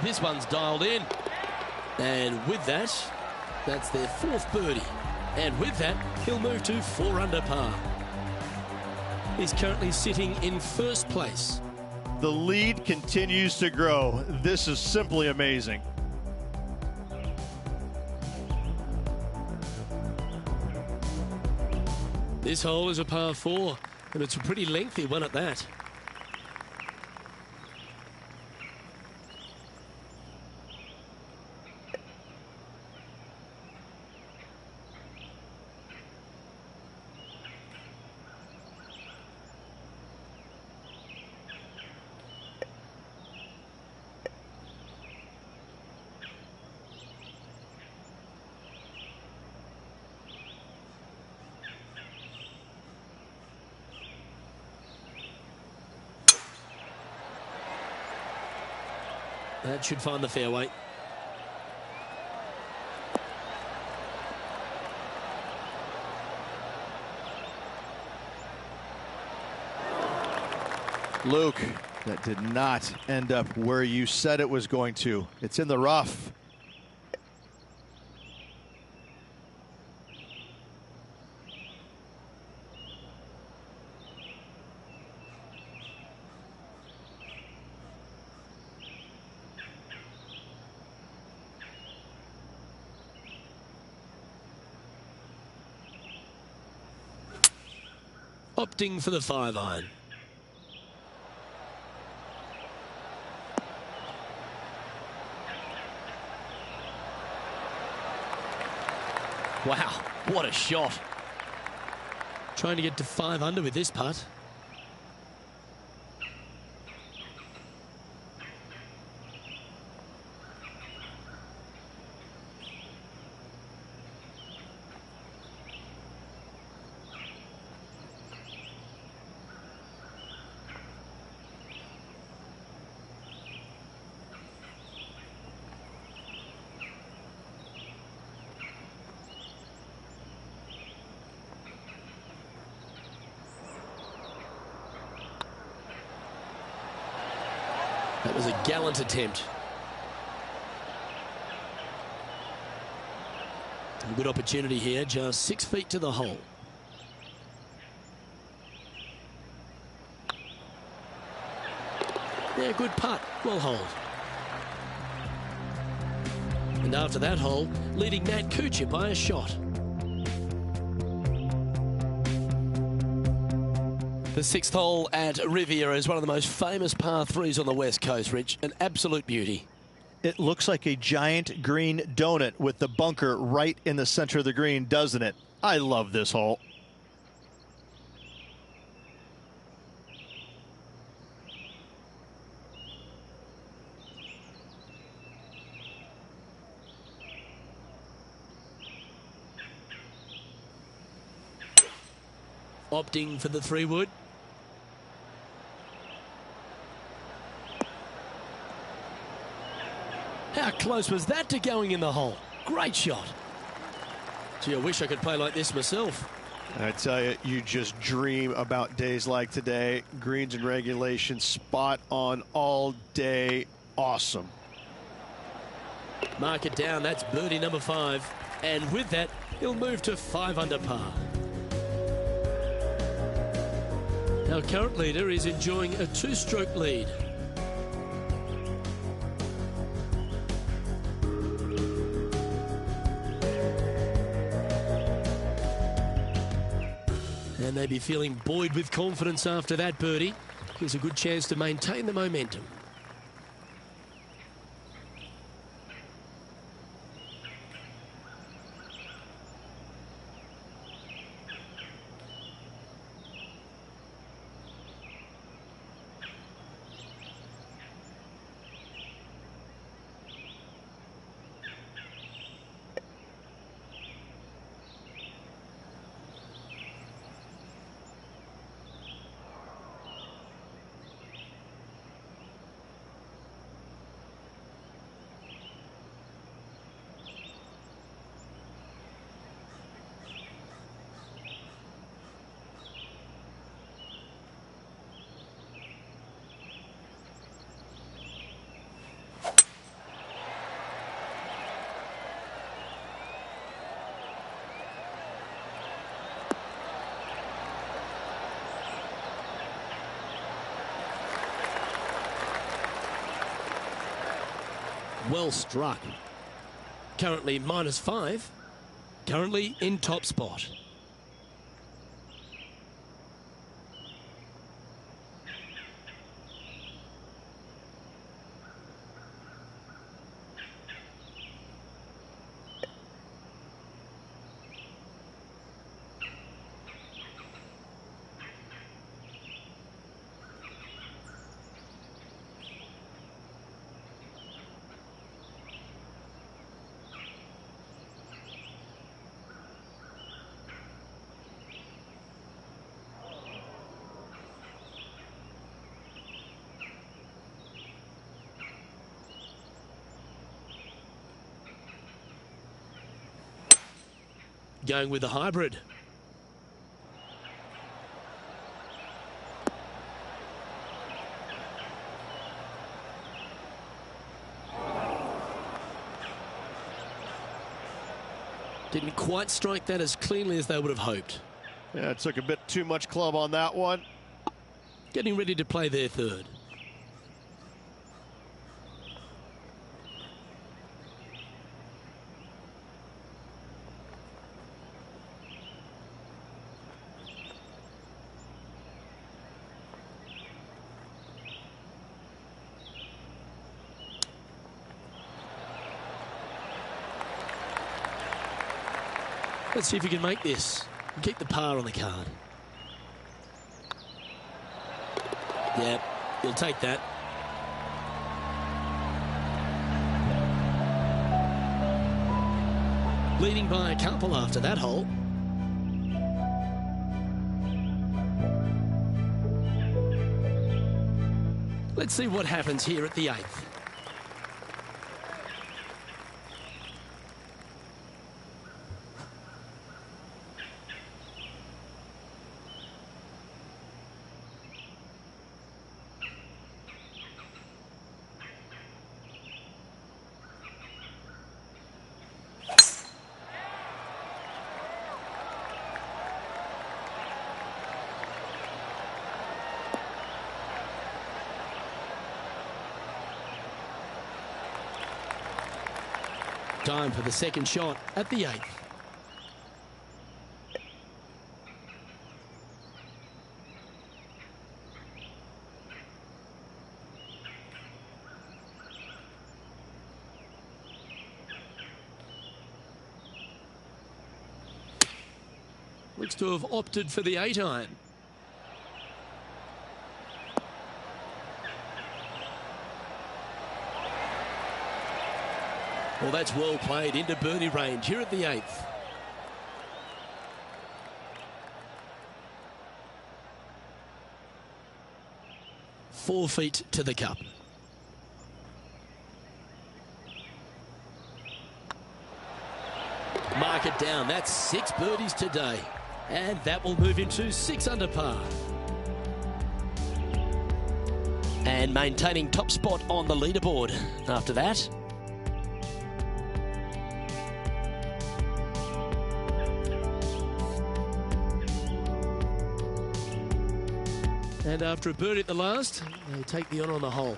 This one's dialed in. And with that, that's their 4th birdie. And with that, he'll move to 4 under par. He's currently sitting in 1st place.
The lead continues to grow. This is simply amazing.
This hole is a par 4, and it's a pretty lengthy one at that. That should find the fairway.
Luke, that did not end up where you said it was going to. It's in the rough.
Opting for the 5-iron. Wow, what a shot. Trying to get to 5 under with this putt. That was a gallant attempt. A good opportunity here, just 6 feet to the hole. Yeah, good putt, well holed. And after that hole, leading Matt Kuchar by a shot. The 6th hole at Riviera is one of the most famous par 3s on the West Coast, Rich. An absolute beauty.
It looks like a giant green donut with the bunker right in the center of the green, doesn't it? I love this hole.
Opting for the 3-wood. How close was that to going in the hole? Great shot. Gee, I wish I could play like this myself.
I tell you, you just dream about days like today. Greens and regulation, spot on all day. Awesome.
Mark it down. That's birdie number 5. And with that, he'll move to 5 under par. Our current leader is enjoying a 2-stroke lead. And they be feeling buoyed with confidence after that birdie. Here's a good chance to maintain the momentum. Well struck. Currently -5. Currently in top spot. Going with the hybrid. Didn't quite strike that as cleanly as they would have hoped.
Yeah, it took a bit too much club on that one.
Getting ready to play their third. Let's see if he can make this and keep the par on the card. Yeah, he'll take that. Leading by a couple after that hole. Let's see what happens here at the 8th. Time for the second shot at the 8th. Looks to have opted for the 8-iron. Well, that's well played into birdie range here at the 8th. Four feet to the cup. Mark it down. That's 6 birdies today. And that will move him to 6 under par. And maintaining top spot on the leaderboard after that. And after a birdie at the last, they take the honour on the hole.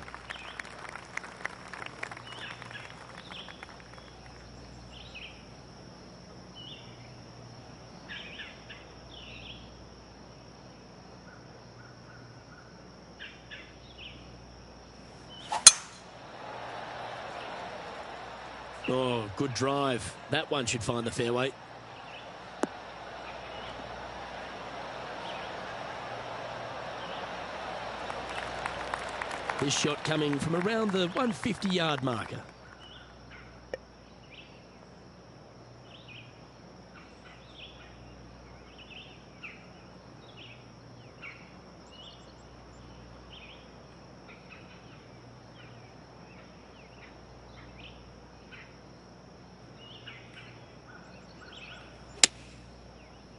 Oh, good drive. That one should find the fairway. This shot coming from around the 150-yard marker.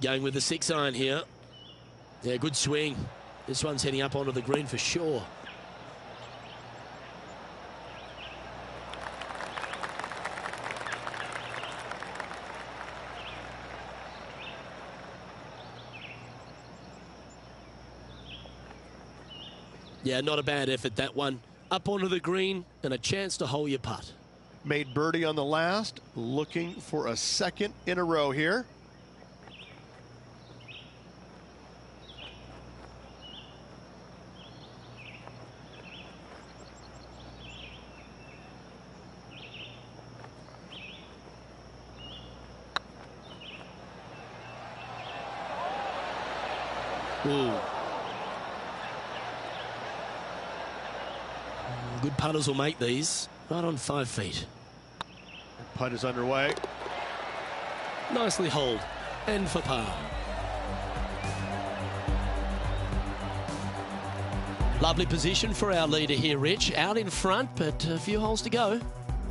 Going with the 6-iron here. Yeah, good swing. This one's heading up onto the green for sure. Yeah, not a bad effort, that one. Up onto the green and a chance to hole your putt.
Made birdie on the last, looking for a second in a row here.
Ooh. Good putters will make these. Right on 5 feet.
Putt is underway.
Nicely holed. And for par. Lovely position for our leader here, Rich. Out in front, but a few holes to go.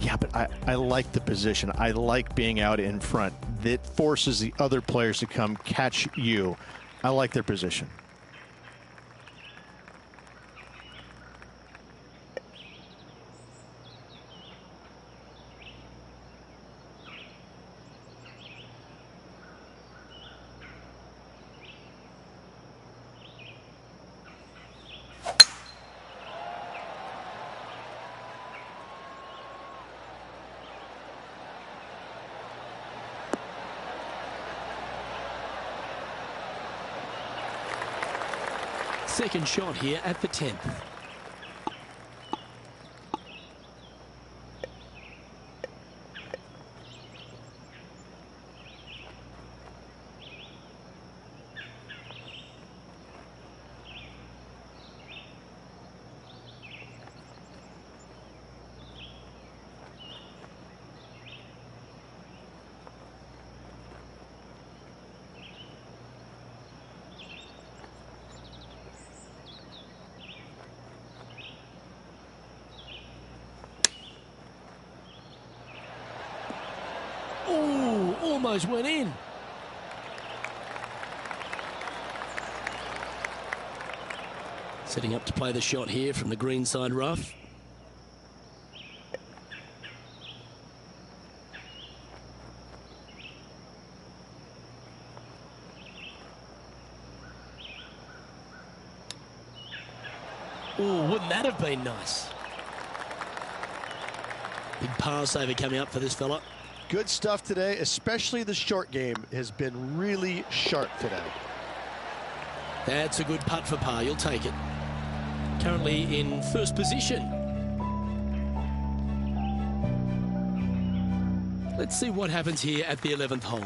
Yeah, but I like the position. I like being out in front. That forces the other players to come catch you. I like their position.
Second shot here at the 10th. Ooh, almost went in. Setting up to play the shot here from the greenside rough. Ooh, wouldn't that have been nice? Big par saver coming up for this fella.
Good stuff today, especially the short game has been really sharp today.
That's a good putt for par. You'll take it. Currently in first position. Let's see what happens here at the 11th hole.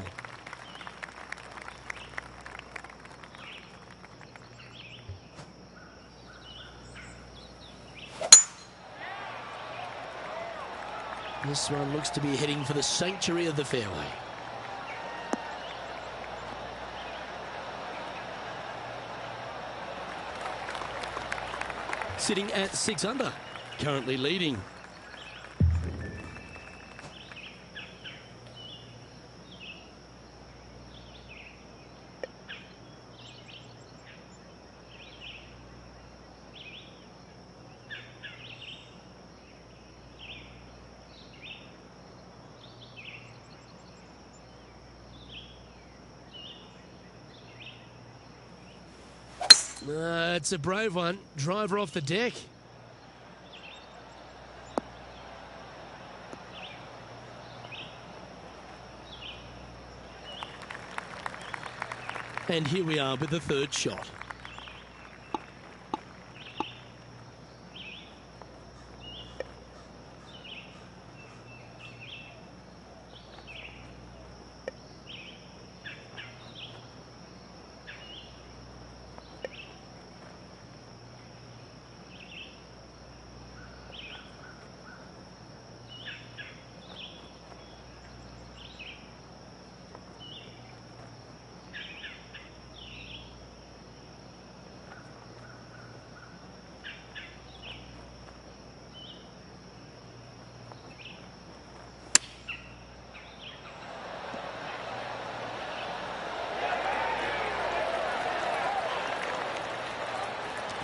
This one looks to be heading for the sanctuary of the fairway. Sitting at 6 under, currently leading. It's a brave one. Driver off the deck. And here we are with the third shot.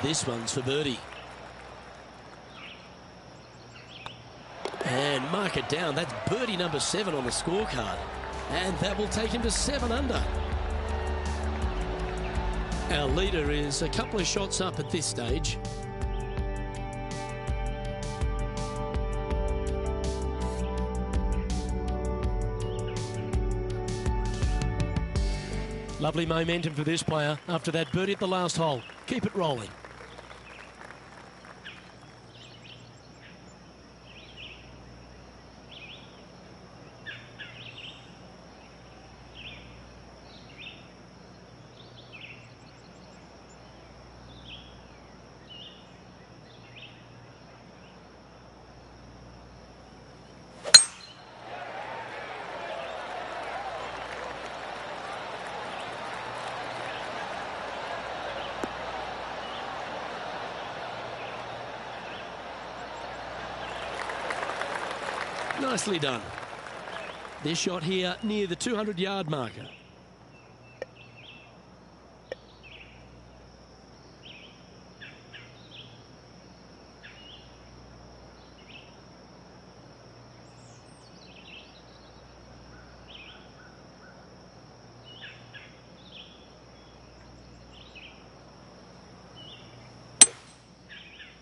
This one's for birdie. And mark it down. That's birdie number 7 on the scorecard. And that will take him to 7 under. Our leader is a couple of shots up at this stage. Lovely momentum for this player after that birdie at the last hole. Keep it rolling. Nicely done. This shot here near the 200-yard marker.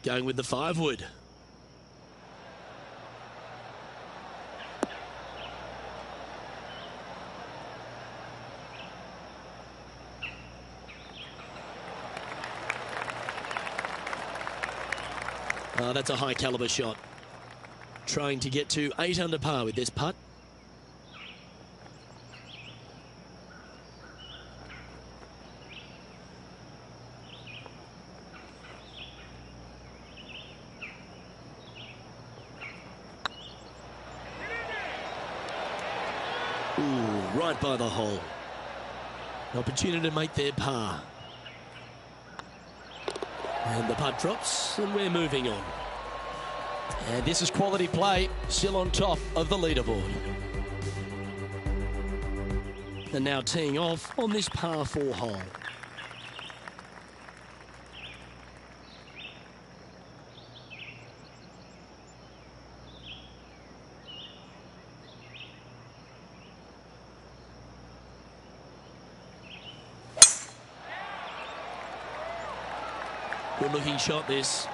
Going with the 5-wood. Oh, that's a high caliber shot. Trying to get to 8 under par with this putt. Ooh, right by the hole. An opportunity to make their par. And the putt drops, and we're moving on. And this is quality play, still on top of the leaderboard. And now teeing off on this par 4 hole. Good looking shot this.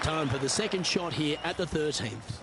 Time for the second shot here at the 13th.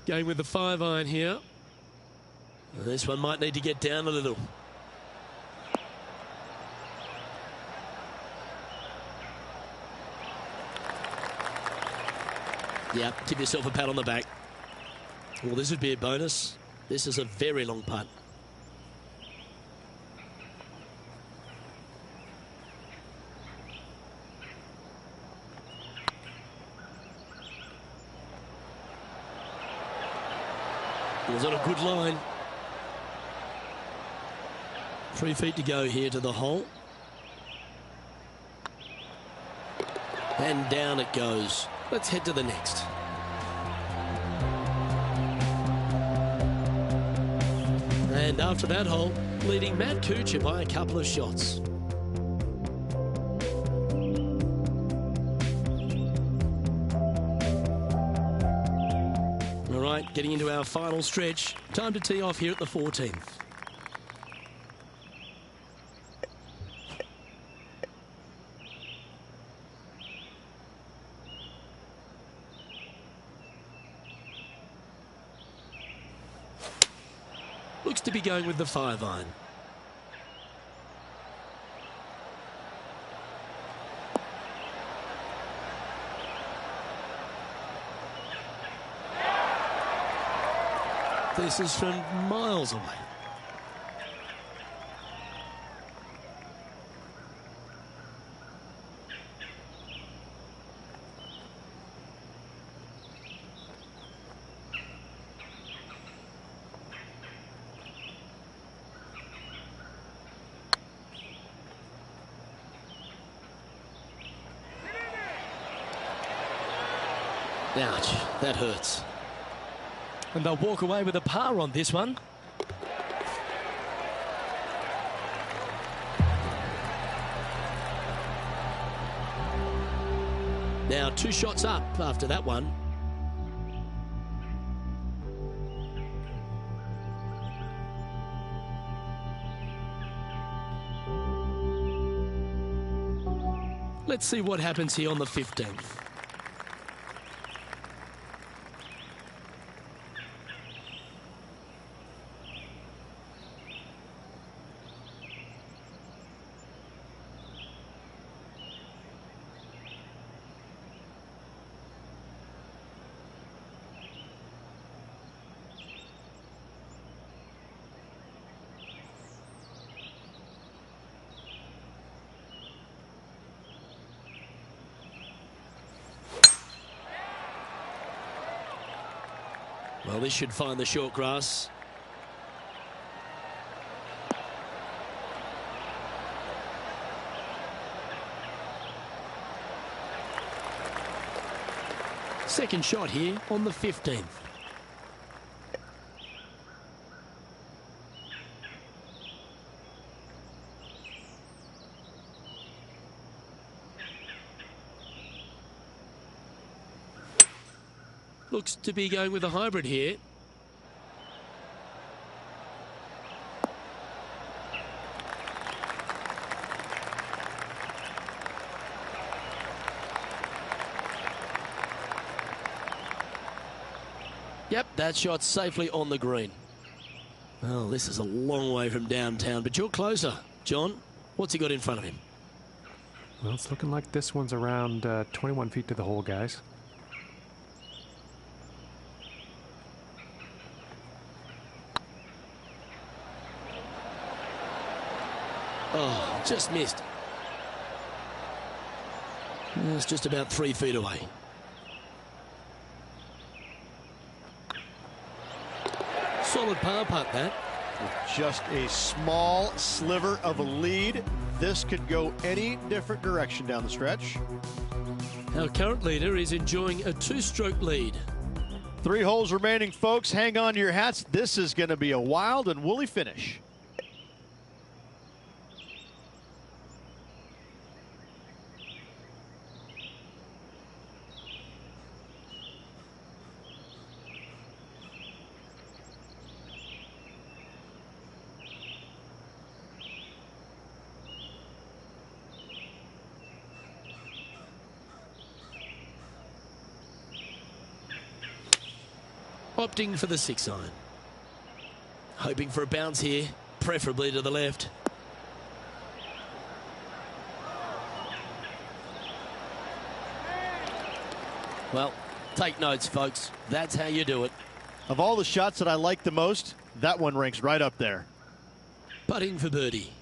Going with the 5-iron here. This one might need to get down a little. Yeah, give yourself a pat on the back. Well, this would be a bonus. This is a very long putt. It was on a good line. 3 feet to go here to the hole. And down it goes. Let's head to the next. And after that hole, leading Matt Kuchar by a couple of shots. Getting into our final stretch. Time to tee off here at the 14th. Looks to be going with the 5-iron. This is from miles away. Ouch, that hurts. And they'll walk away with a par on this one. Now 2 shots up after that one. Let's see what happens here on the 15th. Well, this should find the short grass. Second shot here on the 15th. Looks to be going with a hybrid here. Yep, that shot's safely on the green. Well, this is a long way from downtown, but you're closer. John, what's he got in front of him?
Well, it's looking like this one's around 21 feet to the hole, guys.
Oh, just missed. It's just about 3 feet away. Solid par putt, that.
With just a small sliver of a lead, this could go any different direction down the stretch.
Our current leader is enjoying a 2-stroke lead.
3 holes remaining, folks. Hang on to your hats. This is going to be a wild and woolly finish.
Opting for the 6-iron. Hoping for a bounce here, preferably to the left. Well, take notes, folks. That's how you do it.
Of all the shots that I like the most, that one ranks right up there.
Putting for birdie.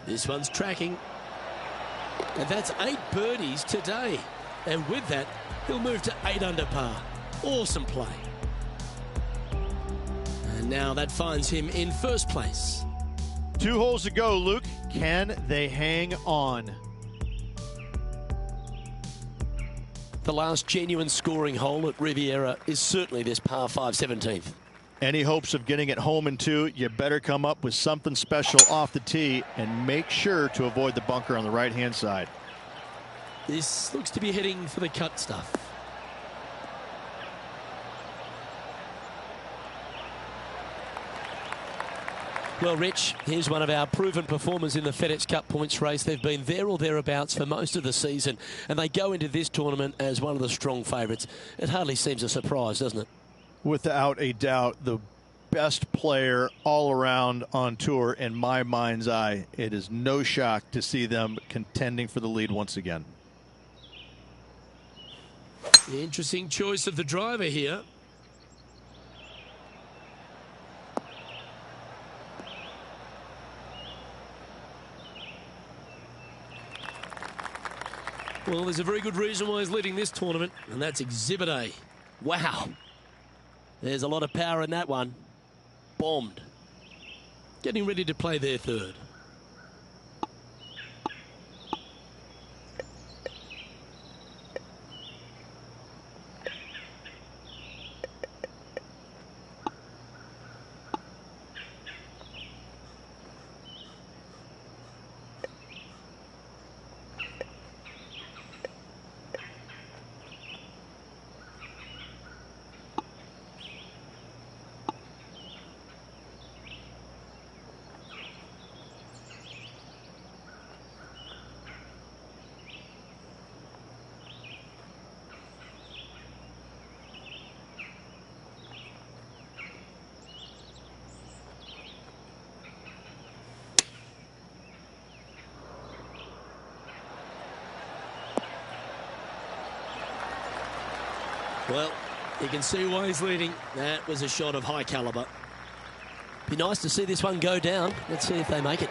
This one's tracking. And that's 8 birdies today. And with that, he'll move to 8 under par. Awesome play. And now that finds him in first place.
2 holes to go, Luke. Can they hang on?
The last genuine scoring hole at Riviera is certainly this par 5 17th.
Any hopes of getting it home in 2, you better come up with something special off the tee and make sure to avoid the bunker on the right-hand side.
This looks to be heading for the cut stuff. Well, Rich, here's one of our proven performers in the FedEx Cup points race. They've been there or thereabouts for most of the season, and they go into this tournament as one of the strong favourites. It hardly seems a surprise, doesn't it?
Without a doubt, the best player all around on tour in my mind's eye. It is no shock to see them contending for the lead once again.
The interesting choice of the driver here. Well, there's a very good reason why he's leading this tournament, and that's Exhibit A. Wow. There's a lot of power in that one. Bombed. Getting ready to play their third. Well, you can see why he's leading. That was a shot of high caliber. Be nice to see this one go down. Let's see if they make it.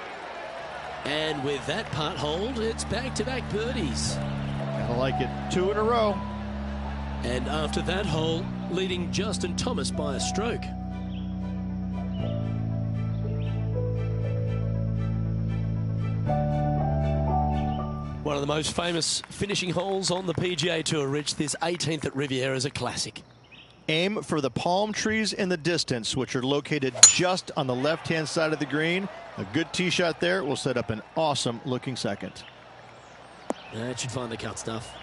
And with that putt hold, it's back-to-back birdies.
Gotta like it. 2 in a row.
And after that hole, leading Justin Thomas by a stroke. One of the most famous finishing holes on the PGA Tour, Rich. This 18th at Riviera is a classic.
Aim for the palm trees in the distance, which are located just on the left-hand side of the green. A good tee shot there will set up an awesome-looking second.
That should find the cut stuff.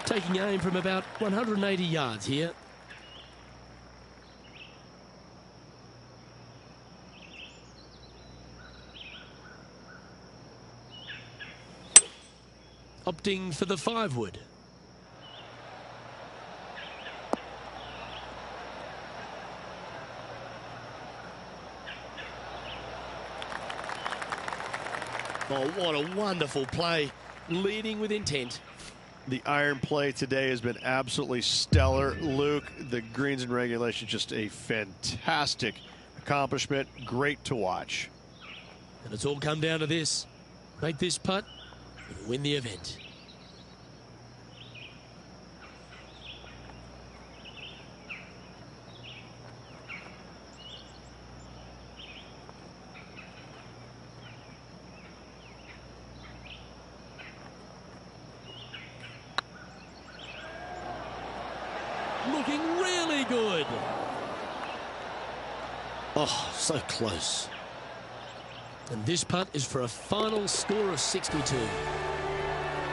Taking aim from about 180 yards here. Opting for the 5-wood. Oh, what a wonderful play. Leading with intent.
The iron play today has been absolutely stellar. Luke, the greens and regulation, just a fantastic accomplishment. Great to watch.
And it's all come down to this. Make this putt and win the event. Looking really good. Oh, so close. And this putt is for a final score of 62.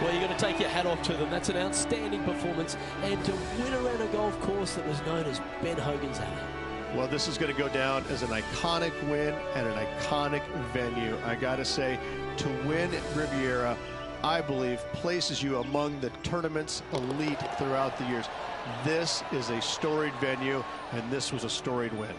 Well, you've got to take your hat off to them. That's an outstanding performance. And to win around a golf course that was known as Ben Hogan's Alley.
Well, this is going to go down as an iconic win at an iconic venue. I got to say, to win at Riviera, I believe, places you among the tournament's elite throughout the years. This is a storied venue, and this was a storied win.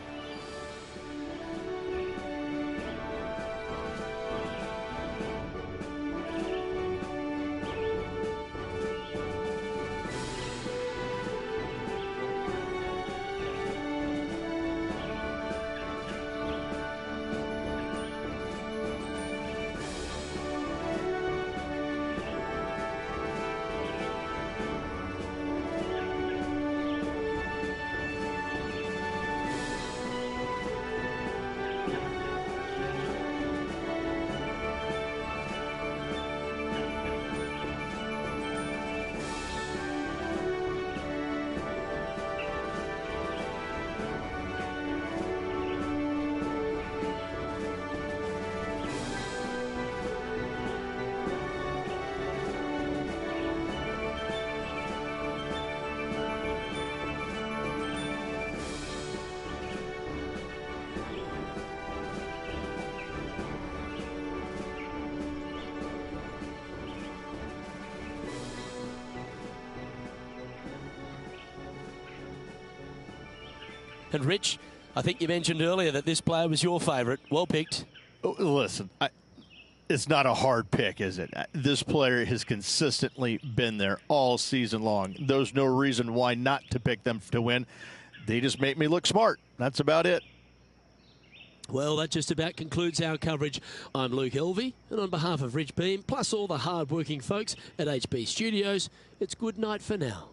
And Rich, I think you mentioned earlier that this player was your favourite. Well picked.
Oh, listen, it's not a hard pick, is it? This player has consistently been there all season long. There's no reason why not to pick them to win. They just make me look smart. That's about it.
Well, that just about concludes our coverage. I'm Luke Elvey, and on behalf of Rich Beam, plus all the hard-working folks at HB Studios, it's good night for now.